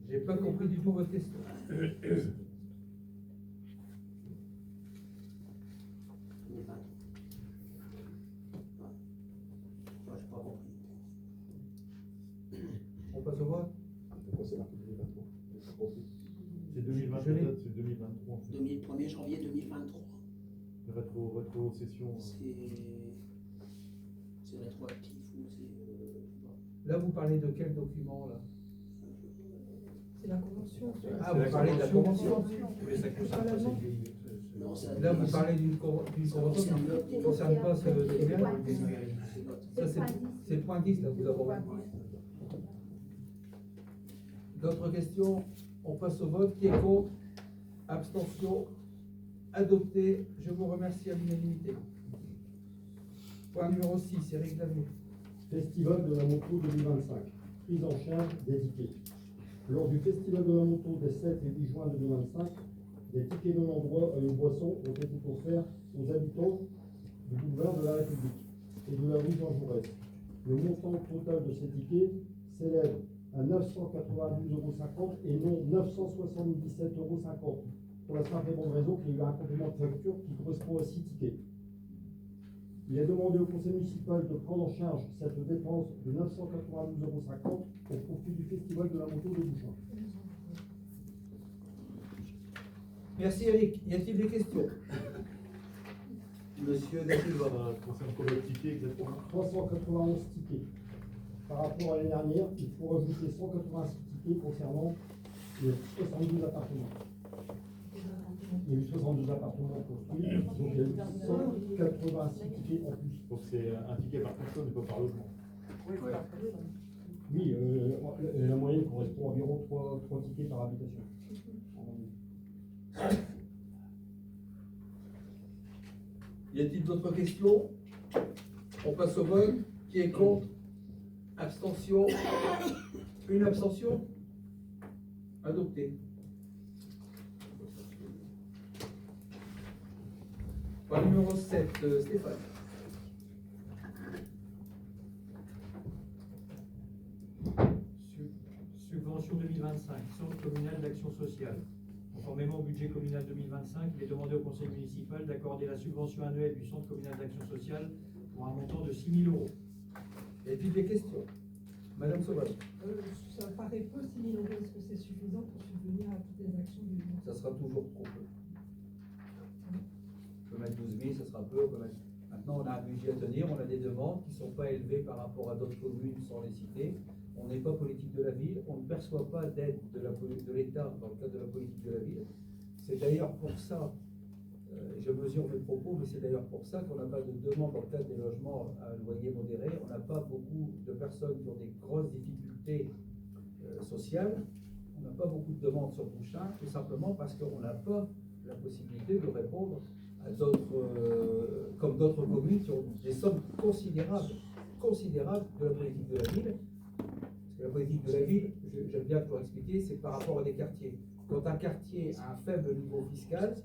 Speaker 1: J'ai pas compris du tout votre question. On passe au vote.
Speaker 7: Pourquoi c'est marqué 2023? J'ai pas compris.
Speaker 2: C'est 2024, c'est 2023 en fait.
Speaker 3: 1er janvier 2023.
Speaker 2: Rétro-session.
Speaker 3: C'est rétroactif ou c'est.
Speaker 1: Là, vous parlez de quel document là?
Speaker 5: C'est la convention.
Speaker 1: Ah, vous parlez de la convention.
Speaker 4: Mais ça concerne pas cette grille.
Speaker 3: Non, ça-
Speaker 1: Là, vous parlez d'une convention qui ne concerne pas ce document. Ça, c'est le point 10 là que vous avez. D'autres questions? On passe au vote. Qui est contre? Abstention? adopté. Je vous remercie à l'unanimité. Point numéro 6, Éric Lavigne.
Speaker 8: Festival de la moto 2025. Prise en charge des tickets. Lors du Festival de la moto des 7 et 8 juin 2025, des tickets non endroit à une boisson ont été offerts aux habitants du boulevard de la République et de la rue Jean Jaurès. Le montant total de ces tickets s'élève à 992,50 € et non 977,50 € pour la simple et bonne raison qu'il y a eu un complément de facture qui correspond à 6 tickets. Il est demandé au conseil municipal de prendre en charge cette dépense de 992,50 € au profit du Festival de la moto de Bouchain.
Speaker 1: Merci Eric. Y a-t-il des questions? Monsieur Dasilva.
Speaker 2: Ça concerne combien de tickets exactement?
Speaker 8: 391 tickets. Par rapport à l'année dernière, il faut rajouter 186 tickets concernant les 72 appartements. Il y a eu 62 appartements construits, donc il y a eu 186 tickets en plus.
Speaker 2: Donc c'est un ticket par personne et pas par logement.
Speaker 8: Oui, la moyenne correspond à environ 3 tickets par habitation.
Speaker 1: Y a-t-il d'autres questions? On passe au vote. Qui est contre? Abstention? Une abstention? Adopté. Point numéro 7, Stéphane.
Speaker 4: Subvention 2025, Centre communal d'action sociale. Conformément au budget communal 2025, il est demandé au conseil municipal d'accorder la subvention annuelle du Centre communal d'action sociale pour un montant de 6 000 €.
Speaker 1: Y a-t-il des questions? Madame Sauvage.
Speaker 5: Ça paraît peu, 6 000 €. Est-ce que c'est suffisant pour subvenir à toutes les actions du jour?
Speaker 1: Ça sera toujours trop peu. On peut mettre 12 000, ça sera peu. Maintenant, on a un budget à tenir, on a des demandes qui ne sont pas élevées par rapport à d'autres communes sans les citer. On n'est pas politique de la ville, on ne perçoit pas d'aide de l'État dans le cadre de la politique de la ville. C'est d'ailleurs pour ça, je mesure mes propos, mais c'est d'ailleurs pour ça qu'on n'a pas de demande dans le cadre des logements à loyer modéré. On n'a pas beaucoup de personnes qui ont des grosses difficultés sociales. On n'a pas beaucoup de demandes sur Bouchain, tout simplement parce qu'on n'a pas la possibilité de répondre à d'autres, comme d'autres communes qui ont des sommes considérables de la politique de la ville. Parce que la politique de la ville, j'aime bien pour expliquer, c'est par rapport à des quartiers. Quand un quartier a un faible niveau fiscal,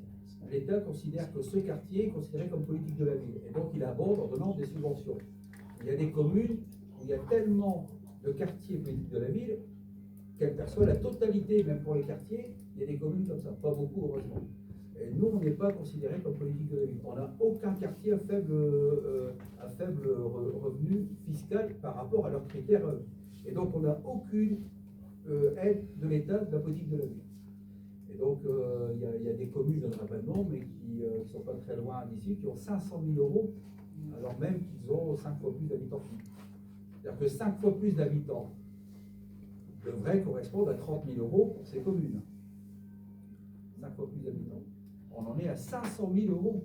Speaker 1: l'État considère que ce quartier est considéré comme politique de la ville. Et donc il abonde en donnant des subventions. Il y a des communes où il y a tellement de quartiers politiques de la ville qu'elles perçoivent la totalité, même pour les quartiers. Il y a des communes comme ça, pas beaucoup heureusement. Et nous, on n'est pas considéré comme politique de la ville. On n'a aucun quartier à faible revenu fiscal par rapport à leurs critères. Et donc, on n'a aucune aide de l'État de la politique de la ville. Et donc, il y a des communes, je ne donnerai pas de nom, mais qui ne sont pas très loin d'ici, qui ont 500 000 €, alors même qu'ils ont 5 fois plus d'habitants. C'est-à-dire que 5 fois plus d'habitants devraient correspondre à 30 000 € pour ces communes. 5 fois plus d'habitants. On en est à 500 000 €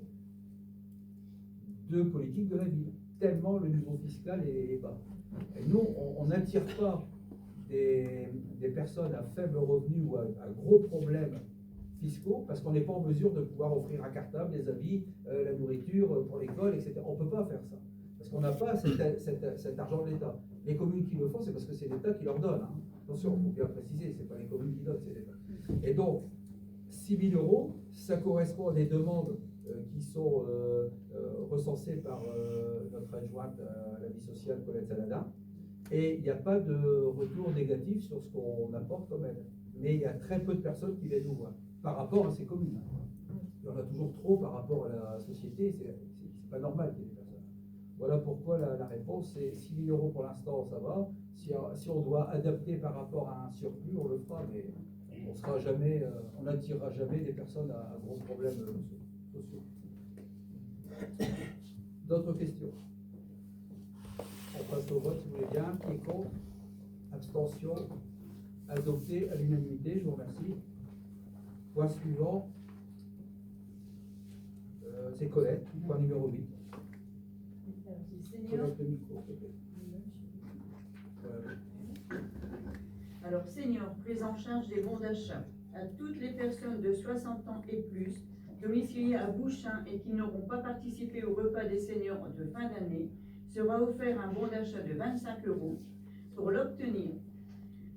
Speaker 1: de politique de la ville, tellement le niveau fiscal est bas. Et nous, on n'attire pas des personnes à faible revenu ou à gros problèmes fiscaux parce qu'on n'est pas en mesure de pouvoir offrir un cartable, des habits, la nourriture pour l'école, etc. On ne peut pas faire ça parce qu'on n'a pas cet argent de l'État. Les communes qui le font, c'est parce que c'est l'État qui leur donne. Hein. Attention, il faut bien préciser, ce n'est pas les communes qui donnent, c'est l'État. Et donc, 6 000 €, ça correspond à des demandes qui sont recensées par notre adjointe à la vie sociale, Colette Salada. Et il n'y a pas de retour négatif sur ce qu'on apporte comme aide. Mais il y a très peu de personnes qui viennent nous voir par rapport à ces communes. Il y en a toujours trop par rapport à la société, c'est pas normal qu'il y ait des personnes. Voilà pourquoi la réponse c'est 6 000 € pour l'instant, ça va. Si on doit adapter par rapport à un surplus, on le fera, mais on sera jamais, on n'attirera jamais des personnes à gros problèmes sociaux. D'autres questions? On passe au vote si vous voulez bien. Qui est contre? Abstention? Adopté à l'unanimité, je vous remercie. Point suivant, c'est Colette, point numéro 8. Colette, le micro, s'il te plaît.
Speaker 9: Alors, senior, prise en charge des bons d'achat à toutes les personnes de 60 ans et plus domiciliés à Bouchain et qui n'auront pas participé au repas des seniors de fin d'année sera offert un bon d'achat de 25 €. Pour l'obtenir,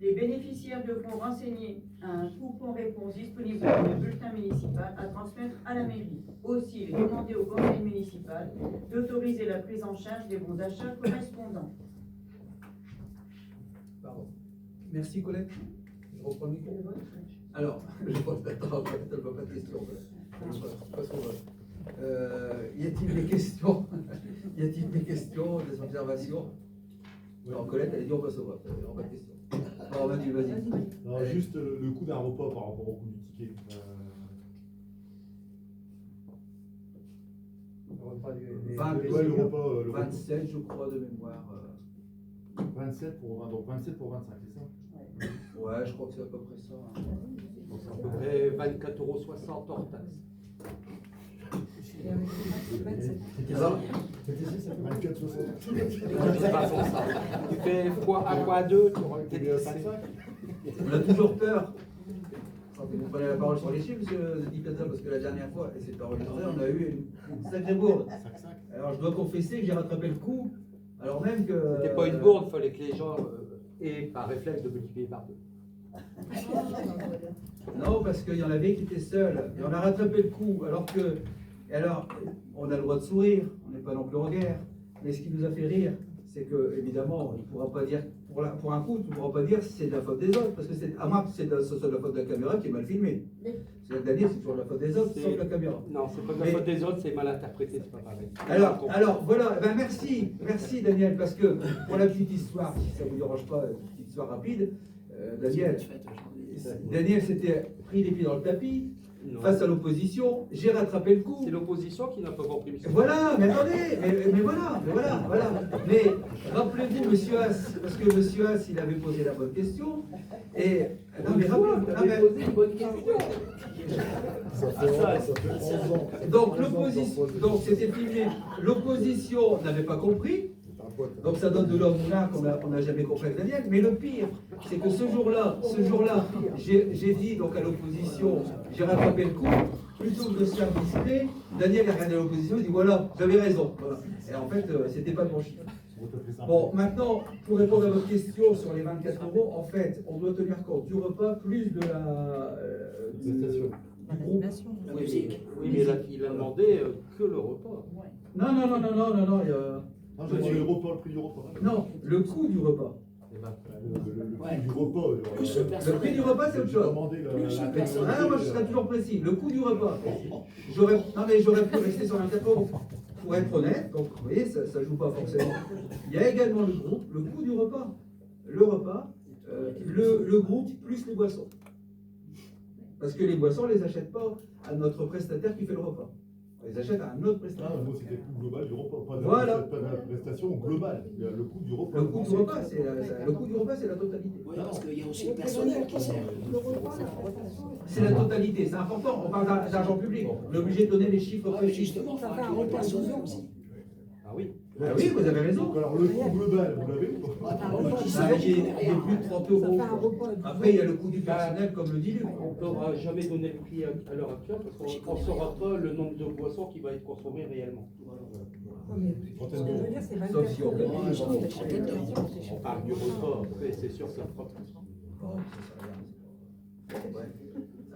Speaker 9: les bénéficiaires devront renseigner un coupon réponse disponible dans le bulletin municipal à transmettre à la mairie. Aussi, il est demandé au conseil municipal d'autoriser la prise en charge des bons d'achat correspondants.
Speaker 1: Pardon. Merci Colette. Je reprends le micro. Alors, je pense pas de questions. Y a-t-il des questions? Y a-t-il des questions, des observations? Non, Colette, elle a dit on passe au vote. On pas de questions. Non, vas-y.
Speaker 2: Non, juste le coût d'un repas par rapport au coût du ticket. Le repas,
Speaker 1: 27, je crois, de mémoire.
Speaker 2: 27 pour 20, donc 27 pour 25, c'est ça?
Speaker 1: Ouais, je crois que c'est à peu près ça.
Speaker 10: Donc c'est à peu près 24,60 € hors taxe.
Speaker 5: Et avec les 27.
Speaker 1: Alors,
Speaker 2: 24,60.
Speaker 10: Tu fais x2, tu auras
Speaker 2: T'es bien à 5,5?
Speaker 1: on a toujours peur. Vous prenez la parole sur les chiffres, monsieur Dipata, parce que la dernière fois, et c'est pas enregistré, on a eu une sacrée bourde. Alors je dois confesser que j'ai rattrapé le coup, alors même que.
Speaker 10: C'était pas une bourde, il fallait que les gens aient par réflexe de multiplier par 2.
Speaker 1: Non, parce qu'il y en avait qui étaient seuls, et on a rattrapé le coup, alors que. Et alors, on a le droit de sourire, on n'est pas non plus en guerre, mais ce qui nous a fait rire, c'est que, évidemment, il ne pourra pas dire, pour un coup, tu ne pourras pas dire si c'est de la faute des autres, parce que c'est, à moins que ce soit de la faute de la caméra qui est mal filmée. C'est Daniel, c'est toujours de la faute des autres, sauf la caméra.
Speaker 10: Non, c'est pas de la faute des autres, c'est mal interprété, c'est pas pareil.
Speaker 1: Alors voilà, ben merci Daniel, parce que pour la petite histoire, si ça ne vous dérange pas, une petite histoire rapide, Daniel s'était pris les pieds dans le tapis.
Speaker 10: Non.
Speaker 1: Face à l'opposition, j'ai rattrapé le coup.
Speaker 10: C'est l'opposition qui n'a pas compris.
Speaker 1: Voilà, mais attendez, mais voilà. Mais rappelez-vous, monsieur Haas, parce que monsieur Haas, il avait posé la bonne question. Et non, mais rappelez-vous,
Speaker 10: posé une bonne question.
Speaker 2: Ça fait 11 ans.
Speaker 1: donc l'opposition, donc c'était filmé. L'opposition n'avait pas compris. Donc ça donne de l'homme là qu'on n'a jamais compris avec Daniel. Mais le pire, c'est que ce jour-là, j'ai dit donc à l'opposition, j'ai rattrapé le coup, plutôt que de se faire discret, Daniel a regardé l'opposition, il dit voilà, j'avais raison. Voilà. Et en fait, c'était pas le bon chiffre. Bon, maintenant, pour répondre à votre question sur les 24 €, en fait, on doit tenir compte du repas plus de la du groupe.
Speaker 10: Oui, mais là, il a demandé que le repas.
Speaker 1: Non, il y a.
Speaker 2: Non, j'ai dit le repas, le prix du repas.
Speaker 1: Non, le coût du repas.
Speaker 2: Le prix du repas.
Speaker 1: Le prix du repas, c'est autre chose. Ah, moi, je serais toujours précis. Le coût du repas. J'aurais pu rester sur 24 € pour être honnête. Donc, vous voyez, ça ne joue pas forcément. Il y a également le groupe, le coût du repas. Le repas, le groupe plus les boissons. Parce que les boissons, on ne les achète pas à notre prestataire qui fait le repas. On les achète à un autre prestataire.
Speaker 2: Ah, moi, c'était le coût global du repas, pas de la prestation globale. Le coût du repas.
Speaker 1: Le coût du repas, c'est la totalité.
Speaker 3: Oui, parce qu'il y a aussi le personnel qui sert.
Speaker 1: C'est la totalité, c'est important. On parle d'argent public. On est obligé de donner les chiffres précis.
Speaker 3: Justement, il faut inclure le personnel aussi.
Speaker 10: Ah oui.
Speaker 1: Ah oui, vous avez raison.
Speaker 2: Alors, le coût global, vous l'avez ou pas?
Speaker 1: Il est plus de 30 €. Après, il y a le coût du personnel, comme le dit Luc.
Speaker 10: On ne pourra jamais donner le prix à l'heure actuelle parce qu'on ne saura pas le nombre de boissons qui va être consommé réellement.
Speaker 5: Ce que je veux dire, c'est 24
Speaker 1: Sauf si on
Speaker 5: €.
Speaker 10: On parle du repas, après, c'est sûr que ça fera plus.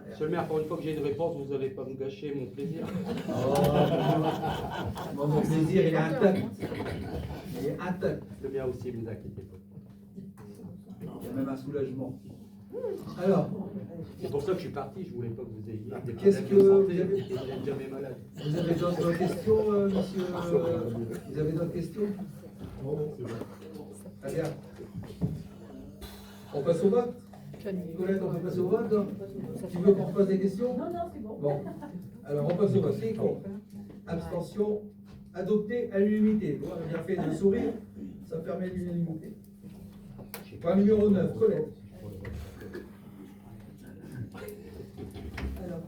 Speaker 10: Monsieur le maire, pour une fois que j'ai une réponse, vous n'allez pas me gâcher mon plaisir.
Speaker 1: Mon plaisir, il est intact. Il est intact.
Speaker 10: Le mien aussi, ne vous inquiétez pas.
Speaker 1: Il y a même un soulagement. Alors,
Speaker 10: c'est pour ça que je suis parti, je ne voulais pas que vous ayez des
Speaker 1: qu'est-ce
Speaker 10: problèmes
Speaker 1: que
Speaker 10: de
Speaker 1: vous
Speaker 10: santé,
Speaker 1: avez...
Speaker 10: et que vous n'êtes jamais malade.
Speaker 1: Vous avez d'autres questions, monsieur? Vous avez d'autres questions?
Speaker 2: Non, c'est bon.
Speaker 1: Très bien. On passe au vote? Colette, on peut passer au vote? Tu veux qu'on repose des questions?
Speaker 9: Non, c'est bon.
Speaker 1: Bon. Alors, on passe au vote. Qui est contre? Abstention. Adopté à l'unanimité. On a bien fait de sourire. Ça permet l'unanimité. Point numéro 9, Colette.
Speaker 9: Alors,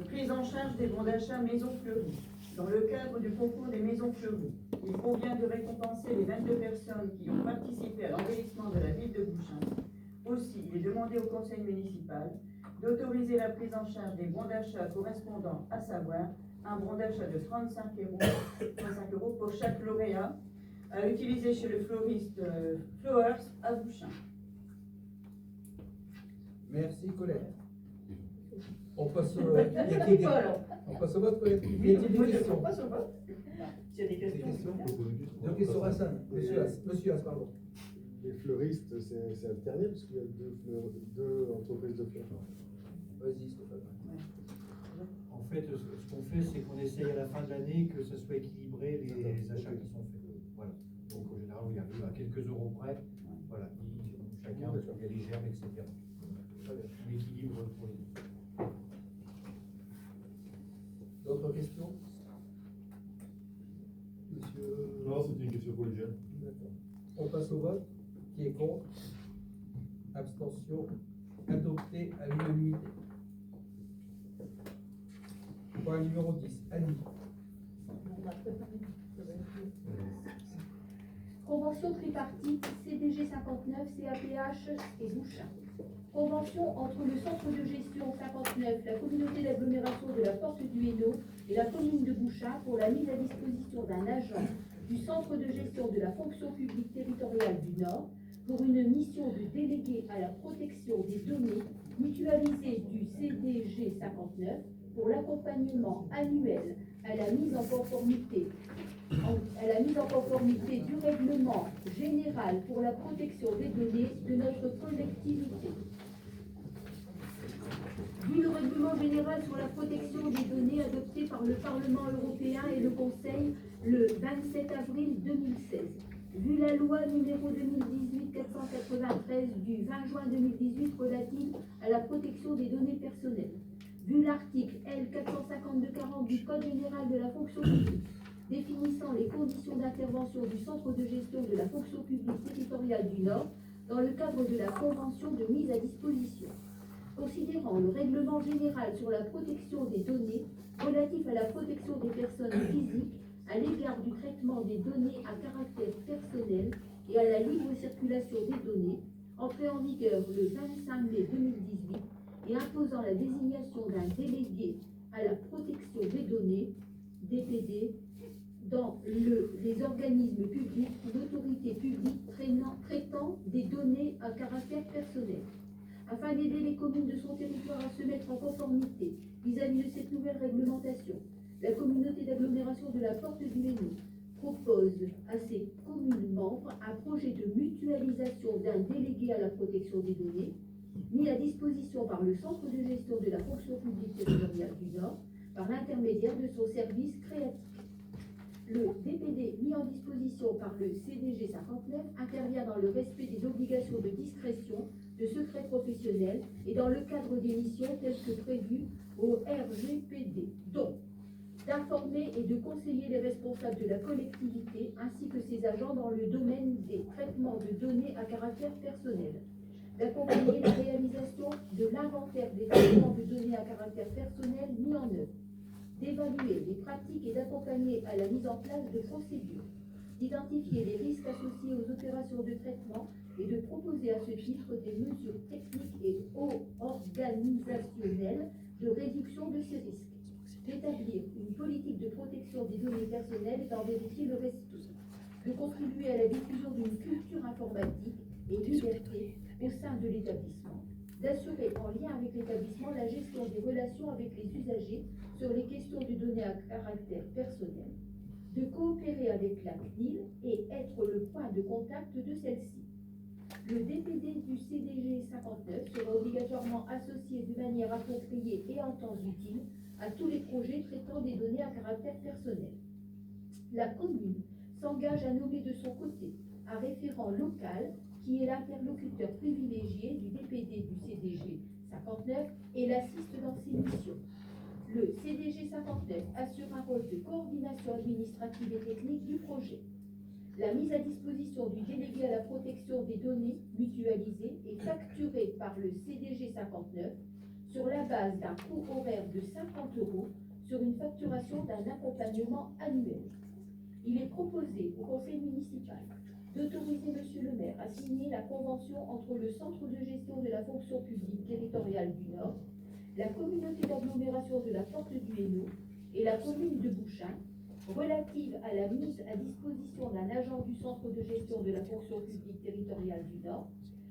Speaker 9: prise en charge des bons d'achat Maison Fleurie. Dans le cadre du concours des Maisons Fleuries, il convient de récompenser les 22 personnes qui ont participé à l'embellissement de la ville de Bouchain. Aussi, il est demandé au conseil municipal d'autoriser la prise en charge des bons d'achat correspondants, à savoir un bon d'achat de 35 euros pour chaque lauréat à utiliser chez le fleuriste Flowers à Bouchain.
Speaker 1: Merci Colette. On passe au vote. Colette. Y a-t-il des questions?
Speaker 9: S'il y a des
Speaker 1: Des
Speaker 9: questions.
Speaker 1: questions? Deux questions Hassan. Monsieur As, pardon.
Speaker 7: Les fleuristes, c'est alterné parce qu'il y a deux entreprises de fleurs.
Speaker 1: Vas-y Stéphane.
Speaker 4: En fait, ce qu'on fait, c'est qu'on essaye à la fin de l'année que ce soit équilibré les achats qui sont faits. Voilà. Donc, en général, on y arrive à quelques euros près. Voilà. Chacun, il y a les germes, etc. L'équilibre pour les deux.
Speaker 1: D'autres questions? Monsieur.
Speaker 2: Non, c'était une question collégiale.
Speaker 1: D'accord. On passe au vote. Qui est contre? Abstention. Adopté à l'unanimité. Point numéro 10. Annie.
Speaker 6: Convention tripartite CDG 59, CAPH et Bouchain. Convention entre le centre de gestion 59, la communauté d'agglomération de la Porte du Hainaut et la commune de Bouchain pour la mise à disposition d'un agent du centre de gestion de la fonction publique territoriale du Nord pour une mission de délégué à la protection des données mutualisée du CDG 59 pour l'accompagnement annuel à la mise en conformité du règlement général pour la protection des données de notre collectivité. Vu le règlement général sur la protection des données adopté par le Parlement européen et le Conseil le 27 avril 2016, vu la loi numéro 2018-493 du 20 juin 2018 relative à la protection des données personnelles, vu l'article L. 452-40 du Code général de la fonction publique, définissant les conditions d'intervention du centre de gestion de la fonction publique territoriale du Nord dans le cadre de la convention de mise à disposition. Considérant le règlement général sur la protection des données relatif à la protection des personnes physiques à l'égard du traitement des données à caractère personnel et à la libre circulation des données, entré en vigueur le 25 mai 2018 et imposant la désignation d'un délégué à la protection des données, DPD, dans les organismes publics ou l'autorité publique traitant des données à caractère personnel. Afin d'aider les communes de son territoire à se mettre en conformité vis-à-vis de cette nouvelle réglementation, la communauté d'agglomération de la Porte du Hainaut propose à ses communes membres un projet de mutualisation d'un délégué à la protection des données, mis à disposition par le centre de gestion de la fonction publique territoriale du Nord, par l'intermédiaire de son service créatif. Le DPD mis en disposition par le CDG 59 intervient dans le respect des obligations de discrétion, de secret professionnel et dans le cadre des missions telles que prévues au RGPD, dont d'informer et de conseiller les responsables de la collectivité ainsi que ses agents dans le domaine des traitements de données à caractère personnel, d'accompagner la réalisation de l'inventaire des traitements de données à caractère personnel mis en œuvre, d'évaluer les pratiques et d'accompagner à la mise en place de procédures, d'identifier les risques associés aux opérations de traitement et de proposer à ce titre des mesures techniques et organisationnelles de réduction de ces risques, d'établir une politique de protection des données personnelles et d'en vérifier le respect, de contribuer à la diffusion d'une culture informatique et liberté au sein de l'établissement, d'assurer en lien avec l'établissement la gestion des relations avec les usagers sur les questions de données à caractère personnel, de coopérer avec la CNIL et être le point de contact de celle-ci. Le DPD du CDG 59 sera obligatoirement associé de manière appropriée et en temps utile à tous les projets traitant des données à caractère personnel. La commune s'engage à nommer de son côté un référent local qui est l'interlocuteur privilégié du DPD du CDG 59 et l'assiste dans ses missions. Le CDG 59 assure un rôle de coordination administrative et technique du projet. La mise à disposition du délégué à la protection des données mutualisées est facturée par le CDG 59 sur la base d'un coût horaire de 50 € sur une facturation d'un accompagnement annuel. Il est proposé au conseil municipal d'autoriser Monsieur le maire à signer la convention entre le Centre de gestion de la fonction publique territoriale du Nord, la communauté d'agglomération de la Porte du Hainaut et la commune de Bouchain, relative à la mise à disposition d'un agent du Centre de gestion de la fonction publique territoriale du Nord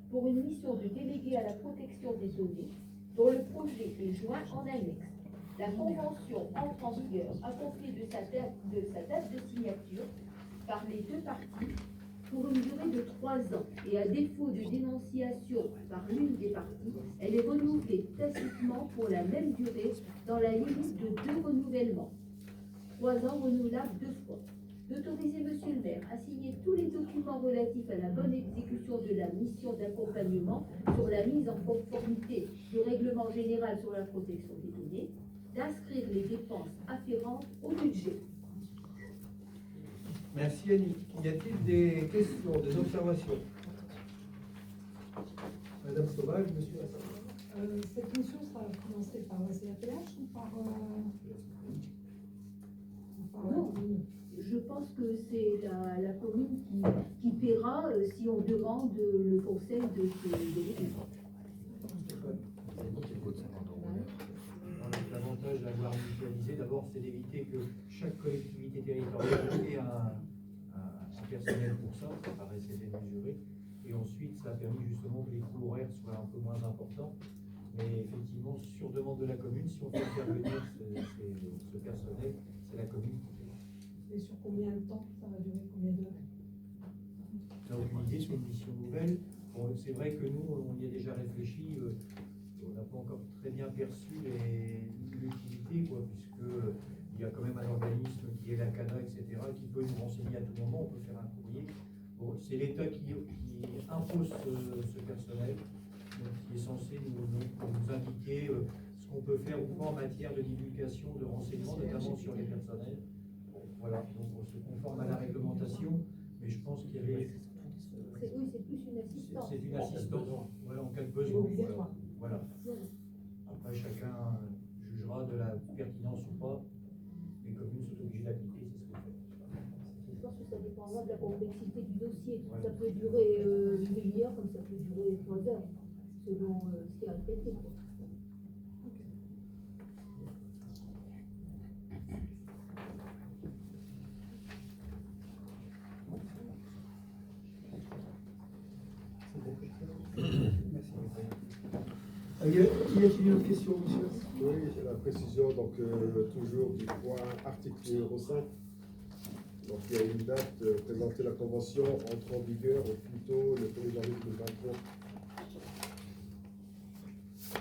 Speaker 6: pour une mission de délégué à la protection des données, dont le projet est joint en annexe. La convention entre en vigueur à compter de sa date de signature par les deux parties pour une durée de 3 ans, et à défaut de dénonciation par l'une des parties, elle est renouvelée tacitement pour la même durée dans la limite de 2 renouvellements. 3 ans renouvelables 2 fois. D'autoriser Monsieur le maire à signer tous les documents relatifs à la bonne exécution de la mission d'accompagnement sur la mise en conformité du règlement général sur la protection des données, d'inscrire les dépenses afférentes au budget.
Speaker 1: Merci Annie. Y a-t-il des questions, des observations? Madame Sauvage, Monsieur Assad.
Speaker 5: Cette mission sera financée par la CAPH ou par la
Speaker 6: Non.
Speaker 5: commune?
Speaker 6: Je pense que c'est la commune qui paiera si on demande le conseil de ces délégués.
Speaker 4: L'avantage d'avoir mutualisé, d'abord, c'est d'éviter que chaque collectivité territoriale ait un personnel pour ça paraissait démesuré. Et ensuite, ça a permis justement que les coûts horaires soient un peu moins importants. Mais effectivement, sur demande de la commune, si on fait intervenir ce personnel, c'est la commune qui paie.
Speaker 5: Et sur combien de temps? Ça va durer combien d'heures?
Speaker 4: Donc l'idée, c'est une mission nouvelle. Bon, c'est vrai que nous, on y a déjà réfléchi. On n'a pas encore très bien perçu l'utilité, puisque il y a quand même un organisme qui est la CANA, etc., qui peut nous renseigner à tout moment. On peut faire un courrier. Bon, c'est l'État qui impose ce personnel, donc, qui est censé nous indiquer ce qu'on peut faire ou pas en matière de divulgation, de renseignements, notamment sur les personnels. Bon, voilà, donc on se conforme à la réglementation, mais je pense qu'il y avait...
Speaker 6: Oui, c'est plus une assistance.
Speaker 4: C'est une assistance, voilà, en cas de besoin.
Speaker 5: Obligatoire.
Speaker 4: Voilà. Après, chacun jugera de la pertinence ou pas. Les communes sont obligées d'appliquer, c'est ce qu'on fait.
Speaker 6: Je pense que ça dépendra de la complexité du dossier. Ça peut durer une demi-heure comme ça peut durer 3 heures, selon ce qui est répété.
Speaker 1: Y a-t-il une autre question, monsieur?
Speaker 7: Oui, c'est la précision, donc toujours du point article numéro 5. Donc il y a une date, présenter la convention entre en vigueur au plus tôt le 1er janvier 2023.
Speaker 4: Sur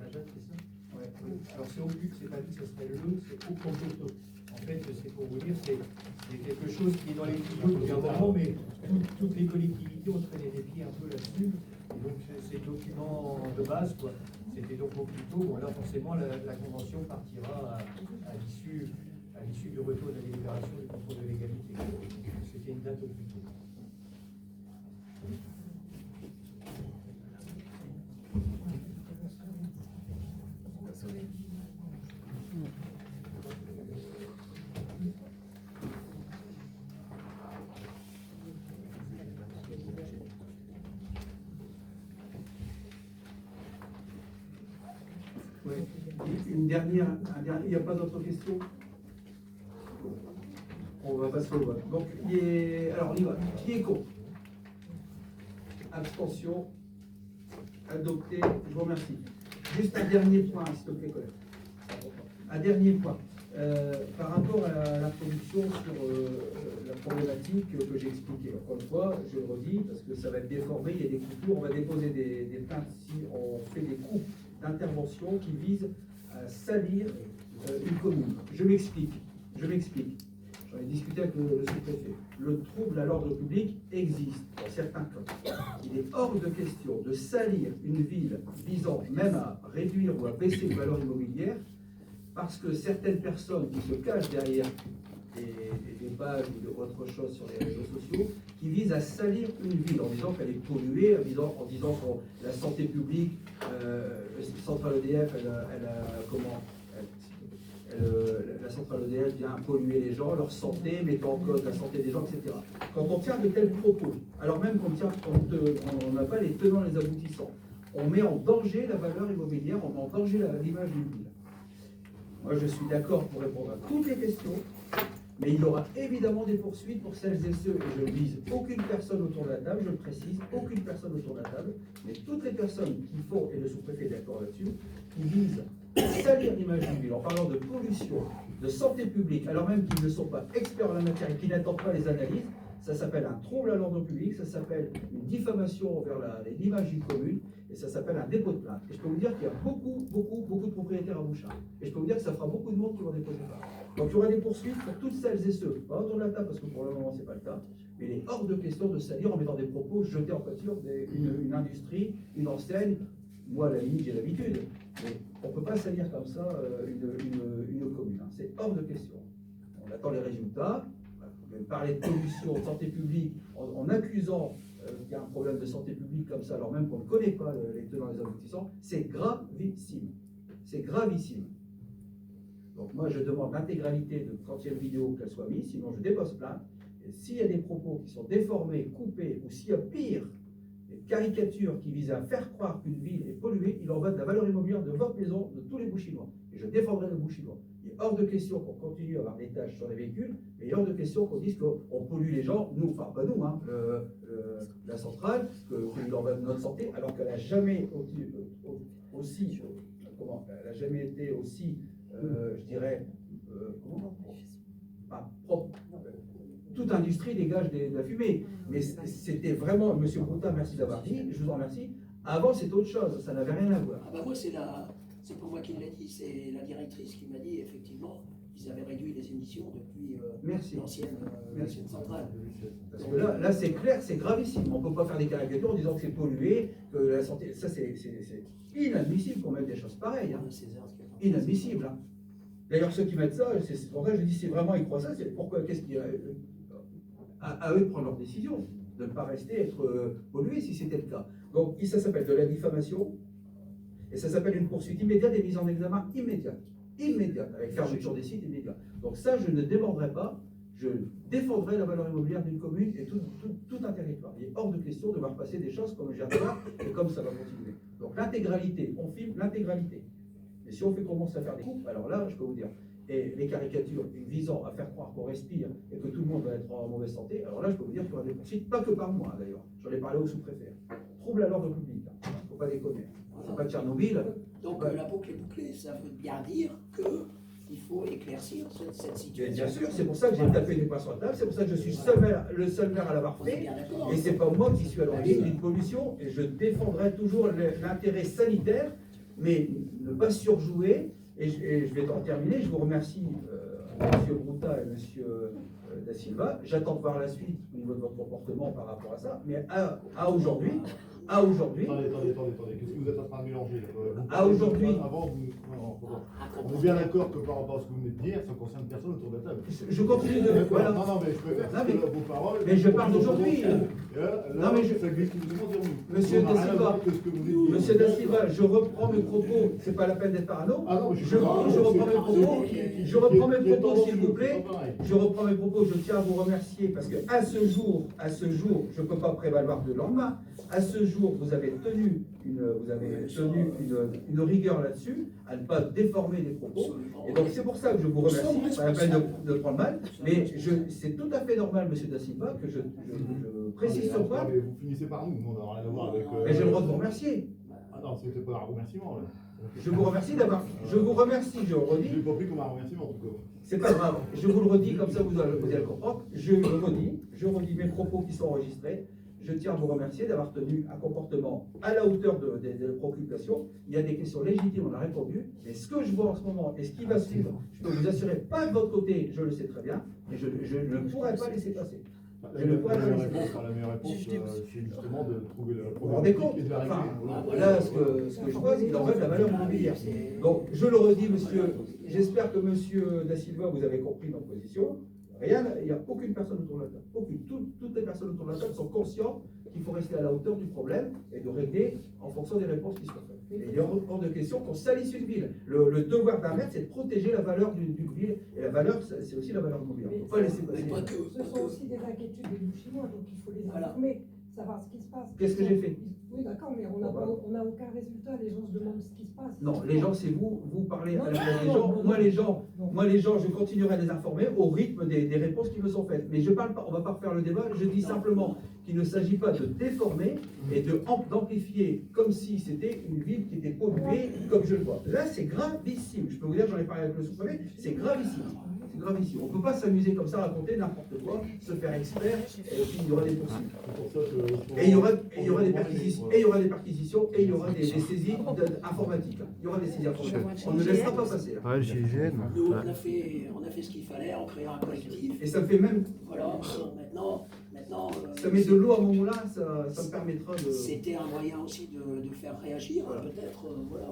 Speaker 4: la date, c'est ça? Ouais, oui. Alors c'est au but, c'est pas dit, ce serait c'est au compte. En fait, c'est pour vous dire, c'est quelque chose qui est dans les tuyaux depuis un moment, mais toutes les collectivités ont traîné des pieds un peu là-dessus. Et donc ces documents de base, c'était donc au plus tôt. Bon, là, forcément, la convention partira à l'issue du retour de la délibération du contrôle de légalité. C'était une date au plus tôt.
Speaker 1: Ouais. Une dernière, il n'y a pas d'autres questions? On va passer au vote. Donc, alors on y va. Qui est contre? Abstention? Adopté. Je vous remercie. Juste un dernier point, s'il te plaît, collègue. Un dernier point. Par rapport à la production sur la problématique que j'ai expliquée. Encore une fois, je le redis, parce que ça va être déformé, il y a des coupures, on va déposer des plaintes si on fait des coupes d'intervention qui visent à salir une commune. Je m'explique. J'en ai discuté avec le sous-préfet. Le trouble à l'ordre public existe dans certains cas. Il est hors de question de salir une ville visant même à réduire ou à baisser les valeurs immobilières parce que certaines personnes qui se cachent derrière des pages ou d'autres choses sur les réseaux sociaux qui visent à salir une ville en disant qu'elle est polluée, en disant que la santé publique, le central EDF, la centrale EDF vient polluer les gens, leur santé, mettant en cause la santé des gens, etc. Quand on tient de tels propos, alors même on n'a pas les tenants et les aboutissants, on met en danger la valeur immobilière, on met en danger l'image d'une ville. Moi, je suis d'accord pour répondre à toutes les questions, mais il y aura évidemment des poursuites pour celles et ceux, et je ne vise aucune personne autour de la table, je le précise, aucune personne autour de la table, mais toutes les personnes qui font, et le sous-préfet est d'accord là-dessus, qui visent à salir l'image d'une ville en parlant de pollution, de santé publique, alors même qu'ils ne sont pas experts en la matière et qui n'attendent pas les analyses, ça s'appelle un trouble à l'ordre public, ça s'appelle une diffamation envers l'image d'une commune, et ça s'appelle un dépôt de plainte. Et je peux vous dire qu'il y a beaucoup de propriétaires à Bouchard. Et je peux vous dire que ça fera beaucoup de monde qui vont déposer ça. Donc il y aura des poursuites pour toutes celles et ceux, pas autour de la table, parce que pour le moment, ce n'est pas le cas, mais il est hors de question de salir en mettant des propos jetés en pâture une industrie, une enseigne. Moi, à la limite, j'ai l'habitude, mais on ne peut pas salir comme ça une commune. Hein. C'est hors de question. On attend les résultats. Parler de pollution, de santé publique, en accusant qu'il y a un problème de santé publique comme ça, alors même qu'on ne connaît pas les tenants et les aboutissants, c'est gravissime. C'est gravissime. Donc moi, je demande l'intégralité de quand il y a une vidéo qu'elle soit mise, sinon je dépose plainte. Et s'il y a des propos qui sont déformés, coupés, ou s'il y a pire, des caricatures qui visent à faire croire qu'une ville est polluée, il en va de la valeur immobilière de votre maison, de tous les Bouchinois. Et je défendrai le Bouchinois. Il est hors de question qu'on continue à avoir des tâches sur les véhicules, mais il est hors de question qu'on dise qu'on pollue les gens, nous, enfin pas nous, hein, la centrale, qu'il en va de notre santé, alors qu'elle n'a jamais aussi, elle n'a jamais été aussi, je dirais, propre. Toute industrie dégage de la fumée. Mais c'était vraiment, Monsieur Broutin, merci d'avoir dit, je vous en remercie. Avant, c'était autre chose, ça n'avait rien à voir.
Speaker 3: Ah bah moi, c'est pas moi qui l'ai dit, c'est la directrice qui m'a dit, effectivement, ils avaient réduit les émissions depuis l'ancienne centrale.
Speaker 1: Parce que là c'est clair, c'est gravissime. On ne peut pas faire des caricatures en disant que c'est pollué, que la santé. Ça, c'est inadmissible qu'on mette des choses pareilles. Hein. Inadmissible. Hein. D'ailleurs, ceux qui mettent ça, c'est pour ça que je dis, si vraiment ils croient ça, c'est pourquoi, qu'est-ce qu'il y a à eux de prendre leur décision, de ne pas rester être pollués si c'était le cas. Donc, ça s'appelle de la diffamation, et ça s'appelle une poursuite immédiate et mise en examen immédiate, avec fermeture des sites immédiats. Donc ça, je ne déborderai pas, je défendrai la valeur immobilière d'une commune et tout un territoire. Il est hors de question de voir passer des choses comme je viens de faire et comme ça va continuer. Donc l'intégralité, on filme l'intégralité. Et si on commence à faire des coupes, alors là, je peux vous dire, et les caricatures visant à faire croire qu'on respire et que tout le monde va être en mauvaise santé, alors là, je peux vous dire qu'il y aura des poursuites, pas que par moi d'ailleurs. J'en ai parlé au sous-préfet. Trouble à l'ordre public, il ne faut pas déconner. C'est pas Tchernobyl.
Speaker 3: Donc la boucle est bouclée, ça veut bien dire qu'il faut éclaircir cette situation.
Speaker 1: Bien sûr, c'est pour ça que j'ai tapé du poing sur la table, c'est pour ça que je suis le seul maire à l'avoir fait. Et c'est pas moi qui suis à l'origine d'une pollution, et je défendrai toujours l'intérêt sanitaire, mais ne pas surjouer. Et je vais en terminer. Je vous remercie, M. Broutin et M. Da Silva. J'attends de voir la suite au niveau de votre comportement par rapport à ça. Mais à aujourd'hui.
Speaker 2: Attendez, qu'est-ce que vous êtes en train de mélanger
Speaker 1: à aujourd'hui.
Speaker 2: On est bien d'accord que par rapport à ce que vous venez de dire, ça concerne personne autour de la table.
Speaker 1: Je continue de. Voilà.
Speaker 2: Non, mais je préfère vos paroles.
Speaker 1: Mais je parle d'aujourd'hui.
Speaker 2: Non, mais ça glisse tout sur nous.
Speaker 1: Monsieur Da Silva, Monsieur Da Silva, je reprends mes propos. C'est pas la peine d'être parano.
Speaker 2: Ah non,
Speaker 1: je reprends mes propos. Je reprends mes propos, s'il vous plaît. Je reprends mes propos. Je tiens à vous remercier parce que à ce jour, je ne peux pas prévaloir de lendemain. À ce jour, vous avez tenu une rigueur là-dessus, à ne pas déformer les propos. Et donc c'est pour ça que je vous remercie, pas la peine de prendre mal, mais c'est tout à fait normal, Monsieur Da Silva, que je précise ce point.
Speaker 2: Mais vous finissez par nous, on n'a rien à voir avec.
Speaker 1: Mais j'ai le droit de vous remercier.
Speaker 2: Ah non, c'était pas un remerciement. Là.
Speaker 1: Je vous remercie d'avoir. Je vous remercie, je le redis.
Speaker 2: Je n'ai pas pris comme un remerciement en tout cas.
Speaker 1: C'est pas grave, je vous le redis, comme ça vous allez le comprendre. Je redis mes propos qui sont enregistrés. Je tiens à vous remercier d'avoir tenu un comportement à la hauteur des préoccupations. Il y a des questions légitimes, on a répondu. Mais ce que je vois en ce moment et ce qui va suivre, je peux vous assurer, pas de votre côté, je le sais très bien, mais je ne pourrais pas laisser passer.
Speaker 2: La meilleure réponse, c'est justement de trouver la
Speaker 1: vous vous rendez compte, là, ce que je vois, il en va de la valeur immobilière. Donc, je le redis, monsieur, j'espère que monsieur Da Silva, vous avez compris notre position. Rien, il n'y a aucune personne autour de la table. Toutes les personnes autour de la table sont conscientes qu'il faut rester à la hauteur du problème et de régler en fonction des réponses qui sont faites. Et il est hors de question qu'on salisse une ville. Le devoir d'un maire, c'est de protéger la valeur d'une ville. Et la valeur, c'est aussi la valeur immobilière. Il ne faut pas laisser passer.
Speaker 3: Pas que-
Speaker 5: Ce sont aussi des inquiétudes des Chinois, donc il faut les
Speaker 3: Voilà.
Speaker 5: informer, savoir ce qui se passe.
Speaker 1: Qu'est-ce que j'ai fait?
Speaker 5: Oui, d'accord, mais on n'a aucun résultat. Les gens se demandent ce qui se passe.
Speaker 1: Non, les gens, c'est vous. Vous parlez à la
Speaker 5: Non,
Speaker 1: place des
Speaker 5: non,
Speaker 1: gens.
Speaker 5: non, non.
Speaker 1: Moi, les gens, je continuerai à les informer au rythme des réponses qui me sont faites. Mais je parle pas, on ne va pas refaire le débat. Je dis simplement qu'il ne s'agit pas de déformer et d'amplifier comme si c'était une ville qui était polluée, comme je le vois. Là, c'est gravissime. Je peux vous dire, j'en ai parlé avec le sous-préfet, c'est gravissime. C'est gravissime. On ne peut pas s'amuser comme ça, raconter n'importe quoi, se faire expert, et puis il y aura des poursuites.
Speaker 2: C'est pour ça que-
Speaker 1: Et il y aura des perquisitions, et il y aura des perquisitions, et il y aura des saisies informatiques. Il y aura des saisies informatiques. On ne laissera pas passer.
Speaker 11: Ouais, le GIGN.
Speaker 3: Nous, on a fait ce qu'il fallait en créant un collectif.
Speaker 1: Et ça me fait même,
Speaker 3: Voilà, maintenant,
Speaker 1: ça met de l'eau à mon moulin, ça me permettra de...
Speaker 3: c'était un moyen aussi de faire réagir, peut-être, voilà.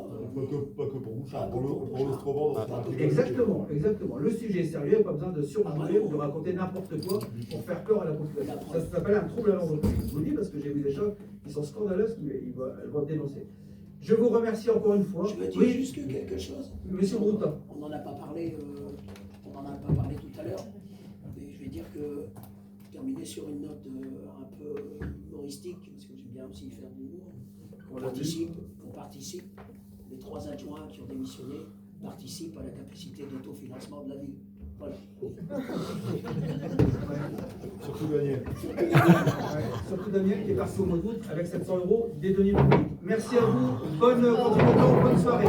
Speaker 2: Pas que pour Bouchard, pour le Stroban, c'est un truc-
Speaker 1: Exactement, exactement. Le sujet est sérieux, il n'y a pas besoin de surmonter ou de raconter n'importe quoi pour faire peur à la population. Ça s'appelle un trouble à l'ordre public. Je vous le dis parce que j'ai vu des choses qui sont scandaleuses, elles vont dénoncer. Je vous remercie encore une fois.
Speaker 3: Je veux dire
Speaker 1: Oui,
Speaker 3: juste que quelque chose.
Speaker 1: Monsieur Broutin.
Speaker 3: On n'en a pas parlé, tout à l'heure, mais je vais dire que terminer sur une note un peu humoristique, parce que j'aime bien aussi faire de l'humour. On participe, les 3 adjoints qui ont démissionné participent à la capacité d'autofinancement de la ville. Voilà.
Speaker 2: Surtout Daniel.
Speaker 1: Surtout Daniel qui est parti au mois d'août avec 700 € des deniers publics. Merci à vous, bonne continuation, bonne soirée.